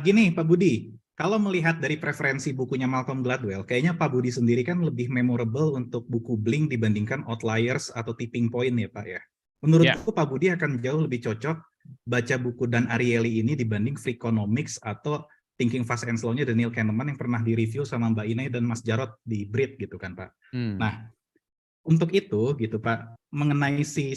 gini Pak Budi, kalau melihat dari preferensi bukunya Malcolm Gladwell, kayaknya Pak Budi sendiri kan lebih memorable untuk buku Blink dibandingkan Outliers atau Tipping Point ya Pak ya. Menurutku Pak Budi akan jauh lebih cocok baca buku Dan Ariely ini dibanding Freakonomics atau Thinking Fast and Slow-nya Daniel Kahneman yang pernah direview sama Mbak Inay dan Mas Jarot di Brit gitu kan Pak. Nah, untuk itu gitu Pak, mengenai si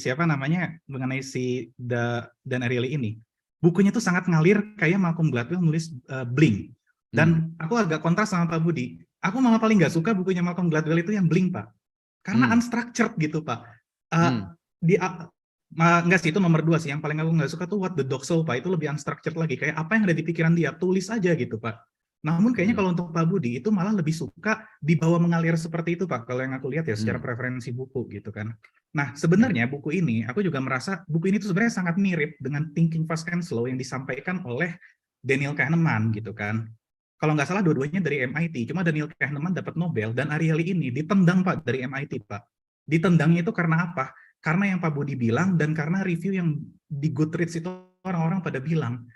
Dan Ariely ini, bukunya tuh sangat ngalir kayak Malcolm Gladwell nulis Blink. Dan aku agak kontras sama Pak Budi. Aku malah paling nggak suka bukunya Malcolm Gladwell itu yang Blink Pak, karena unstructured gitu Pak. Enggak sih, itu nomor 2 sih. Yang paling aku nggak suka tuh What the Dog Saw Pak, itu lebih unstructured lagi. Kayak apa yang ada di pikiran dia, tulis aja gitu Pak. Namun kayaknya kalau untuk Pak Budi itu malah lebih suka dibawa mengalir seperti itu Pak, kalau yang aku lihat ya secara preferensi buku gitu kan. Nah sebenarnya buku ini, aku juga merasa buku ini tuh sebenarnya sangat mirip dengan Thinking Fast and Slow yang disampaikan oleh Daniel Kahneman gitu kan. Kalau nggak salah dua-duanya dari MIT, cuma Daniel Kahneman dapat Nobel dan Ariely ini ditendang Pak dari MIT Pak. Ditendangnya itu karena apa? Karena yang Pak Budi bilang dan karena review yang di Goodreads itu orang-orang pada bilang,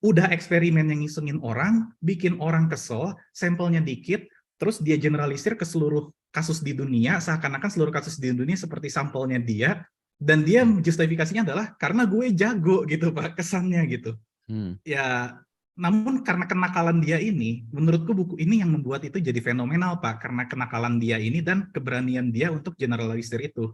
udah eksperimen yang ngisengin orang, bikin orang kesel, sampelnya dikit, terus dia generalisir ke seluruh kasus di dunia, seakan-akan seluruh kasus di dunia seperti sampelnya dia, dan dia justifikasinya adalah karena gue jago gitu Pak, kesannya gitu. Ya, namun karena kenakalan dia ini, menurutku buku ini yang membuat itu jadi fenomenal Pak, karena kenakalan dia ini dan keberanian dia untuk generalisir itu.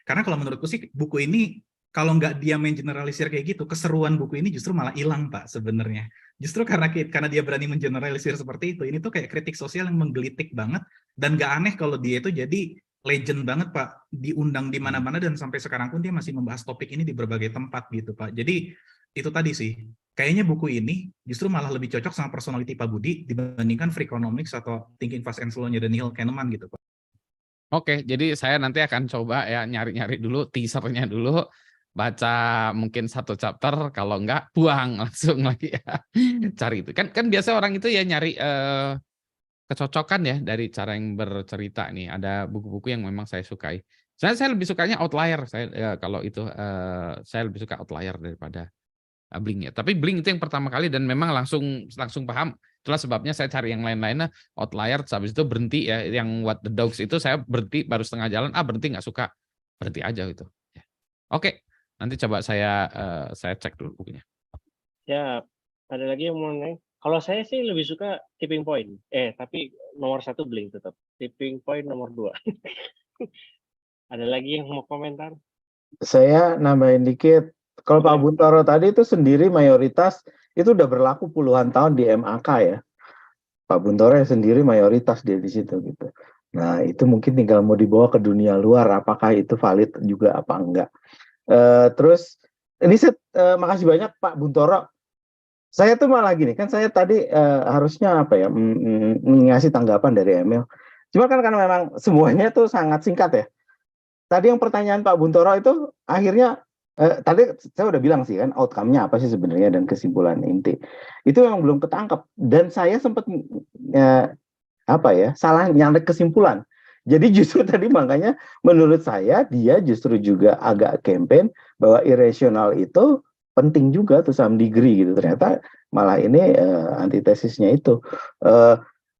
Karena kalau menurutku sih buku ini, kalau nggak dia main generalisir kayak gitu, keseruan buku ini justru malah hilang Pak sebenarnya. Justru karena dia berani mengeneralisir seperti itu, ini tuh kayak kritik sosial yang menggelitik banget, dan nggak aneh kalau dia itu jadi legend banget Pak, diundang di mana-mana dan sampai sekarang pun dia masih membahas topik ini di berbagai tempat gitu Pak. Jadi itu tadi sih, kayaknya buku ini justru malah lebih cocok sama personality Pak Budi dibandingkan Freakonomics atau Thinking Fast and Slow-nya Daniel Kahneman gitu Pak. Oke, jadi saya nanti akan coba ya nyari-nyari dulu teasernya dulu, baca mungkin 1 chapter, kalau enggak buang langsung lagi ya. Cari itu. Kan biasa orang itu ya nyari kecocokan ya dari cara yang bercerita nih. Ada buku-buku yang memang saya sukai. Saya lebih sukanya Outlier. Kalau itu saya lebih suka Outlier daripada Blink ya. Tapi Blink itu yang pertama kali dan memang langsung paham. Itulah sebabnya saya cari yang lain-lainnya, Outlier, habis itu berhenti ya. Yang What the Dogs itu saya berhenti baru setengah jalan, berhenti nggak suka, berhenti aja gitu. Oke, nanti coba saya cek dulu bukunya. Ya, ada lagi yang mau nanya? Kalau saya sih lebih suka Tipping Point. Tapi nomor 1 Blink tetap. Tipping Point nomor 2. Ada lagi yang mau komentar? Saya nambahin dikit. Kalau Pak Buntoro tadi itu sendiri mayoritas itu udah berlaku puluhan tahun di MAK ya. Pak Buntoro sendiri mayoritas dia di situ gitu. Nah itu mungkin tinggal mau dibawa ke dunia luar, apakah itu valid juga apa enggak. Terus ini makasih banyak Pak Buntoro. Saya tuh malah gini kan, saya tadi harusnya ngasih tanggapan dari Emil. Cuma kan karena memang semuanya tuh sangat singkat ya. Tadi yang pertanyaan Pak Buntoro itu akhirnya tadi saya udah bilang sih kan outcome-nya apa sih sebenarnya dan kesimpulan inti itu memang belum ketangkep, dan saya sempat salah nyalek kesimpulan. Jadi justru tadi makanya menurut saya dia justru juga agak campaign bahwa irasional itu penting juga to some degree gitu. Ternyata malah ini antitesisnya itu.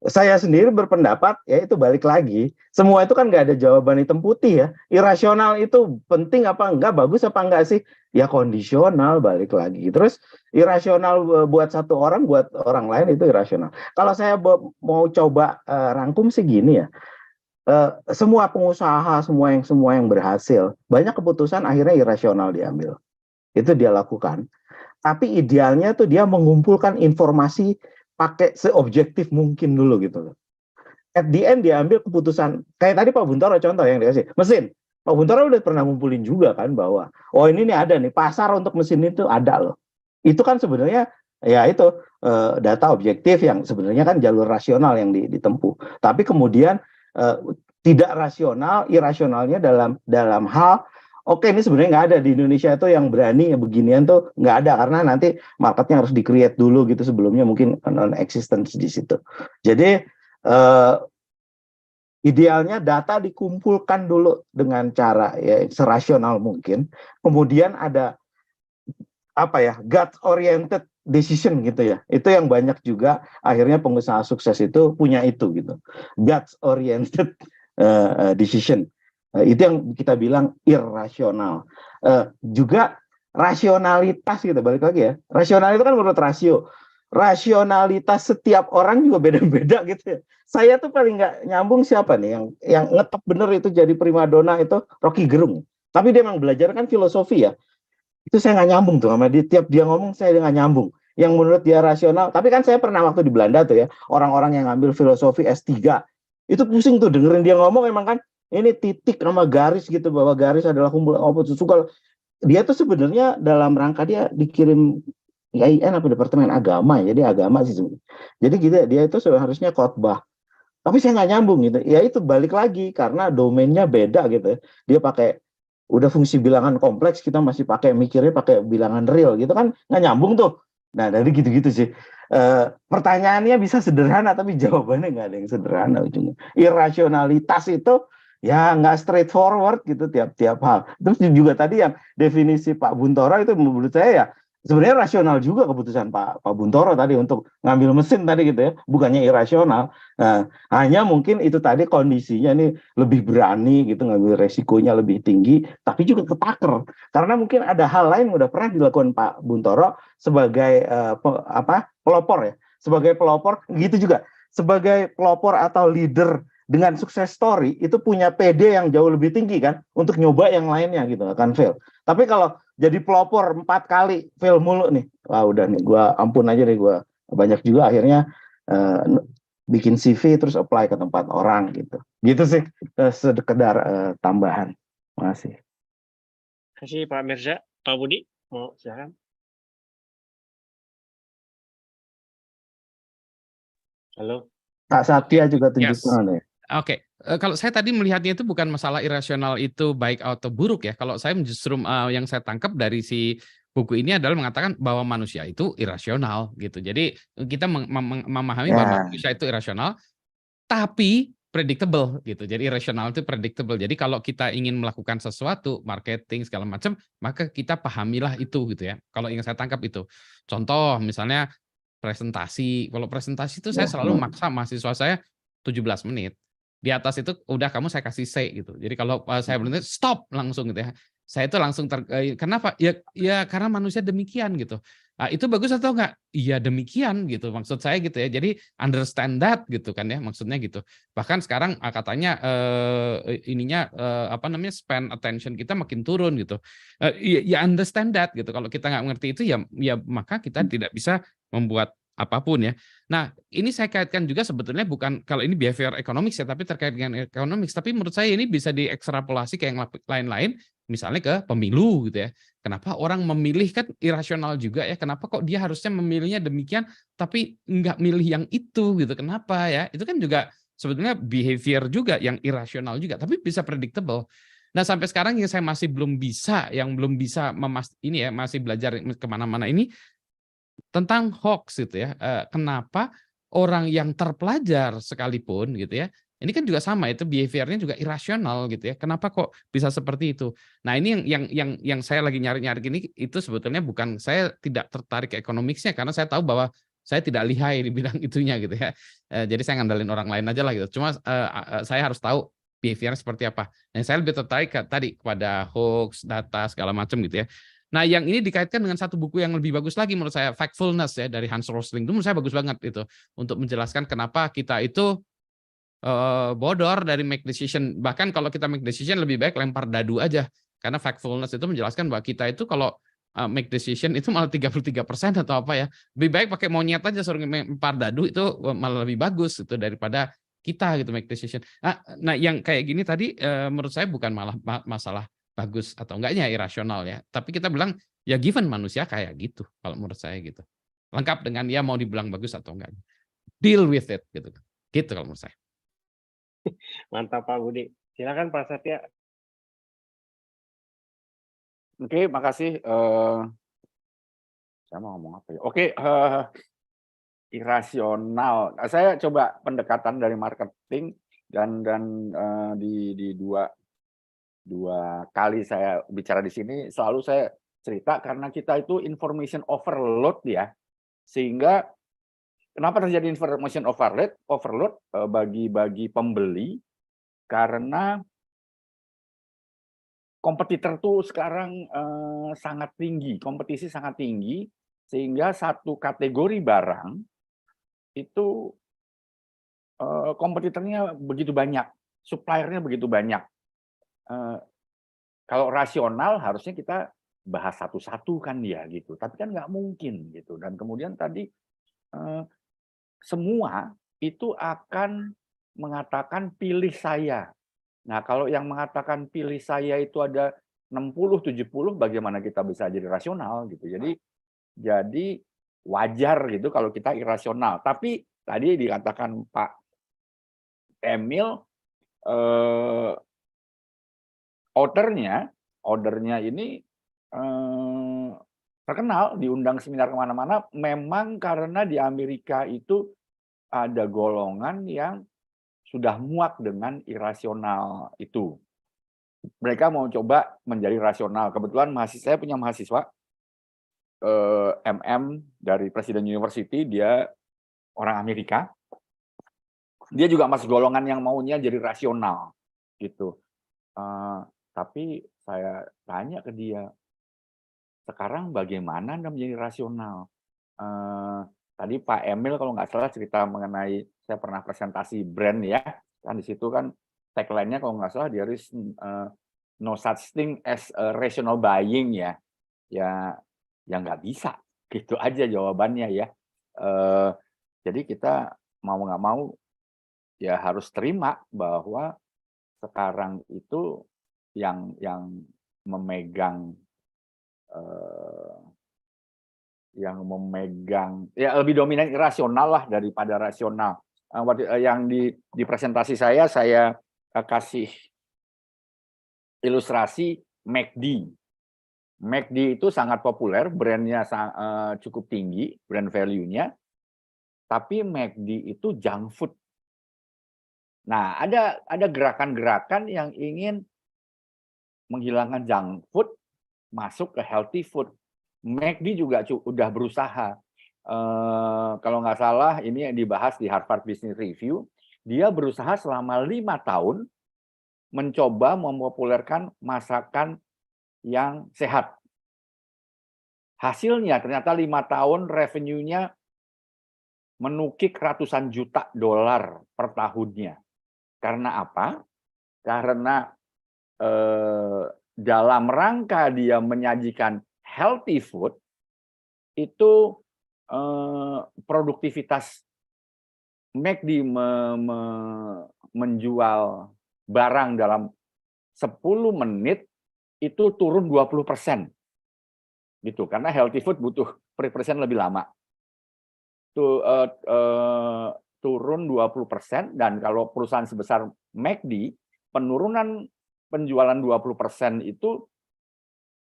Saya sendiri berpendapat, ya itu balik lagi, semua itu kan nggak ada jawaban hitam putih ya. Irasional itu penting apa enggak, bagus apa enggak sih? Ya kondisional, balik lagi. Terus irasional buat satu orang, buat orang lain itu irasional. Kalau saya mau coba rangkum sih gini ya, semua pengusaha, semua yang berhasil, banyak keputusan akhirnya irasional diambil. Itu dia lakukan. Tapi idealnya tuh dia mengumpulkan informasi pakai seobjektif mungkin dulu gitu loh. At the end dia ambil keputusan, kayak tadi Pak Buntoro contoh yang dikasih, mesin. Pak Buntoro udah pernah ngumpulin juga kan bahwa, oh ini nih ada nih, pasar untuk mesin itu ada loh. Itu kan sebenarnya ya itu data objektif yang sebenarnya kan jalur rasional yang ditempuh. Tapi kemudian tidak rasional, irasionalnya dalam hal oke, ini sebenarnya nggak ada di Indonesia itu yang berani ya beginian tuh nggak ada, karena nanti marketnya harus di-create dulu gitu sebelumnya, mungkin non-existence di situ. Jadi idealnya data dikumpulkan dulu dengan cara ya serasional mungkin, kemudian ada apa ya, gut oriented decision gitu ya. Itu yang banyak juga akhirnya pengusaha sukses itu punya itu gitu. Gut oriented decision. Itu yang kita bilang irrasional. Juga rasionalitas gitu, balik lagi ya. Rasional itu kan menurut rasio. Rasionalitas setiap orang juga beda-beda gitu ya. Saya tuh paling nggak nyambung siapa nih yang ngetop bener itu jadi primadona itu Rocky Gerung. Tapi dia memang belajar kan filosofi ya. Itu saya nggak nyambung tuh sama dia. Tiap dia ngomong saya nggak nyambung. Yang menurut dia rasional. Tapi kan saya pernah waktu di Belanda tuh ya, orang-orang yang ngambil filosofi S3 itu pusing tuh dengerin dia ngomong. Emang kan ini titik sama garis gitu, bahwa garis adalah kumpulan suka. Dia tuh sebenarnya dalam rangka dia dikirim IAIN apa Departemen Agama, jadi agama sih sebenarnya. Jadi gitu dia itu seharusnya khotbah. Tapi saya nggak nyambung gitu. Ya itu balik lagi karena domainnya beda gitu. Dia pakai udah fungsi bilangan kompleks, kita masih pakai mikirnya pakai bilangan real gitu kan, nggak nyambung tuh. Nah dari gitu-gitu sih. Pertanyaannya bisa sederhana tapi jawabannya nggak ada yang sederhana ujungnya. Irasionalitas itu ya nggak straightforward gitu tiap hal. Terus juga tadi yang definisi Pak Buntoro itu menurut saya ya sebenarnya rasional juga keputusan Pak Buntoro tadi untuk ngambil mesin tadi gitu ya, bukannya irasional. Nah, hanya mungkin itu tadi kondisinya ini lebih berani gitu, ngambil resikonya lebih tinggi, tapi juga ketaker. Karena mungkin ada hal lain yang udah pernah dilakukan Pak Buntoro sebagai pelopor ya, sebagai pelopor gitu juga, sebagai pelopor atau leader dengan sukses story itu punya PD yang jauh lebih tinggi kan untuk nyoba yang lainnya gitu, akan fail. Tapi kalau jadi pelopor 4 kali fail mulu nih, wah udah nih gue ampun aja deh, gue banyak juga akhirnya bikin CV terus apply ke tempat orang gitu sih, sekedar tambahan. Makasih. Terima kasih Pak Mirza. Pak Budi mau silakan. Halo. Pak Satya juga tunjuk Yes. tangan ya. Oke, kalau saya tadi melihatnya itu bukan masalah irasional itu baik atau buruk ya. Kalau saya justru yang saya tangkap dari si buku ini adalah mengatakan bahwa manusia itu irasional gitu. Jadi kita memahami bahwa manusia itu irasional, tapi predictable gitu. Jadi irasional itu predictable. Jadi kalau kita ingin melakukan sesuatu, marketing segala macam, maka kita pahamilah itu gitu ya. Kalau yang saya tangkap itu. Contoh misalnya presentasi. Kalau presentasi itu saya selalu maksa mahasiswa saya 17 menit. Di atas itu udah kamu saya kasih C gitu. Jadi kalau saya berhenti stop langsung gitu ya. Saya itu langsung kenapa? Ya karena manusia demikian gitu. Nah, itu bagus atau enggak? Iya demikian gitu. Maksud saya gitu ya. Jadi understand that gitu kan ya, maksudnya gitu. Bahkan sekarang katanya span attention kita makin turun gitu. Ya understand that gitu. Kalau kita nggak mengerti itu ya maka kita tidak bisa membuat apapun ya. Nah, ini saya kaitkan juga sebetulnya bukan kalau ini behavior economics ya, tapi terkait dengan economics. Tapi menurut saya ini bisa diekstrapolasi ke yang lain-lain, misalnya ke pemilu gitu ya. Kenapa orang memilih kan irasional juga ya? Kenapa kok dia harusnya memilihnya demikian, tapi nggak milih yang itu gitu? Kenapa ya? Itu kan juga sebetulnya behavior juga yang irasional juga, tapi bisa predictable. Nah, sampai sekarang yang saya masih belum bisa masih belajar kemana-mana ini tentang hoax gitu ya. Kenapa orang yang terpelajar sekalipun gitu ya, ini kan juga sama, itu behaviornya juga irasional gitu ya. Kenapa kok bisa seperti itu? Nah, ini yang saya lagi nyari-nyari ini itu sebetulnya bukan saya tidak tertarik ke economics-nya karena saya tahu bahwa saya tidak lihai di bidang itunya gitu ya. Jadi saya ngandalin orang lain aja lah gitu. Cuma saya harus tahu behaviornya seperti apa. Nah, saya lebih tertarik tadi kepada hoax, data segala macam gitu ya. Nah, yang ini dikaitkan dengan satu buku yang lebih bagus lagi menurut saya, Factfulness ya dari Hans Rosling. Itu menurut saya bagus banget itu untuk menjelaskan kenapa kita itu bodor dari make decision. Bahkan kalau kita make decision lebih baik lempar dadu aja. Karena Factfulness itu menjelaskan bahwa kita itu kalau make decision itu malah 33% atau apa ya. Lebih baik pakai monyet aja suruh lempar dadu itu malah lebih bagus itu daripada kita gitu make decision. Nah, yang kayak gini tadi menurut saya bukan malah masalah bagus atau enggaknya irasional ya. Tapi kita bilang ya given manusia kayak gitu kalau menurut saya gitu. lengkap dengan ya mau dibilang bagus atau enggak. Deal with it gitu. Gitu kalau menurut saya. Mantap Pak Budi. Silakan Pak Satya. Oke, makasih. Saya mau ngomong apa ya? Oke, irasional. Saya coba pendekatan dari marketing dan di dua kali saya bicara di sini selalu saya cerita karena kita itu information overload ya, sehingga kenapa terjadi information overload bagi pembeli karena kompetitor tuh sekarang sangat tinggi, kompetisi sangat tinggi, sehingga satu kategori barang itu kompetitornya begitu banyak, suppliernya begitu banyak. Kalau rasional harusnya kita bahas satu-satu kan ya gitu, tapi kan nggak mungkin gitu. Dan kemudian tadi semua itu akan mengatakan pilih saya. Nah, kalau yang mengatakan pilih saya itu ada 60-70, bagaimana kita bisa jadi rasional gitu. Jadi wajar gitu kalau kita irasional. Tapi tadi dikatakan Pak Emil, ordernya ini terkenal, diundang seminar kemana-mana, memang karena di Amerika itu ada golongan yang sudah muak dengan irasional itu. Mereka mau coba menjadi rasional. Kebetulan saya punya mahasiswa MM dari Presiden University, dia orang Amerika. Dia juga masuk golongan yang maunya jadi rasional gitu. Tapi saya tanya ke dia, sekarang bagaimana Anda menjadi rasional? Tadi Pak Emil kalau nggak salah cerita mengenai, saya pernah presentasi brand ya, kan di situ kan tagline-nya kalau nggak salah there is no such thing as rational buying ya. Ya nggak bisa, gitu aja jawabannya ya. Jadi kita mau nggak mau ya harus terima bahwa sekarang itu yang memegang ya lebih dominan irasional lah daripada rasional. Yang di presentasi saya kasih ilustrasi McD. McD itu sangat populer, brandnya cukup tinggi, brand value-nya, tapi McD itu junk food. Nah, ada gerakan-gerakan yang ingin menghilangkan junk food, masuk ke healthy food. McD juga udah berusaha. Kalau nggak salah, ini yang dibahas di Harvard Business Review, dia berusaha selama 5 tahun mencoba mempopulerkan masakan yang sehat. Hasilnya ternyata 5 tahun revenue-nya menukik ratusan juta dolar per tahunnya. Karena apa? Karena dalam rangka dia menyajikan healthy food, itu produktivitas McD menjual barang dalam 10 menit itu turun 20%. Gitu, karena healthy food butuh preparation lebih lama. Turun 20%, dan kalau perusahaan sebesar McD, penurunan penjualan 20% itu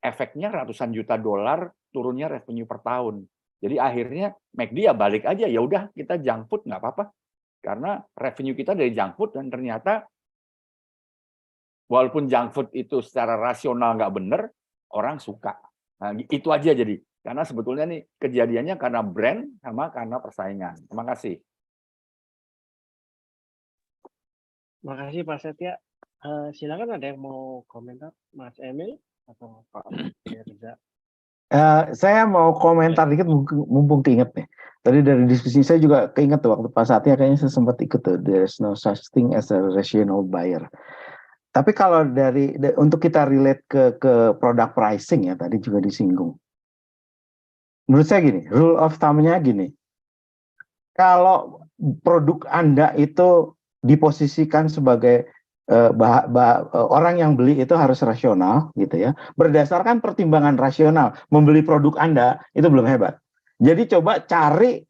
efeknya ratusan juta dolar, turunnya revenue per tahun. Jadi akhirnya McD ya balik aja, ya udah kita junk food nggak apa-apa. Karena revenue kita dari junk food, dan ternyata walaupun junk food itu secara rasional nggak bener, orang suka. Nah, itu aja jadi. Karena sebetulnya nih kejadiannya karena brand sama karena persaingan. Terima kasih. Makasih Pak Satya. Silakan, ada yang mau komentar, Mas Emil atau Pak Reza? Saya mau komentar dikit, mumpung keinget nih. Tadi dari diskusi saya juga keinget tuh, waktu Pak Satya kayaknya saya sempat ikut tuh, there's no such thing as a rational buyer. Tapi kalau untuk kita relate ke product pricing ya, tadi juga disinggung. Menurut saya gini, rule of thumb-nya gini. Kalau produk Anda itu diposisikan sebagai orang yang beli itu harus rasional gitu ya, berdasarkan pertimbangan rasional, membeli produk Anda itu belum hebat. Jadi coba cari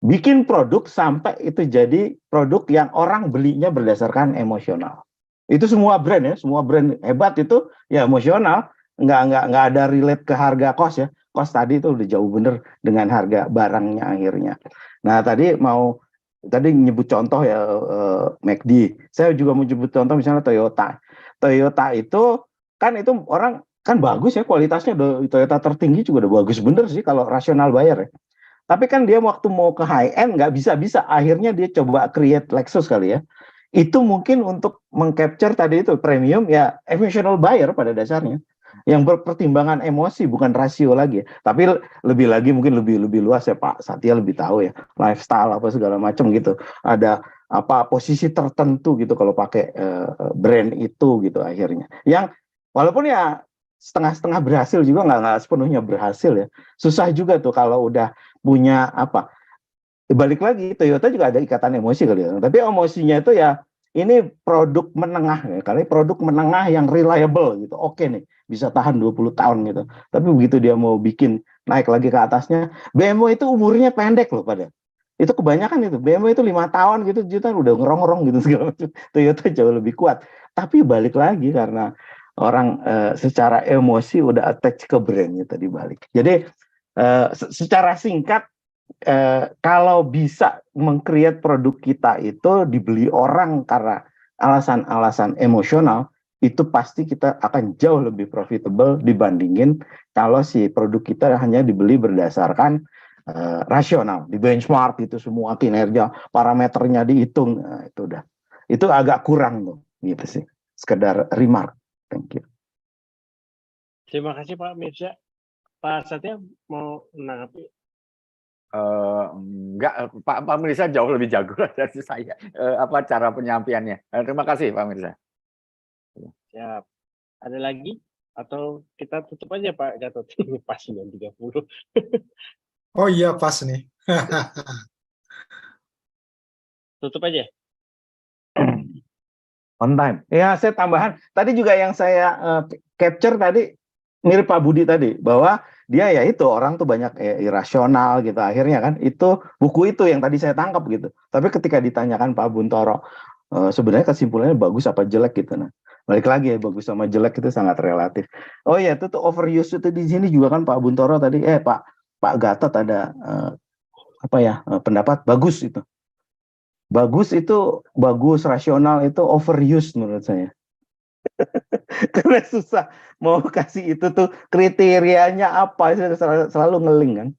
bikin produk sampai itu jadi produk yang orang belinya berdasarkan emosional. Itu semua brand ya, semua brand hebat itu ya emosional, nggak ada relate ke harga cost ya. Cost tadi itu udah jauh bener dengan harga barangnya akhirnya. Nah tadi nyebut contoh ya McD. Saya juga mau nyebut contoh misalnya Toyota. Toyota itu kan itu orang kan bagus ya kualitasnya, Toyota tertinggi juga udah bagus bener sih kalau rasional bayar ya. Tapi kan dia waktu mau ke high end nggak bisa, akhirnya dia coba create Lexus kali ya. Itu mungkin untuk mengcapture tadi itu premium ya, emotional buyer pada dasarnya yang berpertimbangan emosi bukan rasio lagi. Tapi lebih lagi mungkin lebih luas ya Pak Satya lebih tahu ya, lifestyle apa segala macam gitu. Ada apa posisi tertentu gitu kalau pakai brand itu gitu akhirnya. Yang walaupun ya setengah-setengah berhasil juga, nggak sepenuhnya berhasil ya. Susah juga tuh kalau udah punya apa. Balik lagi Toyota juga ada ikatan emosi kali ya. Tapi emosinya itu ya ini produk menengah ya. Kali produk menengah yang reliable gitu. Oke nih, bisa tahan 20 tahun gitu. Tapi begitu dia mau bikin naik lagi ke atasnya, BMW itu umurnya pendek loh pada. Itu kebanyakan itu. BMW itu 5 tahun gitu juta udah ngerong-ngerong gitu segala macam. Toyota jauh lebih kuat. Tapi balik lagi karena orang secara emosi udah attach ke brandnya tadi balik. Jadi secara singkat kalau bisa meng-create produk kita itu dibeli orang karena alasan-alasan emosional, itu pasti kita akan jauh lebih profitable dibandingin kalau si produk kita hanya dibeli berdasarkan rasional, di benchmark itu semua kinerja, parameternya dihitung, nah, itu agak kurang tuh, gitu sih. Sekedar remark. Thank you. Terima kasih Pak Mirza. Pak Satya mau menanggapi? Enggak, Pak Mirza jauh lebih jago dari saya. Apa cara penyampaiannya? Terima kasih Pak Mirza. Siap. Ada lagi? Atau kita tutup aja Pak Gatot? Pas 9.30. Oh iya pas nih. Tutup aja. On time. Ya, saya tambahan. Tadi juga yang saya capture tadi mirip Pak Budi tadi bahwa dia ya itu orang tuh banyak irasional gitu. Akhirnya kan itu buku itu yang tadi saya tangkap gitu. Tapi ketika ditanyakan Pak Buntoro sebenarnya kesimpulannya bagus apa jelek gitu. Nah, balik lagi ya bagus sama jelek itu sangat relatif. Oh iya itu tuh overuse itu di sini juga kan Pak Buntoro tadi Pak Gatot ada pendapat bagus itu. Bagus itu bagus rasional itu overuse menurut saya. Karena susah mau kasih itu tuh kriterianya apa selalu ngeling kan.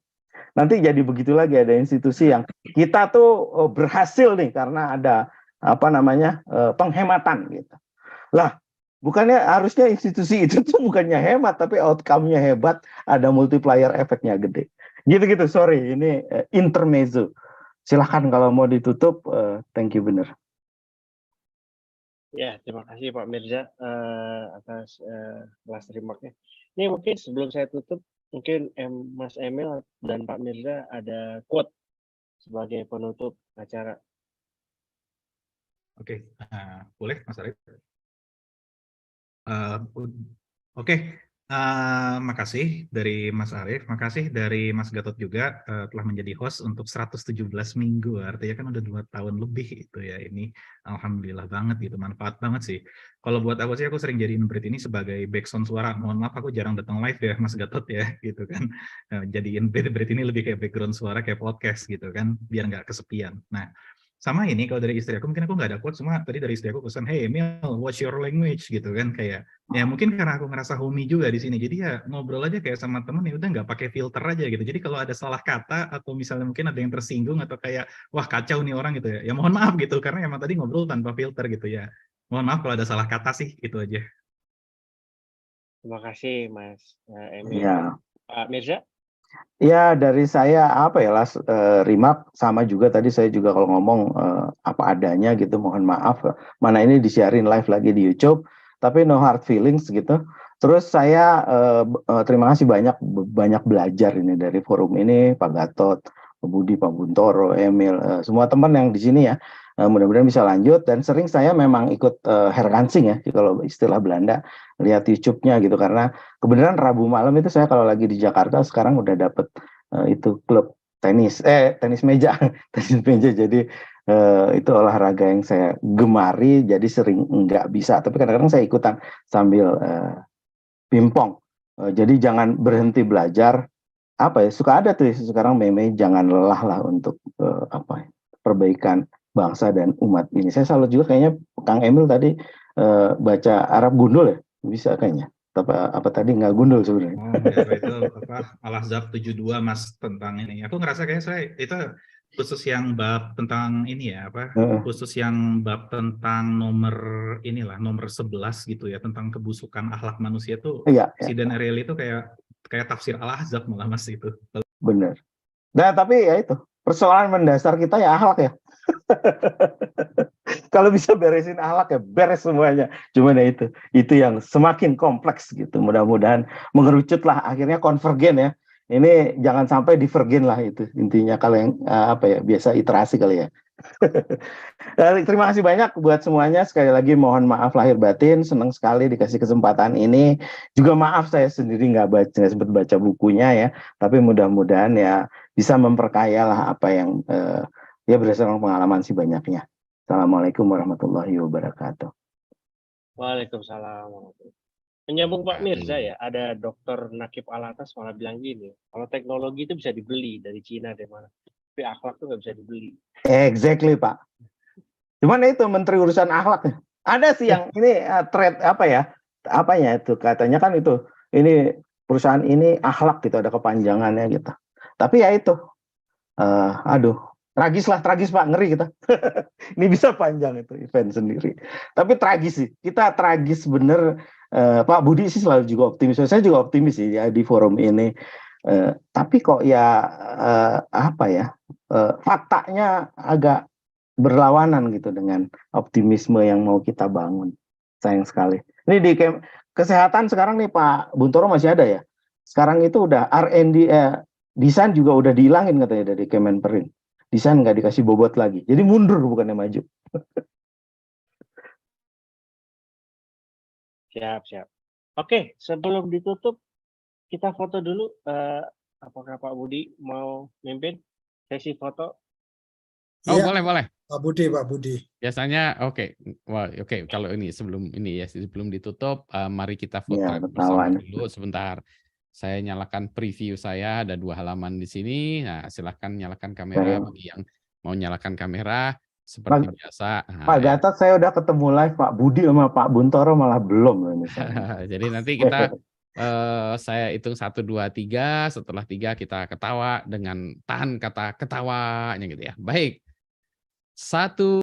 Nanti jadi begitu lagi ada institusi yang kita tuh berhasil nih karena ada penghematan gitu. Lah bukannya harusnya institusi itu tuh bukannya hemat tapi outcome-nya hebat, ada multiplier efeknya gede. Gitu-gitu, sorry ini intermezzo. Silahkan kalau mau ditutup, thank you bener. Ya, terima kasih Pak Mirza atas last remark-nya. Ini mungkin sebelum saya tutup, mungkin Mas Emil dan Pak Mirza ada quote sebagai penutup acara. Oke, boleh Mas Arief? Oke. Makasih dari Mas Arief, makasih dari Mas Gatot juga telah menjadi host untuk 117 minggu, artinya kan udah 2 tahun lebih itu ya, ini alhamdulillah banget gitu, manfaat banget sih. Kalau buat aku sih, aku sering jadiin Brit ini sebagai background suara, mohon maaf aku jarang datang live ya Mas Gatot ya, gitu kan, jadiin Brit ini lebih kayak background suara, kayak podcast gitu kan, biar nggak kesepian. Nah, sama ini kalau dari istri aku, mungkin aku nggak ada quote, cuma tadi dari istri aku pesan, hey Emil, watch your language gitu kan, kayak ya mungkin karena aku ngerasa homey juga di sini, jadi ya ngobrol aja kayak sama temen ya udah nggak pakai filter aja gitu. Jadi kalau ada salah kata atau misalnya mungkin ada yang tersinggung atau kayak wah kacau nih orang gitu ya mohon maaf gitu, karena emang tadi ngobrol tanpa filter gitu ya. Mohon maaf kalau ada salah kata sih, itu aja. Terima kasih Mas Emil. Ya. Pak Mirza? Ya dari saya remark sama juga tadi saya juga kalau ngomong apa adanya gitu, mohon maaf. Mana ini disiarin live lagi di YouTube, tapi no hard feelings gitu. Terus saya terima kasih banyak belajar ini dari forum ini, Pak Gatot, Pak Budi, Pak Buntoro, Emil, semua teman yang di sini ya. Mudah-mudahan bisa lanjut, dan sering saya memang ikut herkansing ya kalau istilah Belanda, lihat YouTube-nya gitu, karena kebenaran Rabu malam itu saya kalau lagi di Jakarta sekarang udah dapet itu klub tenis meja, tenis meja. Jadi itu olahraga yang saya gemari, jadi sering nggak bisa. Tapi kadang-kadang saya ikutan sambil pingpong. Jadi jangan berhenti belajar. Apa ya? Suka ada tuh sekarang meme, jangan lelah lah untuk perbaikan bangsa dan umat ini. Saya salut juga kayaknya Kang Emil tadi baca Arab gundul ya, bisa kayaknya. Apa tadi nggak gundul sebenarnya. Itu Al-Ahzab 72 Mas tentang ini. Aku ngerasa kayak saya itu khusus yang bab tentang ini ya khusus yang bab tentang nomor 11 gitu ya, tentang kebusukan akhlak manusia tuh. Si Dan Ariely itu kayak tafsir Al-Ahzab malah Mas itu. Bener. Nah, tapi ya itu persoalan mendasar kita ya akhlak ya. Kalau bisa beresin akhlak ya beres semuanya. Cuman ya itu yang semakin kompleks gitu. Mudah-mudahan mengerucutlah akhirnya konvergen ya. Ini jangan sampai divergen lah itu intinya, kalau yang biasa iterasi kali ya. Terima kasih banyak buat semuanya. Sekali lagi mohon maaf lahir batin. Senang sekali dikasih kesempatan ini. Juga maaf saya sendiri nggak sempat baca bukunya ya. Tapi mudah-mudahan ya bisa memperkaya lah apa yang ya berdasarkan pengalaman sih banyaknya. Assalamualaikum warahmatullahi wabarakatuh. Waalaikumsalam. Menyambung Pak Mirza ya, ada Dr. Nakib Alatas malah bilang gini, kalau teknologi itu bisa dibeli dari Cina dari mana, tapi akhlak itu nggak bisa dibeli. Exactly Pak. Cuman itu Menteri Urusan Akhlak ada sih yang ini thread itu katanya kan itu ini perusahaan ini akhlak gitu, ada kepanjangannya gitu. Tapi ya itu, tragis Pak, ngeri kita. Ini bisa panjang itu event sendiri. Tapi tragis sih, kita tragis bener. Pak Budi sih selalu juga optimis. Saya juga optimis sih ya di forum ini. Tapi kok ya faktanya agak berlawanan gitu dengan optimisme yang mau kita bangun. Sayang sekali. Ini di kesehatan sekarang nih Pak Buntoro masih ada ya. Sekarang itu udah R&D desain juga udah dihilangin katanya dari Kemenperin. Desain nggak dikasih bobot lagi. Jadi mundur bukannya maju. Siap. Oke, sebelum ditutup, kita foto dulu. Apakah Pak Budi mau mimpin sesi foto? Oh, ya. Boleh. Pak Budi. Biasanya oke. Kalau ini sebelum ditutup, mari kita foto bersama dulu sebentar. Saya nyalakan preview saya, ada 2 halaman di sini. Nah, silahkan nyalakan kamera bagi yang mau nyalakan kamera. Seperti biasa. Pak Gatot saya udah ketemu live, Pak Budi sama Pak Buntoro malah belum. Jadi nanti kita saya hitung 1, 2, 3. Setelah 3 kita ketawa dengan tahan kata ketawanya gitu ya. Baik. 1